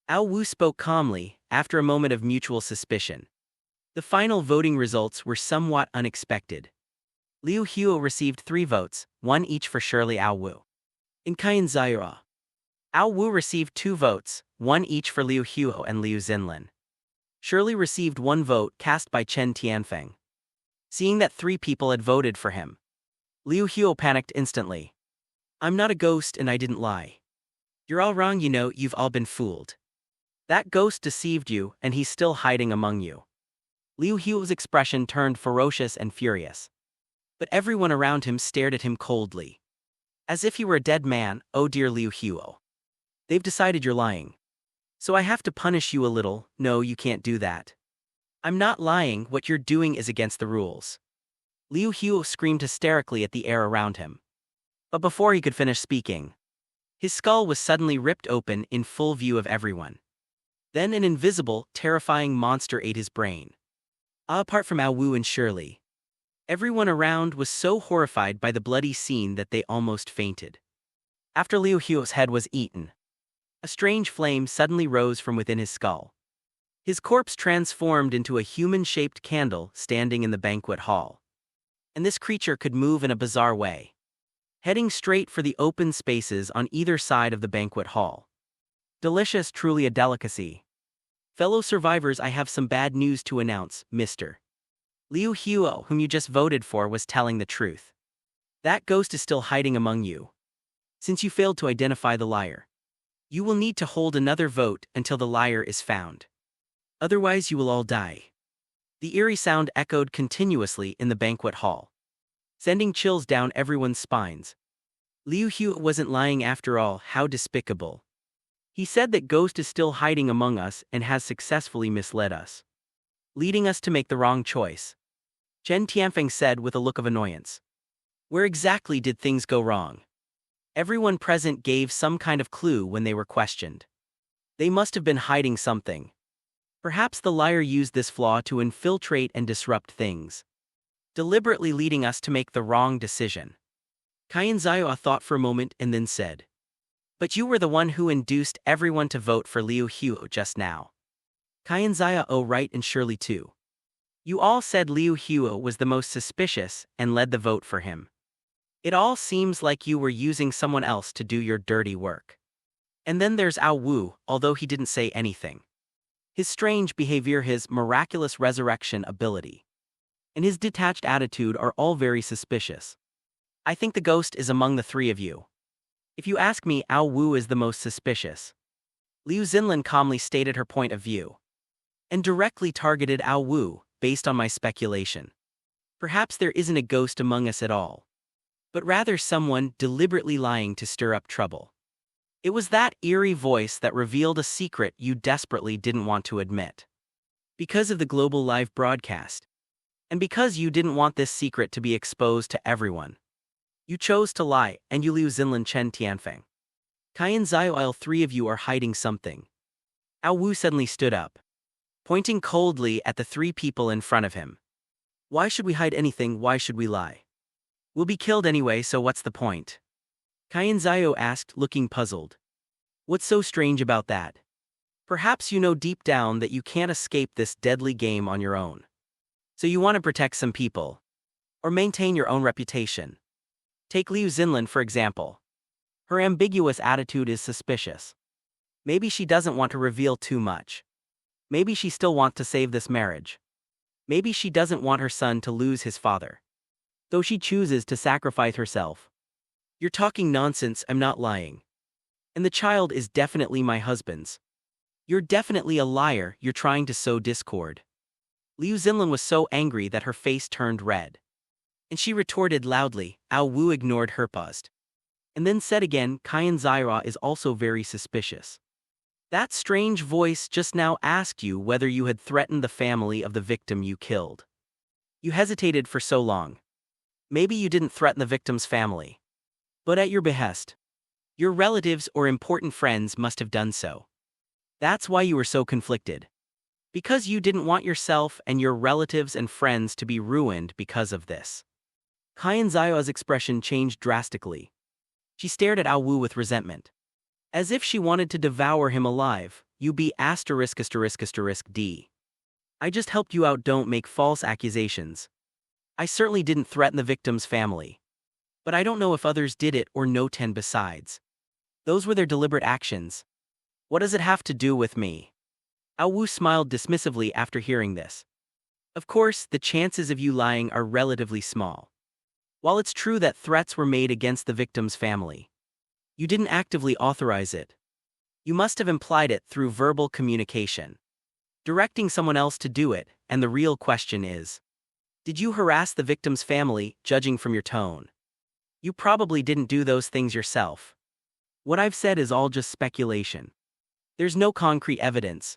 Ao Wu spoke calmly, after a moment of mutual suspicion. The final voting results were somewhat unexpected. Liu Huo received 3 votes, 1 each for Shirley Ao Wu. In Kayan Zaira, Ao Wu received 2 votes, 1 each for Liu Huo and Liu Xinlan. Shirley received 1 vote cast by Chen Tianfeng. Seeing that 3 people had voted for him, Liu Huo panicked instantly. I'm not a ghost and I didn't lie. You're all wrong, you know, you've all been fooled. That ghost deceived you and he's still hiding among you. Liu Huo's expression turned ferocious and furious. But everyone around him stared at him coldly, as if he were a dead man. Oh dear, Liu Huo. They've decided you're lying. So I have to punish you a little. No, you can't do that. I'm not lying, what you're doing is against the rules. Liu Huo screamed hysterically at the air around him. But before he could finish speaking, his skull was suddenly ripped open in full view of everyone. Then an invisible, terrifying monster ate his brain. Apart from Ao Wu and Shirley, everyone around was so horrified by the bloody scene that they almost fainted. After Liu Huo's head was eaten, a strange flame suddenly rose from within his skull. His corpse transformed into a human-shaped candle standing in the banquet hall. And this creature could move in a bizarre way, heading straight for the open spaces on either side of the banquet hall. Delicious, truly a delicacy. Fellow survivors, I have some bad news to announce, Mr. Liu Huo, whom you just voted for, was telling the truth. That ghost is still hiding among you. Since you failed to identify the liar, you will need to hold another vote until the liar is found. Otherwise you will all die. The eerie sound echoed continuously in the banquet hall, sending chills down everyone's spines. Liu Huo wasn't lying after all. How despicable. He said that Ghost is still hiding among us and has successfully misled us, leading us to make the wrong choice. Chen Tianfeng said with a look of annoyance. Where exactly did things go wrong? Everyone present gave some kind of clue when they were questioned. They must have been hiding something. Perhaps the liar used this flaw to infiltrate and disrupt things, deliberately leading us to make the wrong decision. Qian Ziyao thought for a moment and then said, But you were the one who induced everyone to vote for Liu Huo just now. Qian Ziyao right and Shirley too. You all said Liu Huo was the most suspicious and led the vote for him. It all seems like you were using someone else to do your dirty work. And then there's Ao Wu, although he didn't say anything. His strange behavior, his miraculous resurrection ability, and his detached attitude are all very suspicious. I think the ghost is among the three of you. If you ask me, Ao Wu is the most suspicious. Liu Xinlin calmly stated her point of view, and directly targeted Ao Wu, based on my speculation. Perhaps there isn't a ghost among us at all, but rather someone deliberately lying to stir up trouble. It was that eerie voice that revealed a secret you desperately didn't want to admit. Because of the global live broadcast, and because you didn't want this secret to be exposed to everyone, you chose to lie, and you Liu Xinlin Chen Tianfeng. Qian Ziyao, all three of you are hiding something. Ao Wu suddenly stood up, pointing coldly at the three people in front of him. Why should we hide anything? Why should we lie? We'll be killed anyway, so what's the point? Qian Ziyao asked, looking puzzled. What's so strange about that? Perhaps you know deep down that you can't escape this deadly game on your own. So you want to protect some people, or maintain your own reputation. Take Liu Xinlin for example. Her ambiguous attitude is suspicious. Maybe she doesn't want to reveal too much. Maybe she still wants to save this marriage. Maybe she doesn't want her son to lose his father, though she chooses to sacrifice herself. You're talking nonsense, I'm not lying. And the child is definitely my husband's. You're definitely a liar, you're trying to sow discord. Liu Xinlin was so angry that her face turned red, and she retorted loudly. Ao Wu ignored her, paused, and then said again, Qian Ziyao is also very suspicious. That strange voice just now asked you whether you had threatened the family of the victim you killed. You hesitated for so long. Maybe you didn't threaten the victim's family, but at your behest. Your relatives or important friends must have done so. That's why you were so conflicted. Because you didn't want yourself and your relatives and friends to be ruined because of this. Qian Ziyao's expression changed drastically. She stared at Ao Wu with resentment, as if she wanted to devour him alive. You be *****D. I just helped you out, don't make false accusations. I certainly didn't threaten the victim's family. But I don't know if others did it or no 10 besides. Those were their deliberate actions. What does it have to do with me? Ao Wu smiled dismissively after hearing this. Of course, the chances of you lying are relatively small. While it's true that threats were made against the victim's family, you didn't actively authorize it. You must have implied it through verbal communication, directing someone else to do it, and the real question is, did you harass the victim's family, judging from your tone? You probably didn't do those things yourself. What I've said is all just speculation. There's no concrete evidence.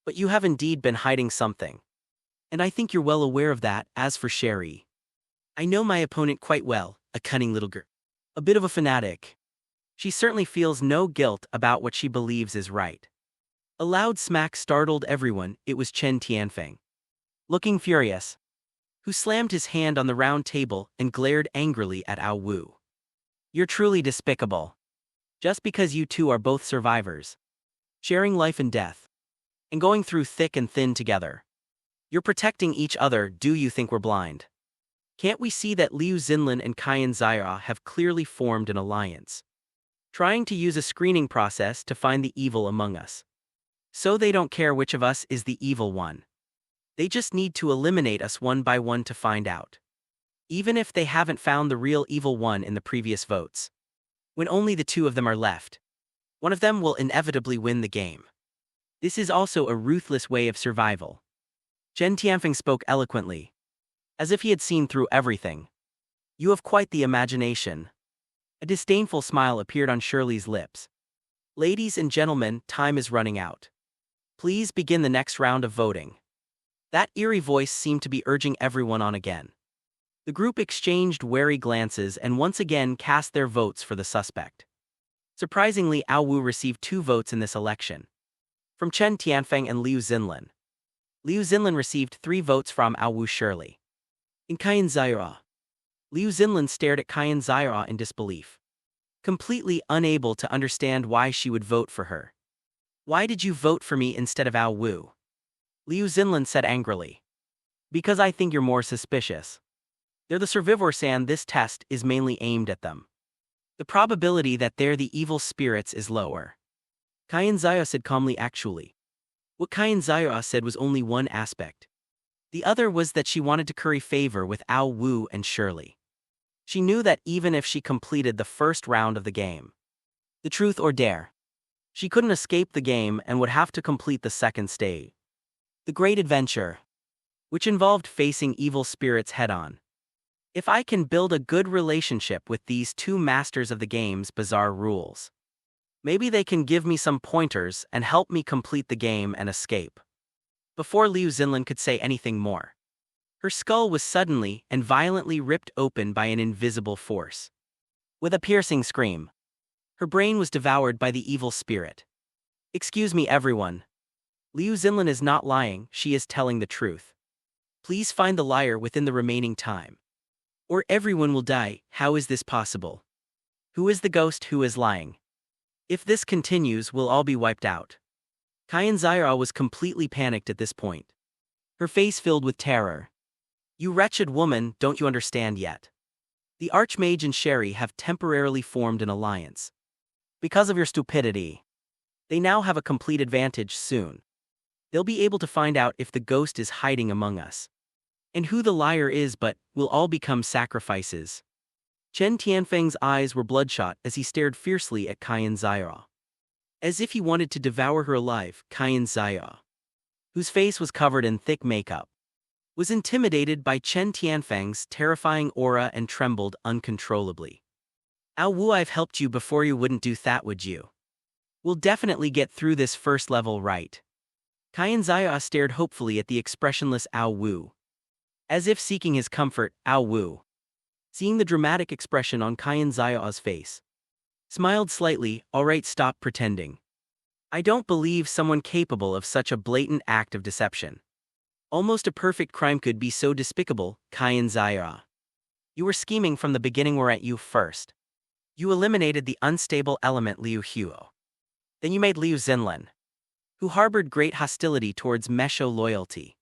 But you have indeed been hiding something. And I think you're well aware of that. As for Sherry, I know my opponent quite well, a cunning little girl. A bit of a fanatic. She certainly feels no guilt about what she believes is right. A loud smack startled everyone. It was Chen Tianfeng, looking furious, who slammed his hand on the round table and glared angrily at Ao Wu. You're truly despicable. Just because you two are both survivors, sharing life and death, and going through thick and thin together, you're protecting each other. Do you think we're blind? Can't we see that Liu Xinlin and Qian Ziyao have clearly formed an alliance, trying to use a screening process to find the evil among us? So they don't care which of us is the evil one. They just need to eliminate us one by one to find out. Even if they haven't found the real evil one in the previous votes. When only the two of them are left, one of them will inevitably win the game. This is also a ruthless way of survival. Chen Tianfeng spoke eloquently, as if he had seen through everything. You have quite the imagination. A disdainful smile appeared on Shirley's lips. Ladies and gentlemen, time is running out. Please begin the next round of voting. That eerie voice seemed to be urging everyone on again. The group exchanged wary glances and once again cast their votes for the suspect. Surprisingly, Ao Wu received 2 votes in this election, from Chen Tianfeng and Liu Xinlin. Liu Xinlin received 3 votes from Ao Wu Shirley. In Qian Zaira, Liu Xinlin stared at Qian Zaira in disbelief, completely unable to understand why she would vote for her. Why did you vote for me instead of Ao Wu? Liu Xinlin said angrily. Because I think you're more suspicious. They're the survivors and this test is mainly aimed at them. The probability that they're the evil spirits is lower. Qian Zaira said calmly. Actually, what Qian Zaira said was only one aspect. The other was that she wanted to curry favor with Ao Wu and Shirley. She knew that even if she completed the first round of the game, the truth or dare, she couldn't escape the game and would have to complete the second stage, the great adventure, which involved facing evil spirits head-on. If I can build a good relationship with these 2 masters of the game's bizarre rules, maybe they can give me some pointers and help me complete the game and escape. Before Liu Xinlin could say anything more, her skull was suddenly and violently ripped open by an invisible force. With a piercing scream, her brain was devoured by the evil spirit. Excuse me, everyone. Liu Xinlin is not lying, she is telling the truth. Please find the liar within the remaining time, or everyone will die. How is this possible? Who is the ghost who is lying? If this continues, we'll all be wiped out. Qian Zaira was completely panicked at this point, her face filled with terror. You wretched woman, don't you understand yet? The Archmage and Sherry have temporarily formed an alliance. Because of your stupidity, they now have a complete advantage soon. They'll be able to find out if the ghost is hiding among us, and who the liar is, but we'll all become sacrifices. Chen Tianfeng's eyes were bloodshot as he stared fiercely at Qian Zaira, as if he wanted to devour her alive. Qian Zaira, whose face was covered in thick makeup, was intimidated by Chen Tianfeng's terrifying aura and trembled uncontrollably. Ao Wu, I've helped you before, you wouldn't do that, would you? We'll definitely get through this first level, right? Qian Zaira stared hopefully at the expressionless Ao Wu, as if seeking his comfort. Ao Wu, seeing the dramatic expression on Qian Zaira's face, smiled slightly. All right, stop pretending. I don't believe someone capable of such a blatant act of deception. Almost a perfect crime could be so despicable. Qian Zaira, you were scheming from the beginning. We're at you first. You eliminated the unstable element Liu Huo. Then you made Liu Xinlin, who harbored great hostility towards Mesho loyalty.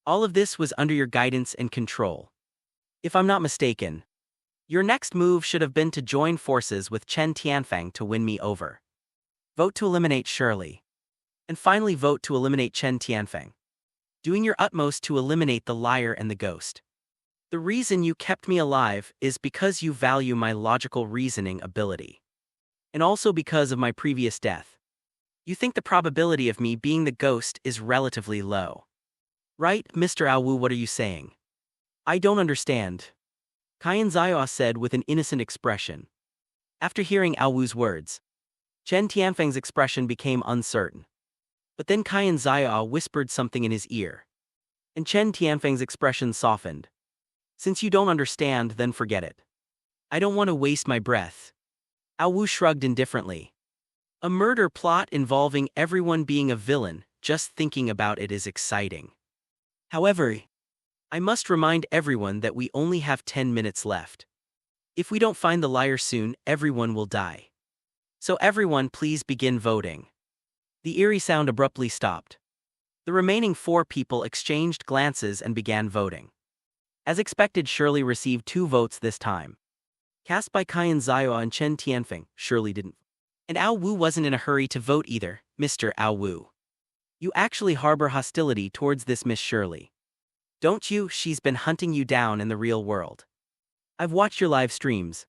All of this was under your guidance and control. If I'm not mistaken, your next move should have been to join forces with Chen Tianfeng to win me over. Vote to eliminate Shirley. And finally vote to eliminate Chen Tianfeng, doing your utmost to eliminate the liar and the ghost. The reason you kept me alive is because you value my logical reasoning ability, and also because of my previous death. You think the probability of me being the ghost is relatively low. Right, Mr. Ao Wu, what are you saying? I don't understand. Qian Zaira said with an innocent expression. After hearing Ao Wu's words, Chen Tianfeng's expression became uncertain. But then Qian Zaira whispered something in his ear, and Chen Tianfeng's expression softened. Since you don't understand, then forget it. I don't want to waste my breath. Ao Wu shrugged indifferently. A murder plot involving everyone being a villain, just thinking about it is exciting. However, I must remind everyone that we only have 10 minutes left. If we don't find the liar soon, everyone will die. So everyone, please begin voting. The eerie sound abruptly stopped. The remaining 4 people exchanged glances and began voting. As expected, Shirley received 2 votes this time, cast by Qian Zaira and Chen Tianfeng. Shirley didn't. And Ao Wu wasn't in a hurry to vote either. Mr. Ao Wu, you actually harbor hostility towards this Miss Shirley, don't you? She's been hunting you down in the real world. I've watched your live streams.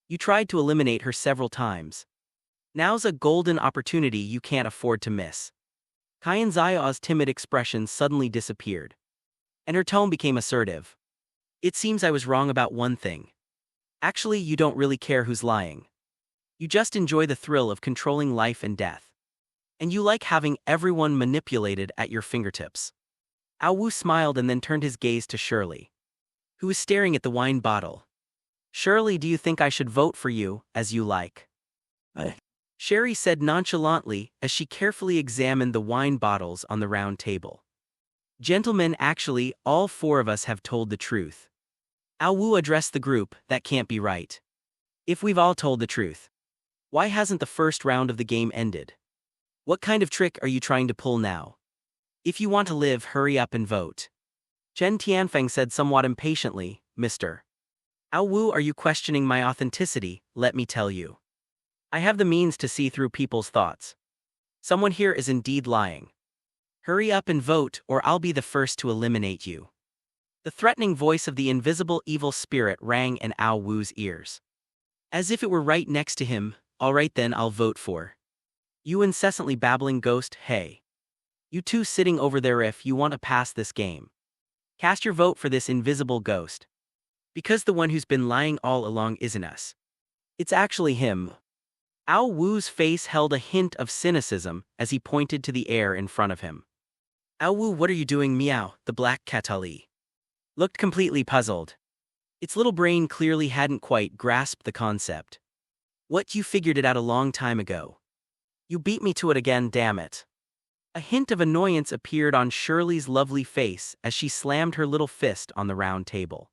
You tried to eliminate her several times. Now's a golden opportunity you can't afford to miss. Qian Zaira's timid expression suddenly disappeared, and her tone became assertive. It seems I was wrong about one thing. Actually, you don't really care who's lying. You just enjoy the thrill of controlling life and death. And you like having everyone manipulated at your fingertips. Ao Wu smiled and then turned his gaze to Shirley, who was staring at the wine bottle. Shirley, do you think I should vote for you, as you like? Sherry said nonchalantly as she carefully examined the wine bottles on the round table. Gentlemen, actually, all four of us have told the truth. Ao Wu addressed the group. That can't be right. If we've all told the truth, why hasn't the first round of the game ended? What kind of trick are you trying to pull now? If you want to live, hurry up and vote. Chen Tianfeng said somewhat impatiently, Mr. Ao Wu, are you questioning my authenticity? Let me tell you. I have the means to see through people's thoughts. Someone here is indeed lying. Hurry up and vote, or I'll be the first to eliminate you. The threatening voice of the invisible evil spirit rang in Ao Wu's ears. As if it were right next to him. All right then, I'll vote for you, incessantly babbling ghost. Hey. You two sitting over there, if you want to pass this game, cast your vote for this invisible ghost. Because the one who's been lying all along isn't us. It's actually him. Ao Wu's face held a hint of cynicism as he pointed to the air in front of him. Ao Wu, what are you doing? Meow, the black catali looked completely puzzled. Its little brain clearly hadn't quite grasped the concept. What, you figured it out a long time ago? You beat me to it again, damn it. A hint of annoyance appeared on Shirley's lovely face as she slammed her little fist on the round table.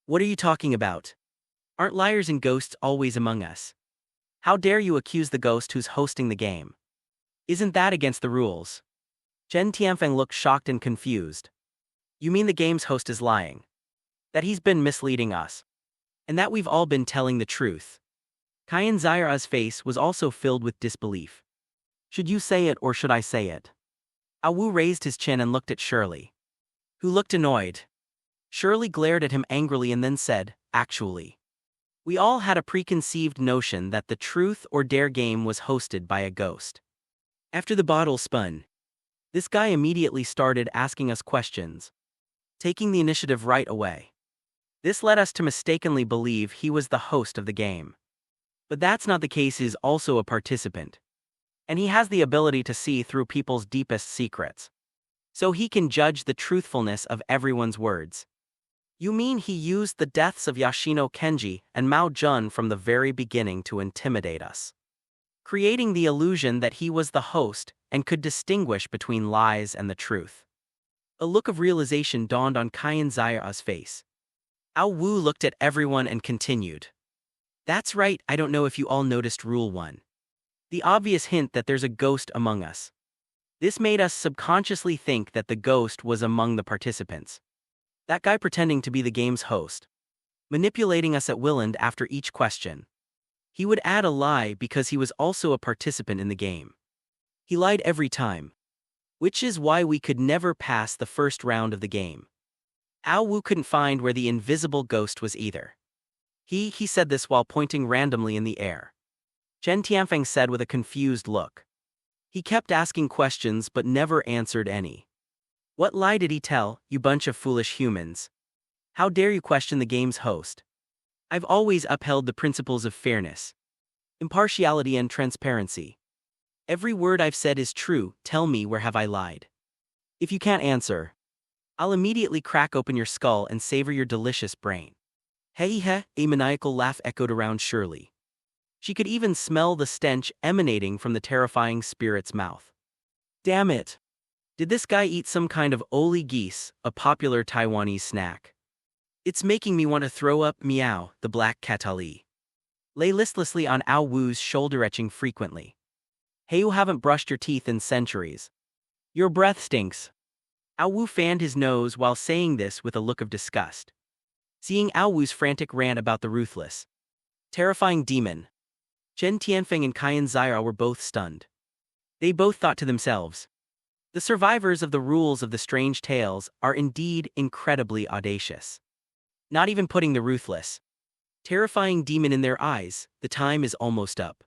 What are you talking about? Aren't liars and ghosts always among us? How dare you accuse the ghost who's hosting the game? Isn't that against the rules? Chen Tianfeng looked shocked and confused. You mean the game's host is lying? That he's been misleading us? And that we've all been telling the truth? Qian Zaira's face was also filled with disbelief. Should you say it or should I say it? Ao Wu raised his chin and looked at Shirley, who looked annoyed. Shirley glared at him angrily and then said, actually, we all had a preconceived notion that the truth or dare game was hosted by a ghost. After the bottle spun, this guy immediately started asking us questions, taking the initiative right away. This led us to mistakenly believe he was the host of the game. But that's not the case. He's also a participant. And he has the ability to see through people's deepest secrets. So he can judge the truthfulness of everyone's words. You mean he used the deaths of Yoshino Kenji and Mao Jun from the very beginning to intimidate us, creating the illusion that he was the host and could distinguish between lies and the truth. A look of realization dawned on Qian Zaira's face. Ao Wu looked at everyone and continued. That's right, I don't know if you all noticed Rule 1. The obvious hint that there's a ghost among us. This made us subconsciously think that the ghost was among the participants. That guy pretending to be the game's host, manipulating us at will and after each question. He would add a lie because he was also a participant in the game. He lied every time, which is why we could never pass the first round of the game. Ao Wu couldn't find where the invisible ghost was either. He said this while pointing randomly in the air. Chen Tianfeng said with a confused look. He kept asking questions but never answered any. What lie did he tell, you bunch of foolish humans? How dare you question the game's host? I've always upheld the principles of fairness, impartiality and transparency. Every word I've said is true. Tell me, where have I lied? If you can't answer, I'll immediately crack open your skull and savor your delicious brain. Hey heh, a maniacal laugh echoed around Shirley. She could even smell the stench emanating from the terrifying spirit's mouth. Damn it! Did this guy eat some kind of oli geese, a popular Taiwanese snack? It's making me want to throw up. Meow, the black catali lay listlessly on Ao Wu's shoulder, etching frequently. Hey, you haven't brushed your teeth in centuries. Your breath stinks. Ao Wu fanned his nose while saying this with a look of disgust. Seeing Ao Wu's frantic rant about the ruthless, terrifying demon, Chen Tianfeng and Qian Zaira were both stunned. They both thought to themselves, the survivors of the rules of the strange tales are indeed incredibly audacious. Not even putting the ruthless, terrifying demon in their eyes, the time is almost up.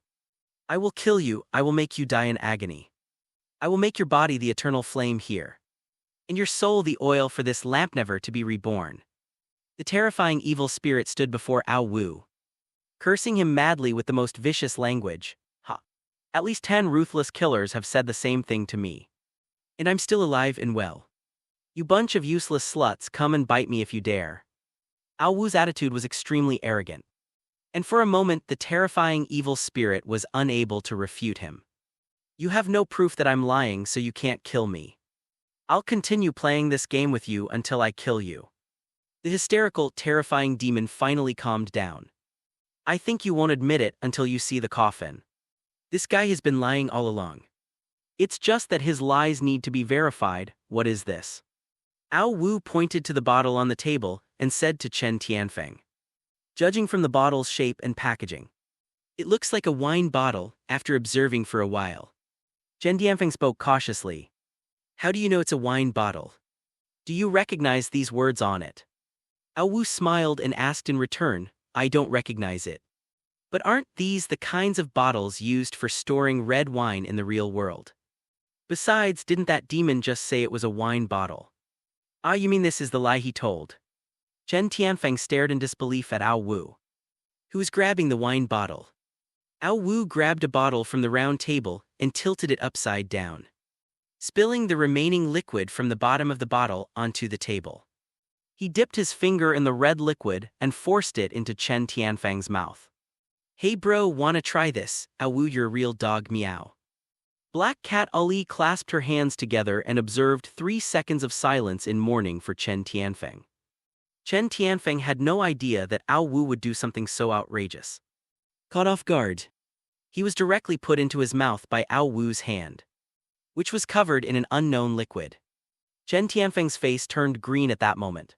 I will kill you, I will make you die in agony. I will make your body the eternal flame here, and your soul the oil for this lamp never to be reborn. The terrifying evil spirit stood before Ao Wu. cursing him madly with the most vicious language. Ha! At least 10 ruthless killers have said the same thing to me. And I'm still alive and well. You bunch of useless sluts, come and bite me if you dare. Ao Wu's attitude was extremely arrogant. And for a moment the terrifying evil spirit was unable to refute him. You have no proof that I'm lying, so you can't kill me. I'll continue playing this game with you until I kill you. The hysterical, terrifying demon finally calmed down. I think you won't admit it until you see the coffin. This guy has been lying all along. It's just that his lies need to be verified. What is this? Ao Wu pointed to the bottle on the table and said to Chen Tianfeng. Judging from the bottle's shape and packaging, it looks like a wine bottle. After observing for a while, Chen Tianfeng spoke cautiously. How do you know it's a wine bottle? Do you recognize these words on it? Ao Wu smiled and asked in return, I don't recognize it. But aren't these the kinds of bottles used for storing red wine in the real world? Besides, didn't that demon just say it was a wine bottle? Ah, you mean this is the lie he told? Chen Tianfeng stared in disbelief at Ao Wu, who was grabbing the wine bottle. Ao Wu grabbed a bottle from the round table and tilted it upside down, spilling the remaining liquid from the bottom of the bottle onto the table. He dipped his finger in the red liquid and forced it into Chen Tianfeng's mouth. Hey bro, wanna try this? Ao Wu, you're a real dog, meow. Black Cat Ali clasped her hands together and observed 3 seconds of silence in mourning for Chen Tianfeng. Chen Tianfeng had no idea that Ao Wu would do something so outrageous. Caught off guard, he was directly put into his mouth by Ao Wu's hand, which was covered in an unknown liquid. Chen Tianfeng's face turned green at that moment.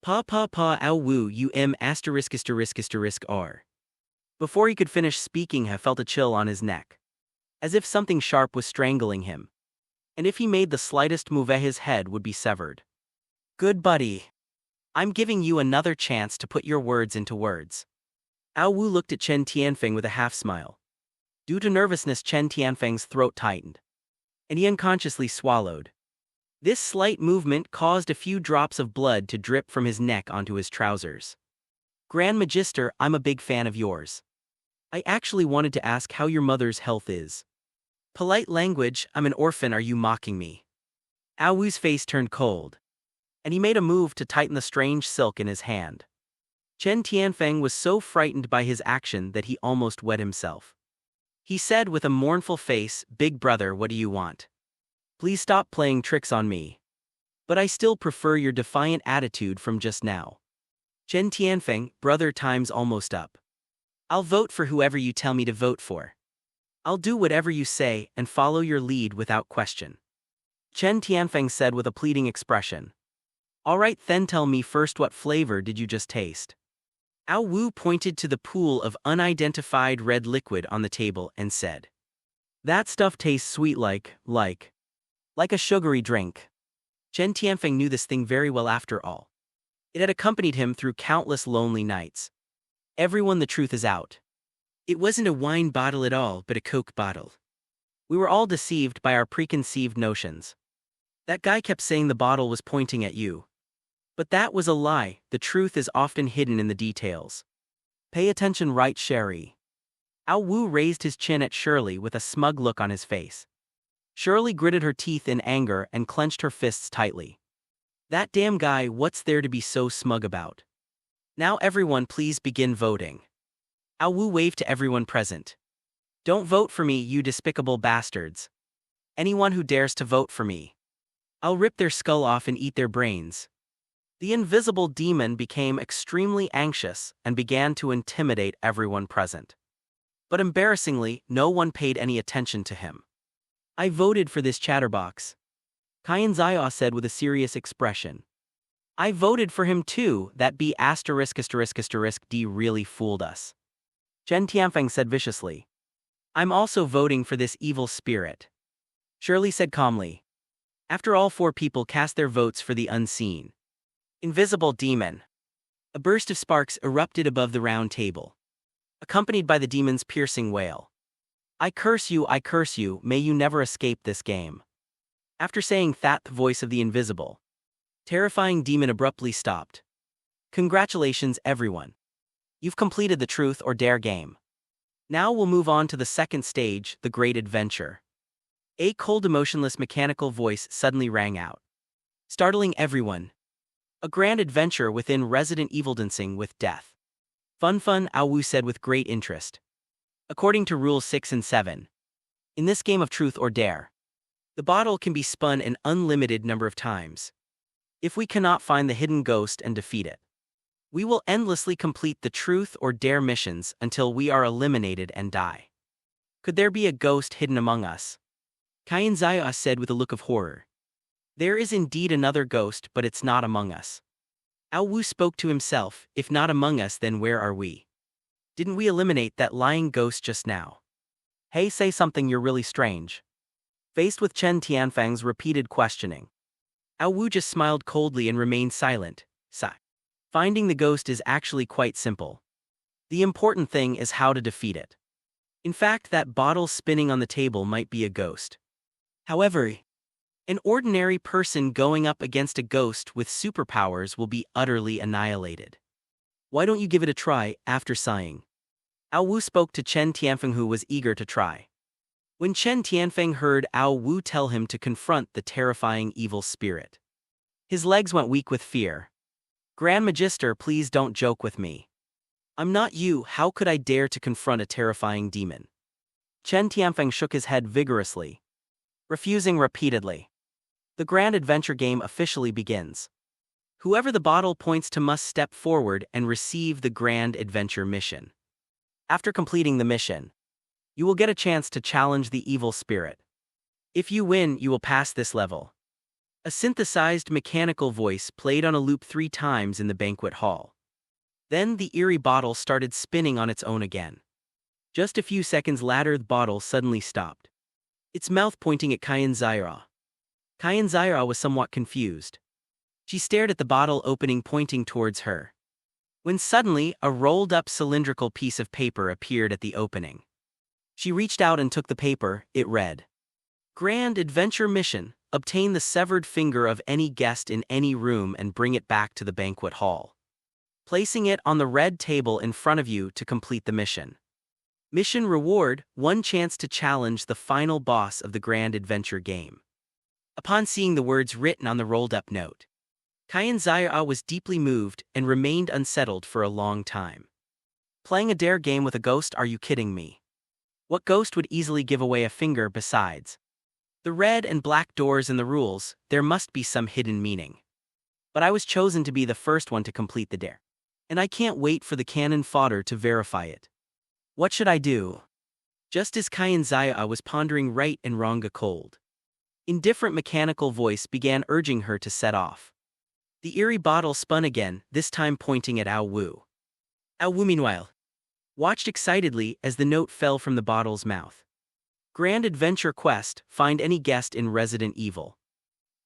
Pa Ao Wu you r. Before he could finish speaking, he felt a chill on his neck, as if something sharp was strangling him. And if he made the slightest move, his head would be severed. Good buddy. I'm giving you another chance to put your words into words. Ao Wu looked at Chen Tianfeng with a half-smile. Due to nervousness, Chen Tianfeng's throat tightened, and he unconsciously swallowed. This slight movement caused a few drops of blood to drip from his neck onto his trousers. Grand Magister, I'm a big fan of yours. I actually wanted to ask how your mother's health is. Polite language, I'm an orphan, are you mocking me? Ao Wu's face turned cold, and he made a move to tighten the strange silk in his hand. Chen Tianfeng was so frightened by his action that he almost wet himself. He said with a mournful face, Big brother, what do you want? Please stop playing tricks on me. But I still prefer your defiant attitude from just now. Chen Tianfeng, brother, time's almost up. I'll vote for whoever you tell me to vote for. I'll do whatever you say and follow your lead without question. Chen Tianfeng said with a pleading expression. All right, then tell me first, what flavor did you just taste? Ao Wu pointed to the pool of unidentified red liquid on the table and said. That stuff tastes sweet like a sugary drink. Chen Tianfeng knew this thing very well after all. It had accompanied him through countless lonely nights. Everyone, the truth is out. It wasn't a wine bottle at all, but a Coke bottle. We were all deceived by our preconceived notions. That guy kept saying the bottle was pointing at you. But that was a lie. The truth is often hidden in the details. Pay attention, right, Sherry? Ao Wu raised his chin at Shirley with a smug look on his face. Shirley gritted her teeth in anger and clenched her fists tightly. That damn guy, what's there to be so smug about? Now everyone, please begin voting. Ao Wu waved to everyone present. Don't vote for me, you despicable bastards. Anyone who dares to vote for me, I'll rip their skull off and eat their brains. The invisible demon became extremely anxious and began to intimidate everyone present. But embarrassingly, no one paid any attention to him. I voted for this chatterbox, Kyan Zaya said with a serious expression. I voted for him too, that B*** D really fooled us. Chen Tianfeng said viciously. I'm also voting for this evil spirit, Shirley said calmly. After all 4 people cast their votes for the unseen invisible demon, a burst of sparks erupted above the round table, accompanied by the demon's piercing wail. I curse you, may you never escape this game. After saying that, the voice of the invisible, terrifying demon abruptly stopped. Congratulations everyone. You've completed the truth or dare game. Now we'll move on to the second stage, the great adventure. A cold, emotionless mechanical voice suddenly rang out, startling everyone. A grand adventure within Resident Evil dancing with death. Fun, Ao Wu said with great interest. According to Rules 6 and 7, in this game of truth or dare, the bottle can be spun an unlimited number of times. If we cannot find the hidden ghost and defeat it, we will endlessly complete the truth or dare missions until we are eliminated and die. Could there be a ghost hidden among us? Kyanzaya said with a look of horror. There is indeed another ghost, but it's not among us. Ao Wu spoke to himself, if not among us, then where are we? Didn't we eliminate that lying ghost just now? Hey, say something, you're really strange. Faced with Chen Tianfang's repeated questioning, Ao Wu just smiled coldly and remained silent. Sigh. Finding the ghost is actually quite simple. The important thing is how to defeat it. In fact, that bottle spinning on the table might be a ghost. However, an ordinary person going up against a ghost with superpowers will be utterly annihilated. Why don't you give it a try? After sighing, Ao Wu spoke to Chen Tianfeng, who was eager to try. When Chen Tianfeng heard Ao Wu tell him to confront the terrifying evil spirit, his legs went weak with fear. Grand Magister, please don't joke with me. I'm not you, how could I dare to confront a terrifying demon? Chen Tianfeng shook his head vigorously, refusing repeatedly. The grand adventure game officially begins. Whoever the bottle points to must step forward and receive the grand adventure mission. After completing the mission, you will get a chance to challenge the evil spirit. If you win, you will pass this level. A synthesized mechanical voice played on a loop 3 times in the banquet hall. Then the eerie bottle started spinning on its own again. Just a few seconds later, the bottle suddenly stopped, its mouth pointing at Kyanzaya. Kyanzaya was somewhat confused. She stared at the bottle opening pointing towards her, when suddenly a rolled-up cylindrical piece of paper appeared at the opening. She reached out and took the paper. It read, "Grand Adventure Mission. Obtain the severed finger of any guest in any room and bring it back to the banquet hall, placing it on the red table in front of you to complete the mission. Mission reward, 1 chance to challenge the final boss of the Grand Adventure game." Upon seeing the words written on the rolled-up note, Kyanzaya was deeply moved and remained unsettled for a long time. Playing a dare game with a ghost? Are you kidding me? What ghost would easily give away a finger? Besides the red and black doors in the rules, there must be some hidden meaning. But I was chosen to be the first one to complete the dare, and I can't wait for the cannon fodder to verify it. What should I do? Just as Kyanzaya was pondering, right and wrong, a cold, indifferent mechanical voice began urging her to set off. The eerie bottle spun again, this time pointing at Ao Wu. Ao Wu, meanwhile, watched excitedly as the note fell from the bottle's mouth. Grand Adventure Quest, find any guest in Resident Evil.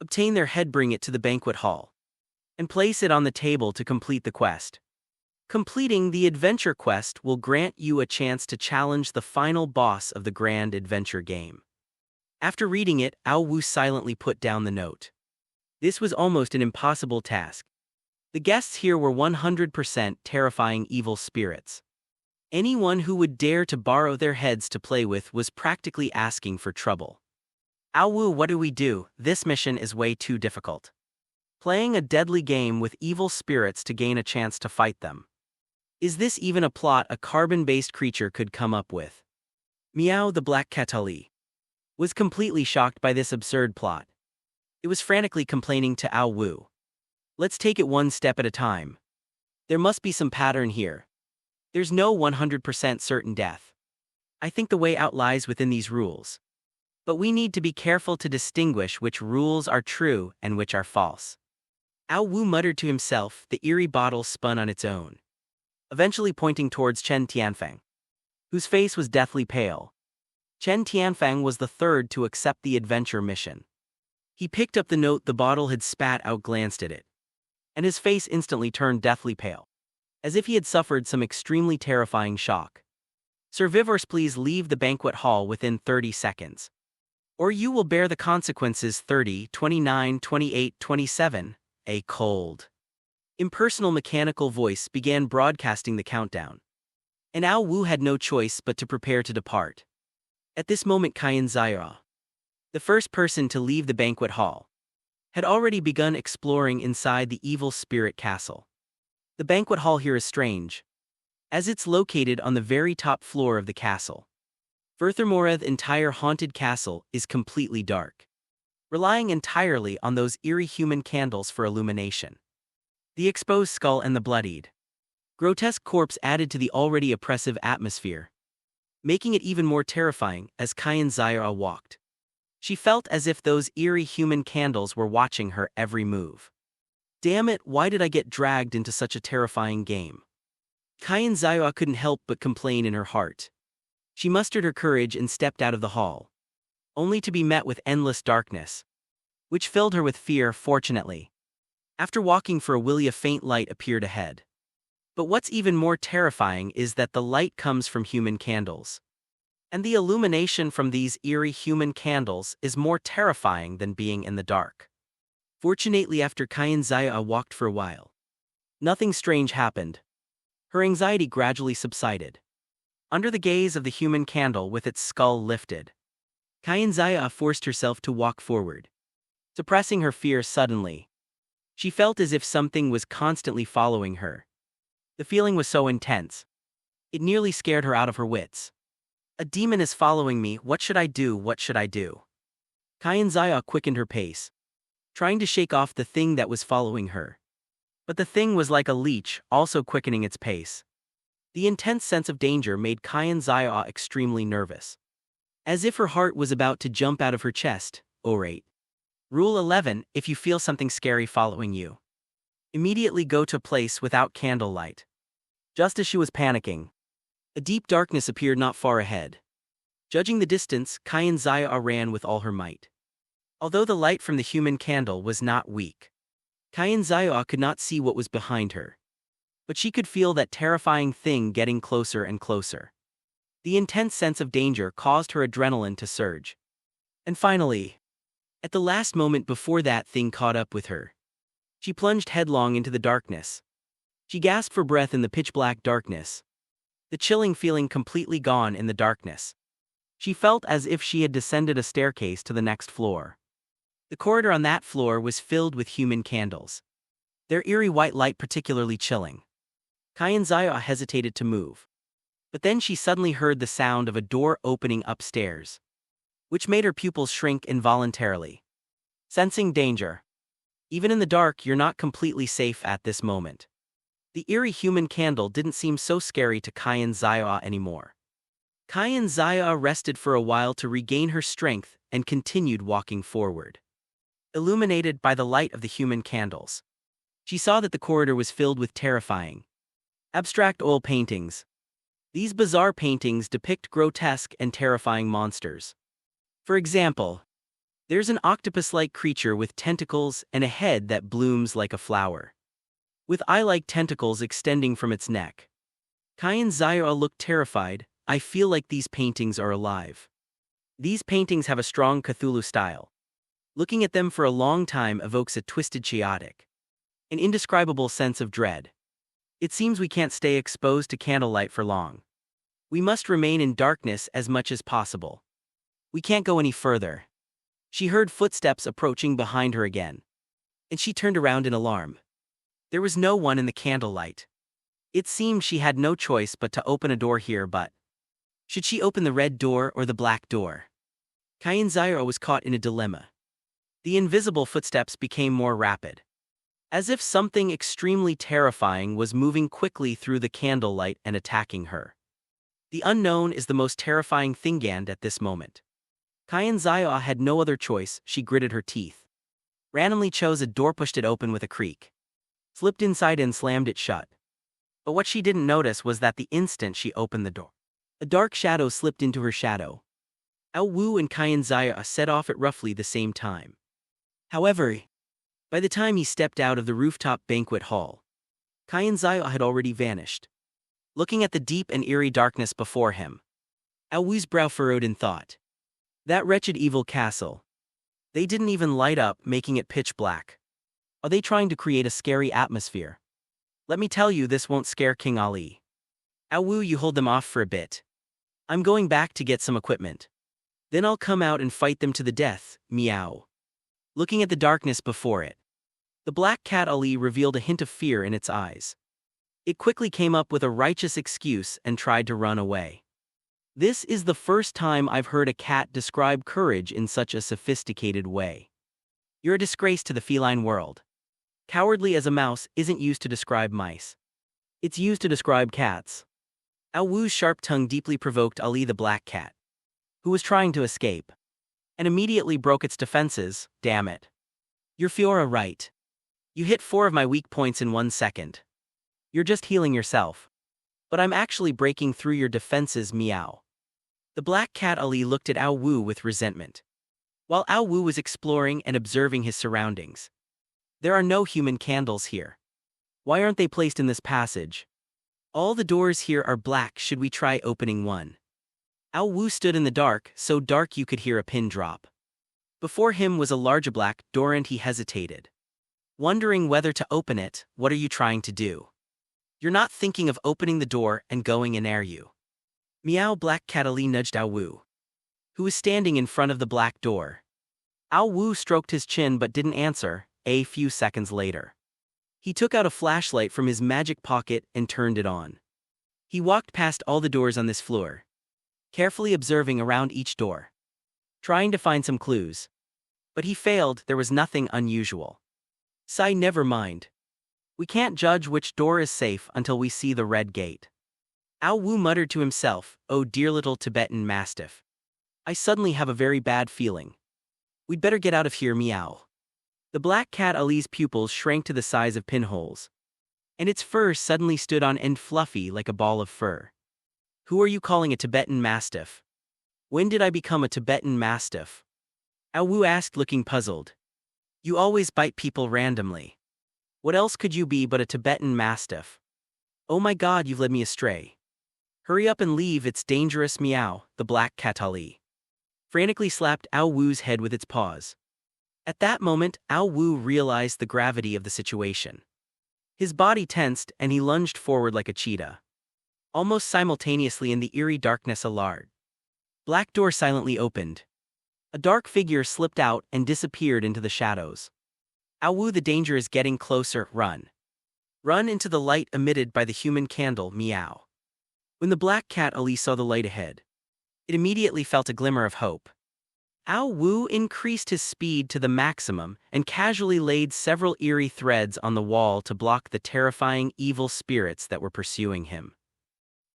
Obtain their head, bring it to the banquet hall, and place it on the table to complete the quest. Completing the adventure quest will grant you a chance to challenge the final boss of the Grand Adventure game. After reading it, Ao Wu silently put down the note. This was almost an impossible task. The guests here were 100% terrifying evil spirits. Anyone who would dare to borrow their heads to play with was practically asking for trouble. Ao Wu, what do we do? This mission is way too difficult. Playing a deadly game with evil spirits to gain a chance to fight them. Is this even a plot a carbon-based creature could come up with? Meow, the black Katali, was completely shocked by this absurd plot. It was frantically complaining to Ao Wu. Let's take it one step at a time. There must be some pattern here. There's no 100% certain death. I think the way out lies within these rules. But we need to be careful to distinguish which rules are true and which are false. Ao Wu muttered to himself. The eerie bottle spun on its own, eventually pointing towards Chen Tianfeng, whose face was deathly pale. Chen Tianfeng was the third to accept the adventure mission. He picked up the note the bottle had spat out, glanced at it, and his face instantly turned deathly pale, as if he had suffered some extremely terrifying shock. Survivors, please leave the banquet hall within 30 seconds. Or you will bear the consequences. 30, 29, 28, 27. A cold, Impersonal mechanical voice began broadcasting the countdown. And Ao Wu had no choice but to prepare to depart. At this moment Kayan Zaya, the first person to leave the banquet hall, had already begun exploring inside the evil spirit castle. The banquet hall here is strange, as it's located on the very top floor of the castle. Furthermore, the entire haunted castle is completely dark, relying entirely on those eerie human candles for illumination. The exposed skull and the bloodied, grotesque corpse added to the already oppressive atmosphere, making it even more terrifying as Kayan Zaya walked. She felt as if those eerie human candles were watching her every move. Damn it, why did I get dragged into such a terrifying game? Kayan Zaya couldn't help but complain in her heart. She mustered her courage and stepped out of the hall, only to be met with endless darkness, which filled her with fear. Fortunately, after walking for a while, a faint light appeared ahead. But what's even more terrifying is that the light comes from human candles. And the illumination from these eerie human candles is more terrifying than being in the dark. Fortunately, after Kayan Zaya walked for a while, nothing strange happened. Her anxiety gradually subsided. Under the gaze of the human candle with its skull lifted, Kayan Zaya forced herself to walk forward, suppressing her fear suddenly. She felt as if something was constantly following her. The feeling was so intense, it nearly scared her out of her wits. A demon is following me, what should I do, what should I do? Kayan Zaya quickened her pace, trying to shake off the thing that was following her. But the thing was like a leech, also quickening its pace. The intense sense of danger made Kayan Zaya extremely nervous, as if her heart was about to jump out of her chest. Alright. Rule 11, if you feel something scary following you, immediately go to a place without candlelight. Just as she was panicking, a deep darkness appeared not far ahead. Judging the distance, Kayan Zaya ran with all her might. Although the light from the human candle was not weak, Kayan Zaya could not see what was behind her. But she could feel that terrifying thing getting closer and closer. The intense sense of danger caused her adrenaline to surge. And finally, at the last moment before that thing caught up with her, she plunged headlong into the darkness. She gasped for breath in the pitch-black darkness, the chilling feeling completely gone in the darkness. She felt as if she had descended a staircase to the next floor. The corridor on that floor was filled with human candles, their eerie white light particularly chilling. Kayan Zaya hesitated to move. But then she suddenly heard the sound of a door opening upstairs, which made her pupils shrink involuntarily. Sensing danger. Even in the dark, you're not completely safe at this moment. The eerie human candle didn't seem so scary to Kayan Zaya anymore. Kayan Zaya rested for a while to regain her strength and continued walking forward. Illuminated by the light of the human candles, she saw that the corridor was filled with terrifying, abstract oil paintings. These bizarre paintings depict grotesque and terrifying monsters. For example, there's an octopus-like creature with tentacles and a head that blooms like a flower, with eye-like tentacles extending from its neck. Kayan Zaya looked terrified. I feel like these paintings are alive. These paintings have a strong Cthulhu style. Looking at them for a long time evokes a twisted, chaotic, an indescribable sense of dread. It seems we can't stay exposed to candlelight for long. We must remain in darkness as much as possible. We can't go any further. She heard footsteps approaching behind her again, and she turned around in alarm. There was no one in the candlelight. It seemed she had no choice but to open a door here, but should she open the red door or the black door? Kayan Zaya was caught in a dilemma. The invisible footsteps became more rapid, as if something extremely terrifying was moving quickly through the candlelight and attacking her. The unknown is the most terrifying thing at this moment. Kayan Zaya had no other choice. She gritted her teeth, randomly chose a door, pushed it open with a creak, slipped inside and slammed it shut. But what she didn't notice was that the instant she opened the door, a dark shadow slipped into her shadow. Ao Wu and Kayan Zaya set off at roughly the same time. However, by the time he stepped out of the rooftop banquet hall, Kayan Zaya had already vanished. Looking at the deep and eerie darkness before him, Ao Wu's brow furrowed in thought. That wretched evil castle. They didn't even light up, making it pitch black. Are they trying to create a scary atmosphere? Let me tell you, this won't scare King Ali. Awu, you hold them off for a bit. I'm going back to get some equipment. Then I'll come out and fight them to the death, meow. Looking at the darkness before it, the black cat Ali revealed a hint of fear in its eyes. It quickly came up with a righteous excuse and tried to run away. This is the first time I've heard a cat describe courage in such a sophisticated way. You're a disgrace to the feline world. Cowardly as a mouse isn't used to describe mice. It's used to describe cats. Awu's sharp tongue deeply provoked Ali the black cat, who was trying to escape, and immediately broke its defenses. Damn it. You're Fiora right. You hit 4 of my weak points in 1 second. You're just healing yourself. But I'm actually breaking through your defenses, meow. The black cat Ali looked at Awu with resentment, while Awu was exploring and observing his surroundings. There are no human candles here. Why aren't they placed in this passage? All the doors here are black. Should we try opening one? Awu stood in the dark, so dark you could hear a pin drop. Before him was a large black door and he hesitated, wondering whether to open it. What are you trying to do? You're not thinking of opening the door and going in, are you? Meow. Black cat Ali nudged Awu, who was standing in front of the black door. Awu stroked his chin but didn't answer. A few seconds later, he took out a flashlight from his magic pocket and turned it on. He walked past all the doors on this floor, carefully observing around each door, trying to find some clues. But he failed. There was nothing unusual. Sigh, never mind. We can't judge which door is safe until we see the red gate. Awu muttered to himself, oh dear little Tibetan mastiff. I suddenly have a very bad feeling. We'd better get out of here, meow. The black cat Ali's pupils shrank to the size of pinholes, and its fur suddenly stood on end, fluffy like a ball of fur. Who are you calling a Tibetan mastiff? When did I become a Tibetan mastiff? Awu asked, looking puzzled. You always bite people randomly. What else could you be but a Tibetan mastiff? Oh my god, you've led me astray. Hurry up and leave, it's dangerous, meow. The black cat Ali frantically slapped Awu's head with its paws. At that moment, Awu realized the gravity of the situation. His body tensed and he lunged forward like a cheetah. Almost simultaneously in the eerie darkness, a large black door silently opened. A dark figure slipped out and disappeared into the shadows. Awu, the danger is getting closer, run. Run into the light emitted by the human candle, meow. When the black cat Ali saw the light ahead, it immediately felt a glimmer of hope. Awu increased his speed to the maximum and casually laid several eerie threads on the wall to block the terrifying evil spirits that were pursuing him.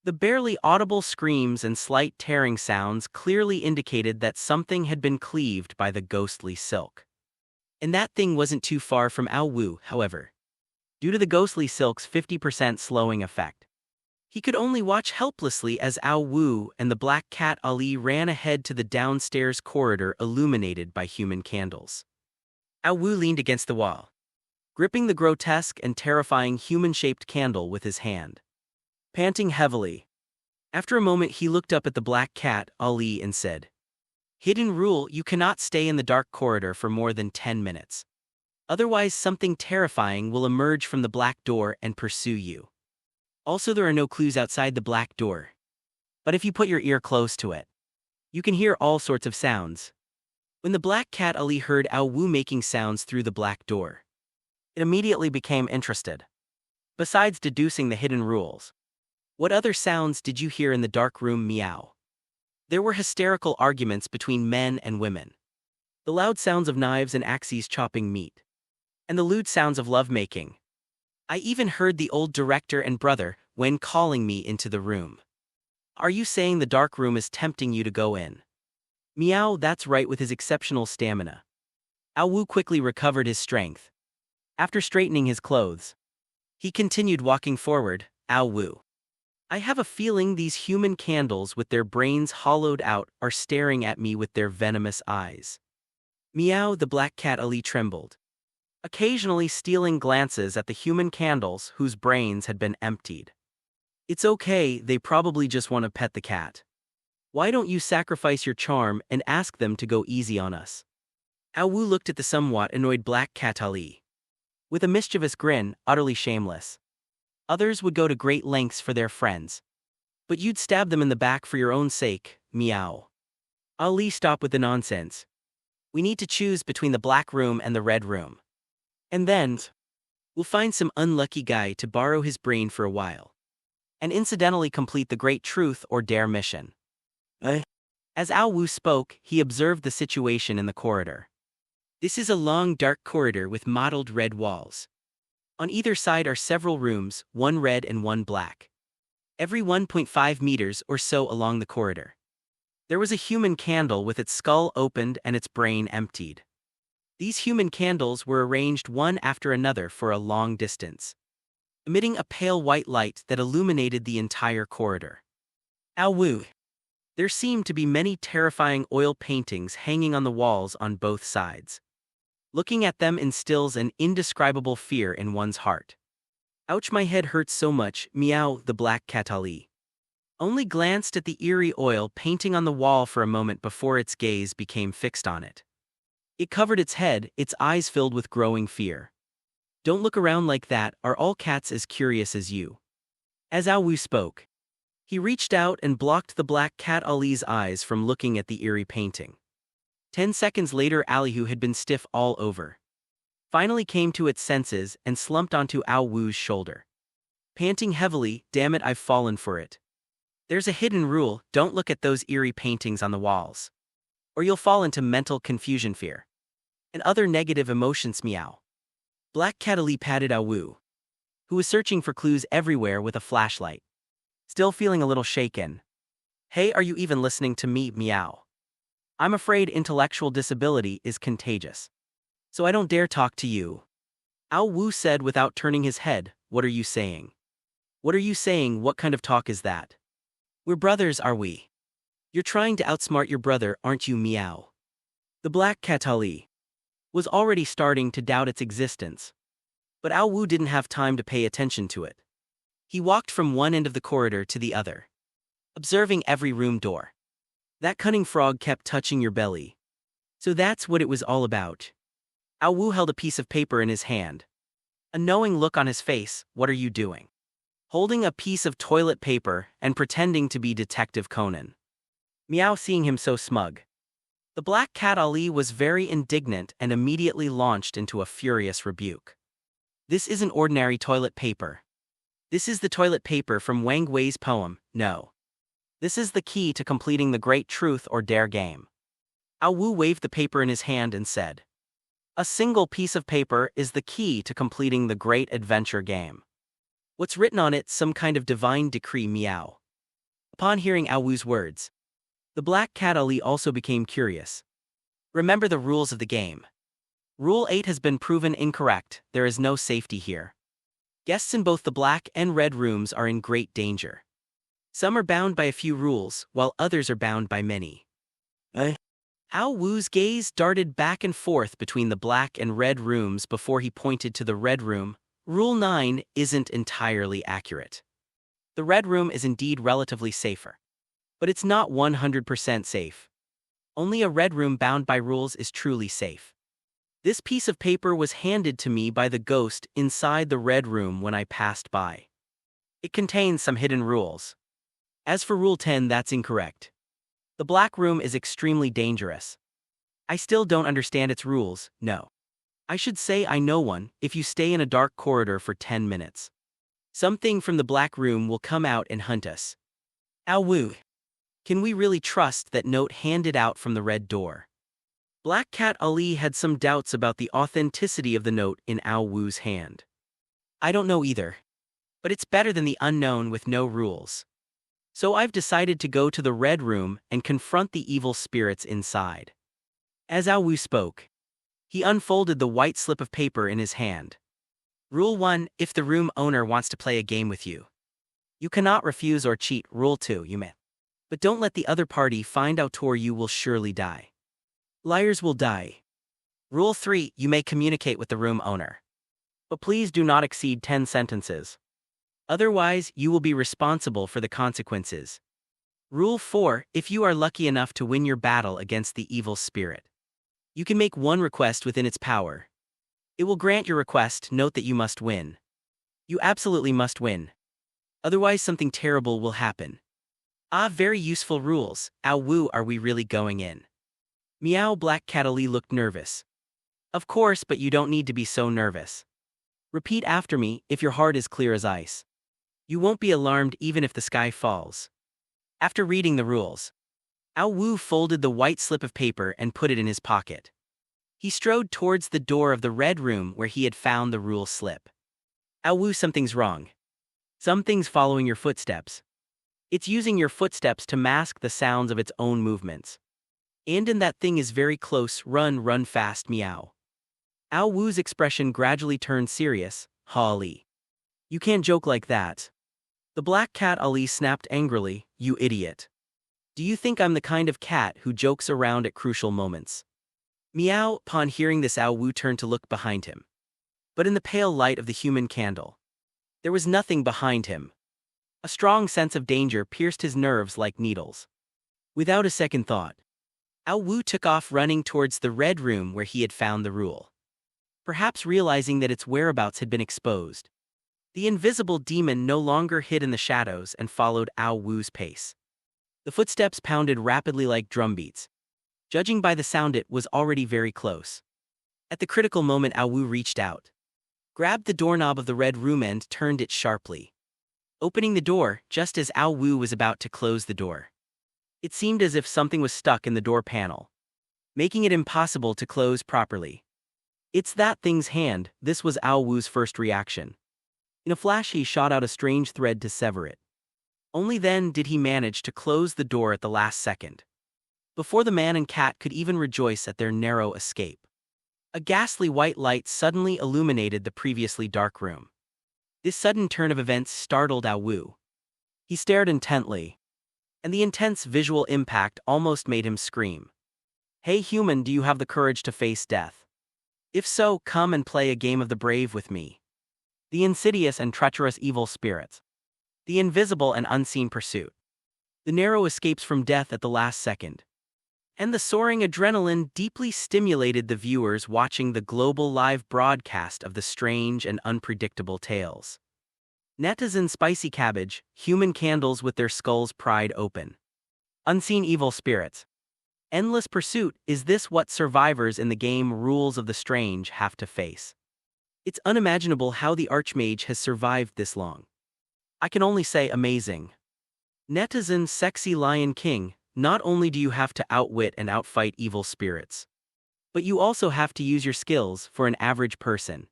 The barely audible screams and slight tearing sounds clearly indicated that something had been cleaved by the ghostly silk. And that thing wasn't too far from Awu, however. Due to the ghostly silk's 50% slowing effect, he could only watch helplessly as Awu and the black cat Ali ran ahead to the downstairs corridor illuminated by human candles. Awu leaned against the wall, gripping the grotesque and terrifying human-shaped candle with his hand, panting heavily. After a moment he looked up at the black cat Ali and said, Hidden rule, you cannot stay in the dark corridor for more than 10 minutes. Otherwise something terrifying will emerge from the black door and pursue you. Also, there are no clues outside the black door. But if you put your ear close to it, you can hear all sorts of sounds. When the black cat Ali heard Awu making sounds through the black door, it immediately became interested. Besides deducing the hidden rules, what other sounds did you hear in the dark room, meow? There were hysterical arguments between men and women, the loud sounds of knives and axes chopping meat, and the lewd sounds of lovemaking. I even heard the old director and brother when calling me into the room. Are you saying the dark room is tempting you to go in? Meow, that's right. With his exceptional stamina, Awu quickly recovered his strength. After straightening his clothes, he continued walking forward. Awu, I have a feeling these human candles with their brains hollowed out are staring at me with their venomous eyes. Meow, the black cat Ali trembled, occasionally stealing glances at the human candles whose brains had been emptied. It's okay, they probably just want to pet the cat. Why don't you sacrifice your charm and ask them to go easy on us? Awu looked at the somewhat annoyed black cat Ali with a mischievous grin, utterly shameless. Others would go to great lengths for their friends. But you'd stab them in the back for your own sake, meow. Ali, stop with the nonsense. We need to choose between the black room and the red room. And then, we'll find some unlucky guy to borrow his brain for a while. And incidentally complete the great truth or dare mission. As Ao Wu spoke, he observed the situation in the corridor. This is a long dark corridor with mottled red walls. On either side are several rooms, one red and one black. Every 1.5 meters or so along the corridor. There was a human candle with its skull opened and its brain emptied. These human candles were arranged one after another for a long distance, emitting a pale white light that illuminated the entire corridor. Ao Wu. There seemed to be many terrifying oil paintings hanging on the walls on both sides. Looking at them instills an indescribable fear in one's heart. Ouch, my head hurts so much, meow, the black cat Ali. Only glanced at the eerie oil painting on the wall for a moment before its gaze became fixed on it. It covered its head, its eyes filled with growing fear. Don't look around like that, are all cats as curious as you? As Ao Wu spoke, he reached out and blocked the black cat Ali's eyes from looking at the eerie painting. 10 seconds later, Ali, who had been stiff all over, finally came to its senses and slumped onto Ao Wu's shoulder. Panting heavily, damn it, I've fallen for it. There's a hidden rule, don't look at those eerie paintings on the walls. Or you'll fall into mental confusion, fear, and other negative emotions, meow. Black Cat Ali patted Ao Wu, who was searching for clues everywhere with a flashlight. Still feeling a little shaken. Hey, are you even listening to me, meow? I'm afraid intellectual disability is contagious. So I don't dare talk to you. Ao Wu said without turning his head, what are you saying? What are you saying, what kind of talk is that? We're brothers, are we? You're trying to outsmart your brother, aren't you, meow? The black cat Ali was already starting to doubt its existence. But Ao Wu didn't have time to pay attention to it. He walked from one end of the corridor to the other, observing every room door. That cunning frog kept touching your belly. So that's what it was all about. Ao Wu held a piece of paper in his hand. A knowing look on his face, what are you doing? Holding a piece of toilet paper and pretending to be Detective Conan. Meow, seeing him so smug. The black cat Ali was very indignant and immediately launched into a furious rebuke. This isn't ordinary toilet paper. This is the toilet paper from Wang Wei's poem, No. This is the key to completing the great truth or dare game. Ao Wu waved the paper in his hand and said, a single piece of paper is the key to completing the great adventure game. What's written on it, some kind of divine decree, meow. Upon hearing Ao Wu's words, the black cat Ali also became curious. Remember the rules of the game. Rule 8 has been proven incorrect, there is no safety here. Guests in both the black and red rooms are in great danger. Some are bound by a few rules, while others are bound by many. Ao Wu's gaze darted back and forth between the black and red rooms before he pointed to the red room. Rule 9 isn't entirely accurate. The red room is indeed relatively safer. But it's not 100% safe. Only a red room bound by rules is truly safe. This piece of paper was handed to me by the ghost inside the red room when I passed by. It contains some hidden rules. As for Rule 10, that's incorrect. The black room is extremely dangerous. I still don't understand its rules, no. I should say I know one, if you stay in a dark corridor for 10 minutes. Something from the black room will come out and hunt us. Ao Wu. Can we really trust that note handed out from the red door? Black Cat Ali had some doubts about the authenticity of the note in Ao Wu's hand. I don't know either. But it's better than the unknown with no rules. So I've decided to go to the red room and confront the evil spirits inside. As Ao Wu spoke, he unfolded the white slip of paper in his hand. Rule 1, if the room owner wants to play a game with you, you cannot refuse or cheat. Rule 2, you may. But don't let the other party find out or you will surely die. Liars will die. Rule 3, you may communicate with the room owner. But please do not exceed 10 sentences. Otherwise, you will be responsible for the consequences. Rule 4, if you are lucky enough to win your battle against the evil spirit, you can make one request within its power. It will grant your request, note that you must win. You absolutely must win. Otherwise something terrible will happen. Ah, very useful rules. Ow woo, are we really going in? Meow. Black Cat Ali looked nervous. Of course, but you don't need to be so nervous. Repeat after me, if your heart is clear as ice. You won't be alarmed even if the sky falls. After reading the rules, Ao Wu folded the white slip of paper and put it in his pocket. He strode towards the door of the red room where he had found the rule slip. Ao Wu, something's wrong. Something's following your footsteps. It's using your footsteps to mask the sounds of its own movements. And that thing is very close. Run fast, meow. Ao Wu's expression gradually turned serious. Ha Ali. You can't joke like that. The black cat Ali snapped angrily. You idiot. Do you think I'm the kind of cat who jokes around at crucial moments? Meow. Upon hearing this, Ao Wu turned to look behind him. But in the pale light of the human candle, there was nothing behind him. A strong sense of danger pierced his nerves like needles. Without a second thought, Ao Wu took off running towards the red room where he had found the rule. Perhaps realizing that its whereabouts had been exposed, the invisible demon no longer hid in the shadows and followed Ao Wu's pace. The footsteps pounded rapidly like drumbeats. Judging by the sound, it was already very close. At the critical moment, Ao Wu reached out, grabbed the doorknob of the red room and turned it sharply, opening the door just as Ao Wu was about to close the door. It seemed as if something was stuck in the door panel, making it impossible to close properly. It's that thing's hand. This was Ao Wu's first reaction. In a flash, he shot out a strange thread to sever it. Only then did he manage to close the door at the last second, before the man and cat could even rejoice at their narrow escape. A ghastly white light suddenly illuminated the previously dark room. This sudden turn of events startled Ao Wu. He stared intently, and the intense visual impact almost made him scream. Hey human, do you have the courage to face death? If so, come and play a game of the brave with me. The insidious and treacherous evil spirits. The invisible and unseen pursuit. The narrow escapes from death at the last second. And the soaring adrenaline deeply stimulated the viewers watching the global live broadcast of the strange and unpredictable tales. Netizen spicy cabbage, human candles with their skulls pried open. Unseen evil spirits. Endless pursuit. Is this what survivors in the game Rules of the Strange have to face? It's unimaginable how the Archmage has survived this long. I can only say amazing. Netizen sexy Lion King, not only do you have to outwit and outfight evil spirits, but you also have to use your skills for an average person.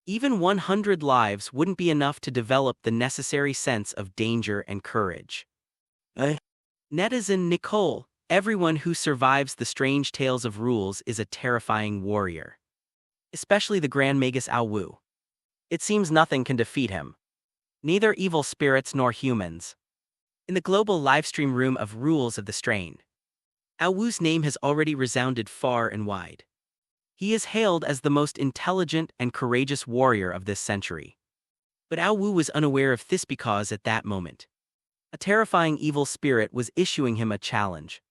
Even 100 lives wouldn't be enough to develop the necessary sense of danger and courage. Netizen Nicole, everyone who survives the strange tales of Rules is a terrifying warrior. Especially the Grand Magus Ao Wu. It seems nothing can defeat him. Neither evil spirits nor humans. In the global livestream room of Rules of the Strange, Ao Wu's name has already resounded far and wide. He is hailed as the most intelligent and courageous warrior of this century. But Ao Wu was unaware of this because at that moment, a terrifying evil spirit was issuing him a challenge.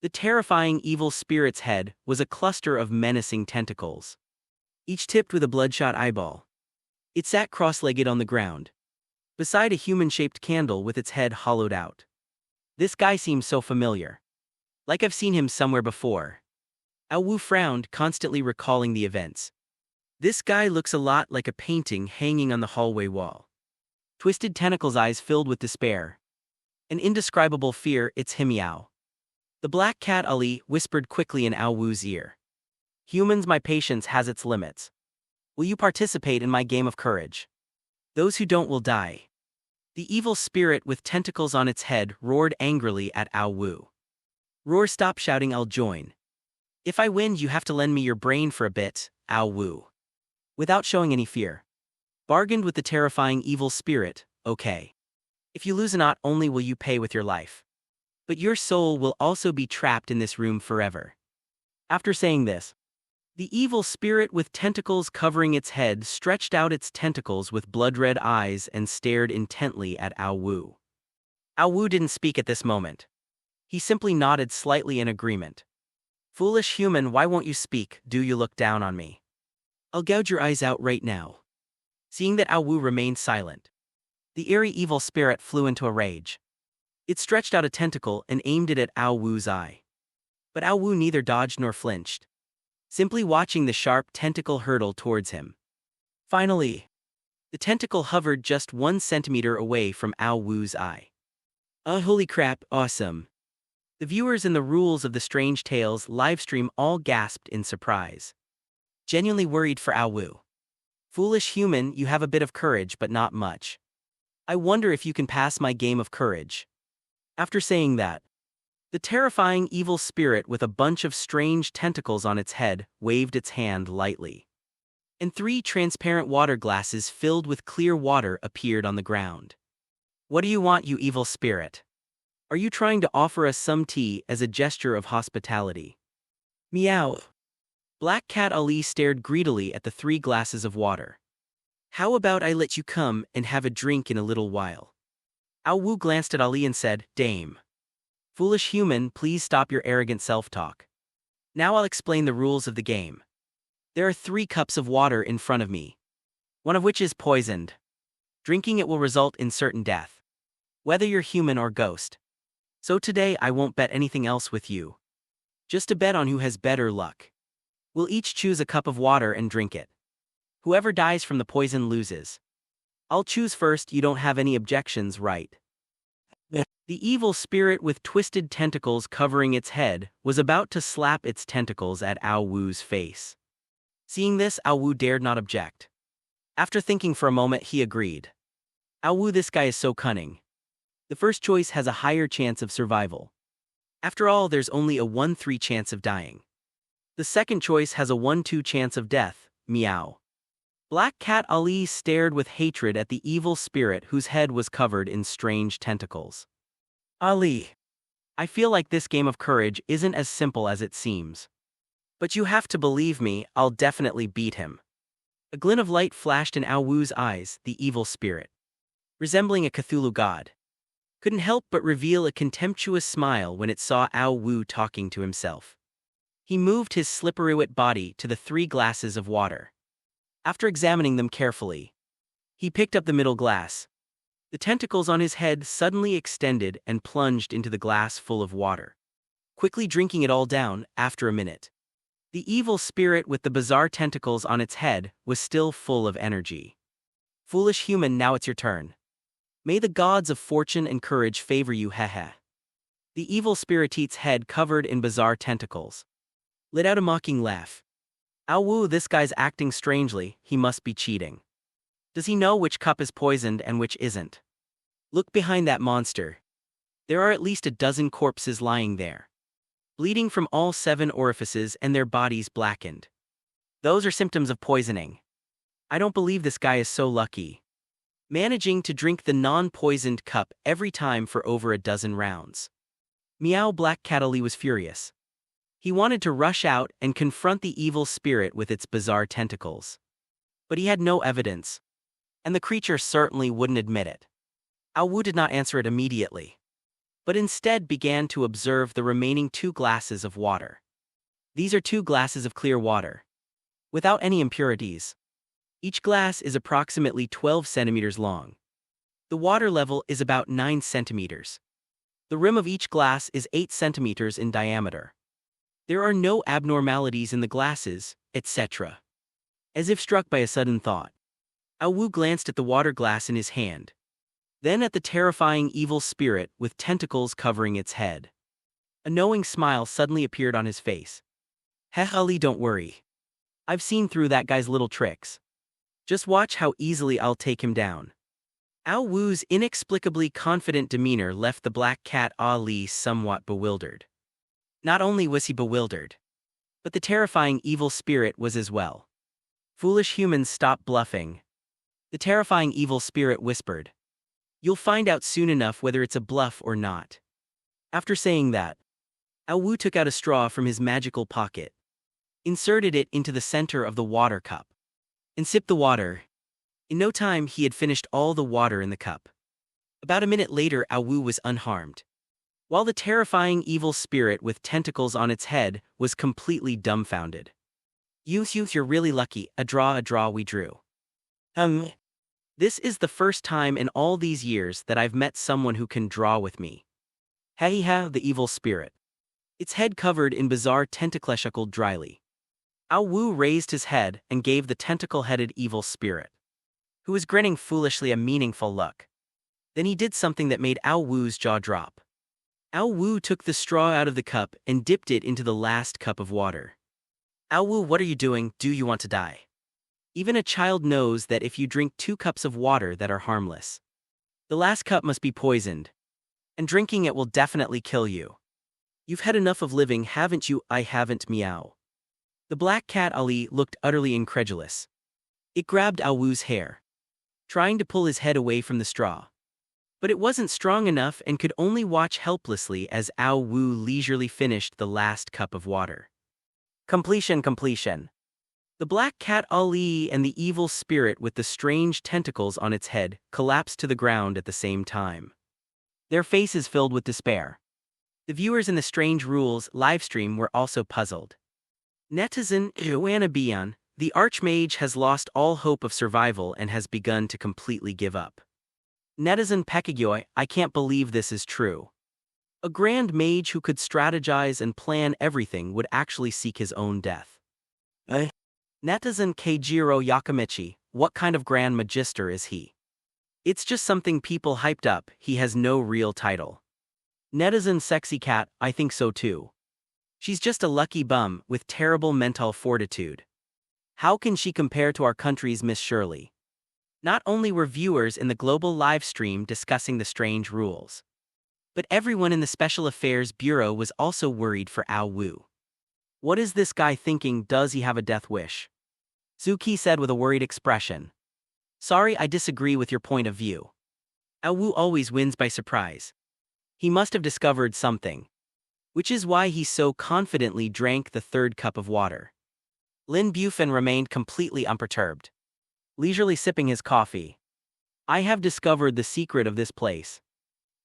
The terrifying evil spirit's head was a cluster of menacing tentacles, each tipped with a bloodshot eyeball. It sat cross-legged on the ground, beside a human-shaped candle with its head hollowed out. This guy seems so familiar. Like I've seen him somewhere before. Ao Wu frowned, constantly recalling the events. This guy looks a lot like a painting hanging on the hallway wall. Twisted tentacles, eyes filled with despair. An indescribable fear. It's him, Yao. The black cat Ali whispered quickly in Ao Wu's ear. Humans, my patience has its limits. Will you participate in my game of courage? Those who don't will die. The evil spirit with tentacles on its head roared angrily at Ao Wu. Roar, stop shouting, I'll join. If I win, you have to lend me your brain for a bit, Ao Wu. Without showing any fear. Bargained with the terrifying evil spirit. Okay. If you lose, not only will you pay with your life, but your soul will also be trapped in this room forever. After saying this, the evil spirit with tentacles covering its head stretched out its tentacles with blood-red eyes and stared intently at Ao Wu. Ao Wu didn't speak at this moment. He simply nodded slightly in agreement. Foolish human, why won't you speak? Do you look down on me? I'll gouge your eyes out right now. Seeing that Ao Wu remained silent, the eerie evil spirit flew into a rage. It stretched out a tentacle and aimed it at Ao Wu's eye. But Ao Wu neither dodged nor flinched, simply watching the sharp tentacle hurtle towards him. Finally, the tentacle hovered just 1 centimeter away from Ao Wu's eye. Oh, holy crap, awesome. The viewers in the Rules of the Strange Tales livestream all gasped in surprise. Genuinely worried for Ao Wu. Foolish human, you have a bit of courage but not much. I wonder if you can pass my game of courage. After saying that, the terrifying evil spirit with a bunch of strange tentacles on its head waved its hand lightly. And 3 transparent water glasses filled with clear water appeared on the ground. What do you want, you evil spirit? Are you trying to offer us some tea as a gesture of hospitality? Meow. Black Cat Ali stared greedily at the 3 glasses of water. How about I let you come and have a drink in a little while? Ao Wu glanced at Ali and said, Dame. Foolish human, please stop your arrogant self-talk. Now I'll explain the rules of the game. There are 3 cups of water in front of me, one of which is poisoned. Drinking it will result in certain death, whether you're human or ghost. So today I won't bet anything else with you. Just a bet on who has better luck. We'll each choose a cup of water and drink it. Whoever dies from the poison loses. I'll choose first, you don't have any objections, right? The evil spirit with twisted tentacles covering its head was about to slap its tentacles at Ao Wu's face. Seeing this, Ao Wu dared not object. After thinking for a moment, he agreed. Ao Wu, this guy is so cunning. The first choice has a higher chance of survival. After all, there's only a 1-3 chance of dying. The second choice has a 1-2 chance of death, meow. Black Cat Ali stared with hatred at the evil spirit whose head was covered in strange tentacles. Ali, I feel like this game of courage isn't as simple as it seems. But you have to believe me, I'll definitely beat him. A glint of light flashed in Ao Wu's eyes, the evil spirit, resembling a Cthulhu god, couldn't help but reveal a contemptuous smile when it saw Ao Wu talking to himself. He moved his slippery wet body to the 3 glasses of water. After examining them carefully, he picked up the middle glass. The tentacles on his head suddenly extended and plunged into the glass full of water, quickly drinking it all down. After a minute, the evil spirit with the bizarre tentacles on its head was still full of energy. Foolish human, now it's your turn. May the gods of fortune and courage favor you, hehe. The evil spirit's head covered in bizarre tentacles let out a mocking laugh. Ao Wu, this guy's acting strangely, he must be cheating. Does he know which cup is poisoned and which isn't? Look behind that monster. There are at least a dozen corpses lying there, bleeding from all 7 orifices and their bodies blackened. Those are symptoms of poisoning. I don't believe this guy is so lucky, managing to drink the non-poisoned cup every time for over a dozen rounds. Meow. Black Cat Ali was furious. He wanted to rush out and confront the evil spirit with its bizarre tentacles. But he had no evidence, and the creature certainly wouldn't admit it. Ao Wu did not answer it immediately, but instead began to observe the remaining 2 glasses of water. These are 2 glasses of clear water, without any impurities. Each glass is approximately 12 centimeters long. The water level is about 9 centimeters. The rim of each glass is 8 centimeters in diameter. There are no abnormalities in the glasses, etc. As if struck by a sudden thought, Ao Wu glanced at the water glass in his hand, then at the terrifying evil spirit with tentacles covering its head. A knowing smile suddenly appeared on his face. Heh, Ali, don't worry. I've seen through that guy's little tricks. Just watch how easily I'll take him down. Ao Wu's inexplicably confident demeanor left the Black Cat Ali somewhat bewildered. Not only was he bewildered, but the terrifying evil spirit was as well. Foolish humans, stop bluffing. The terrifying evil spirit whispered. You'll find out soon enough whether it's a bluff or not. After saying that, Ao Wu took out a straw from his magical pocket, inserted it into the center of the water cup, and sipped the water. In no time he had finished all the water in the cup. About a minute later, Ao Wu was unharmed, while the terrifying evil spirit with tentacles on its head was completely dumbfounded. You're really lucky, a draw we drew. This is the first time in all these years that I've met someone who can draw with me. Ha, the evil spirit. Its head covered in bizarre tentacles chuckled dryly. Ao Wu raised his head and gave the tentacle-headed evil spirit, who was grinning foolishly, a meaningful look. Then he did something that made Ao Wu's jaw drop. Ao Wu took the straw out of the cup and dipped it into the last cup of water. Ao Wu, what are you doing? Do you want to die? Even a child knows that if you drink 2 cups of water that are harmless, the last cup must be poisoned, and drinking it will definitely kill you. You've had enough of living, haven't you? I haven't, meow. The black cat Ali looked utterly incredulous. It grabbed Ao Wu's hair, trying to pull his head away from the straw. But it wasn't strong enough and could only watch helplessly as Ao Wu leisurely finished the last cup of water. Completion. The black cat Ali and the evil spirit with the strange tentacles on its head collapsed to the ground at the same time, their faces filled with despair. The viewers in the Strange Rules livestream were also puzzled. Netizen Joanna Bian, the Archmage, has lost all hope of survival and has begun to completely give up. Netizen Pekagyoy, I can't believe this is true. A grand mage who could strategize and plan everything would actually seek his own death. Netizen Keijiro Yakamichi, what kind of grand magister is he? It's just something people hyped up, he has no real title. Netizen Sexy Cat, I think so too. She's just a lucky bum with terrible mental fortitude. How can she compare to our country's Miss Shirley? Not only were viewers in the global live stream discussing the strange rules, but everyone in the Special Affairs Bureau was also worried for Ao Wu. What is this guy thinking? Does he have a death wish? Zuki said with a worried expression. Sorry, I disagree with your point of view. Ao Wu always wins by surprise. He must have discovered something, which is why he so confidently drank the 3rd cup of water. Lin Bufan remained completely unperturbed, leisurely sipping his coffee. I have discovered the secret of this place,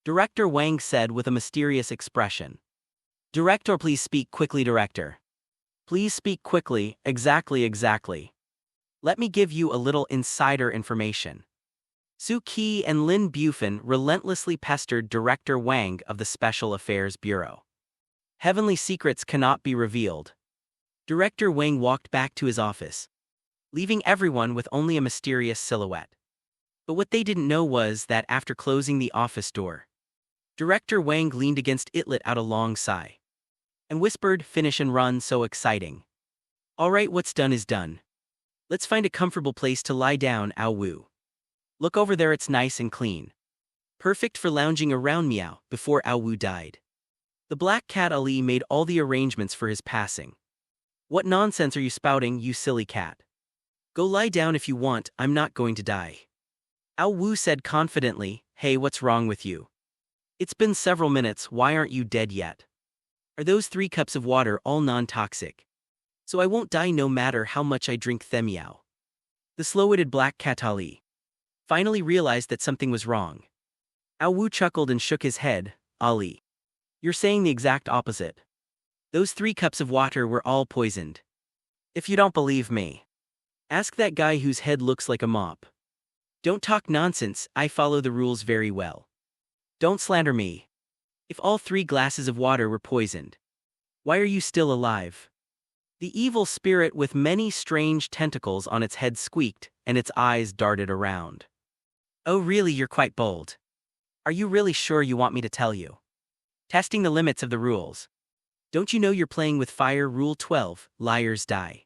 Director Wang said with a mysterious expression. Director, please speak quickly. Director, please speak quickly. Exactly. Let me give you a little insider information. Su Qi and Lin Bufan relentlessly pestered Director Wang of the Special Affairs Bureau. Heavenly secrets cannot be revealed. Director Wang walked back to his office, leaving everyone with only a mysterious silhouette. But what they didn't know was that after closing the office door, Director Wang leaned against it, let out a long sigh, and whispered, finish and run, so exciting. All right, what's done is done. Let's find a comfortable place to lie down. Ao Wu, look over there, it's nice and clean. Perfect for lounging around. Meow. Before Ao Wu died, the black cat Ali made all the arrangements for his passing. What nonsense are you spouting, you silly cat? Go lie down if you want, I'm not going to die. Ao Wu said confidently, hey, what's wrong with you? It's been several minutes, why aren't you dead yet? Are those 3 cups of water all non-toxic? So I won't die no matter how much I drink them. Meow. The slow-witted black cat Ali finally realized that something was wrong. Ao Wu chuckled and shook his head. Ali, you're saying the exact opposite. Those 3 cups of water were all poisoned. If you don't believe me, ask that guy whose head looks like a mop. Don't talk nonsense, I follow the rules very well. Don't slander me. If all 3 glasses of water were poisoned, why are you still alive? The evil spirit with many strange tentacles on its head squeaked, and its eyes darted around. Oh really, you're quite bold. Are you really sure you want me to tell you? Testing the limits of the rules. Don't you know you're playing with fire? Rule 12, liars die.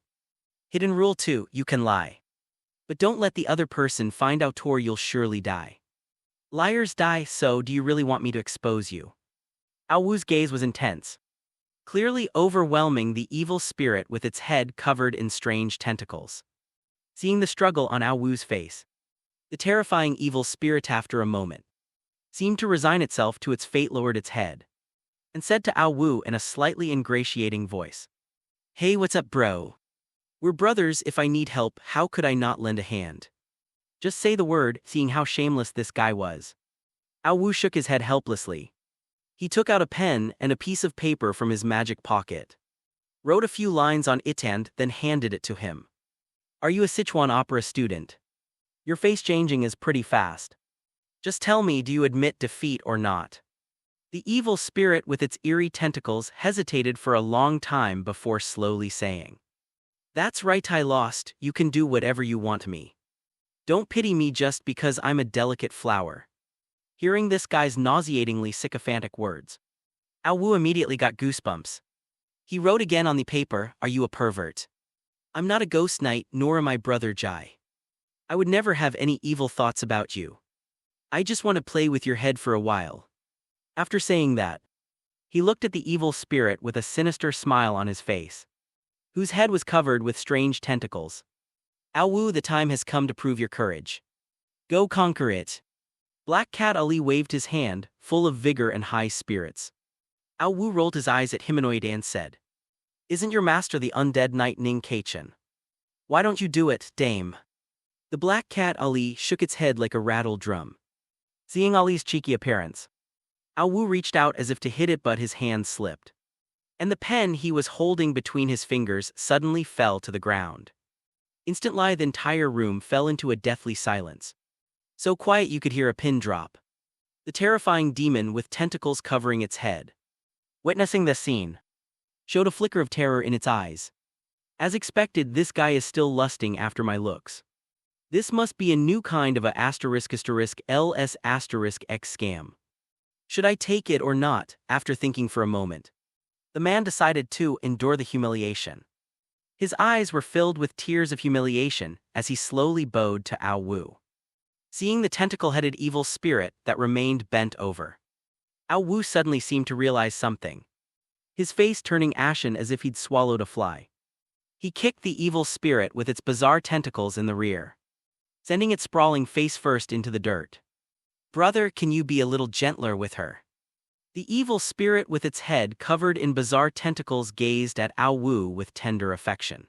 Hidden rule 2, you can lie, but don't let the other person find out or you'll surely die. Liars die, so do you really want me to expose you? Ao Wu's gaze was intense, clearly overwhelming the evil spirit with its head covered in strange tentacles. Seeing the struggle on Ao Wu's face, the terrifying evil spirit after a moment seemed to resign itself to its fate, lowered its head, and said to Ao Wu in a slightly ingratiating voice, hey, what's up, bro? We're brothers, if I need help, how could I not lend a hand? Just say the word. Seeing how shameless this guy was, Ao Wu shook his head helplessly. He took out a pen and a piece of paper from his magic pocket, wrote a few lines on it and then handed it to him. Are you a Sichuan opera student? Your face changing is pretty fast. Just tell me, do you admit defeat or not? The evil spirit with its eerie tentacles hesitated for a long time before slowly saying, "That's right, I lost. You can do whatever you want me. Don't pity me just because I'm a delicate flower." Hearing this guy's nauseatingly sycophantic words, Ao Wu immediately got goosebumps. He wrote again on the paper, "Are you a pervert? I'm not a ghost knight, nor am I Brother Jai. I would never have any evil thoughts about you. I just want to play with your head for a while." After saying that, he looked at the evil spirit with a sinister smile on his face, whose head was covered with strange tentacles. "Ao Wu, the time has come to prove your courage. Go conquer it." Black Cat Ali waved his hand, full of vigor and high spirits. Ao Wu rolled his eyes at Humanoid and said, "Isn't your master the undead knight Ning Kaichen? Why don't you do it, dame?" The Black Cat Ali shook its head like a rattled drum. Seeing Ali's cheeky appearance, Ao Wu reached out as if to hit it, but his hand slipped, and the pen he was holding between his fingers suddenly fell to the ground. Instantly, the entire room fell into a deathly silence, so quiet you could hear a pin drop. The terrifying demon with tentacles covering its head, witnessing this scene, showed a flicker of terror in its eyes. "As expected, this guy is still lusting after my looks. This must be a new kind of a **LS**X scam. Should I take it or not?" After thinking for a moment, the man decided to endure the humiliation. His eyes were filled with tears of humiliation as he slowly bowed to Ao Wu. Seeing the tentacle-headed evil spirit that remained bent over, Ao Wu suddenly seemed to realize something, his face turning ashen as if he'd swallowed a fly. He kicked the evil spirit with its bizarre tentacles in the rear, sending it sprawling face first into the dirt. "Brother, can you be a little gentler with her?" The evil spirit with its head covered in bizarre tentacles gazed at Ao Wu with tender affection.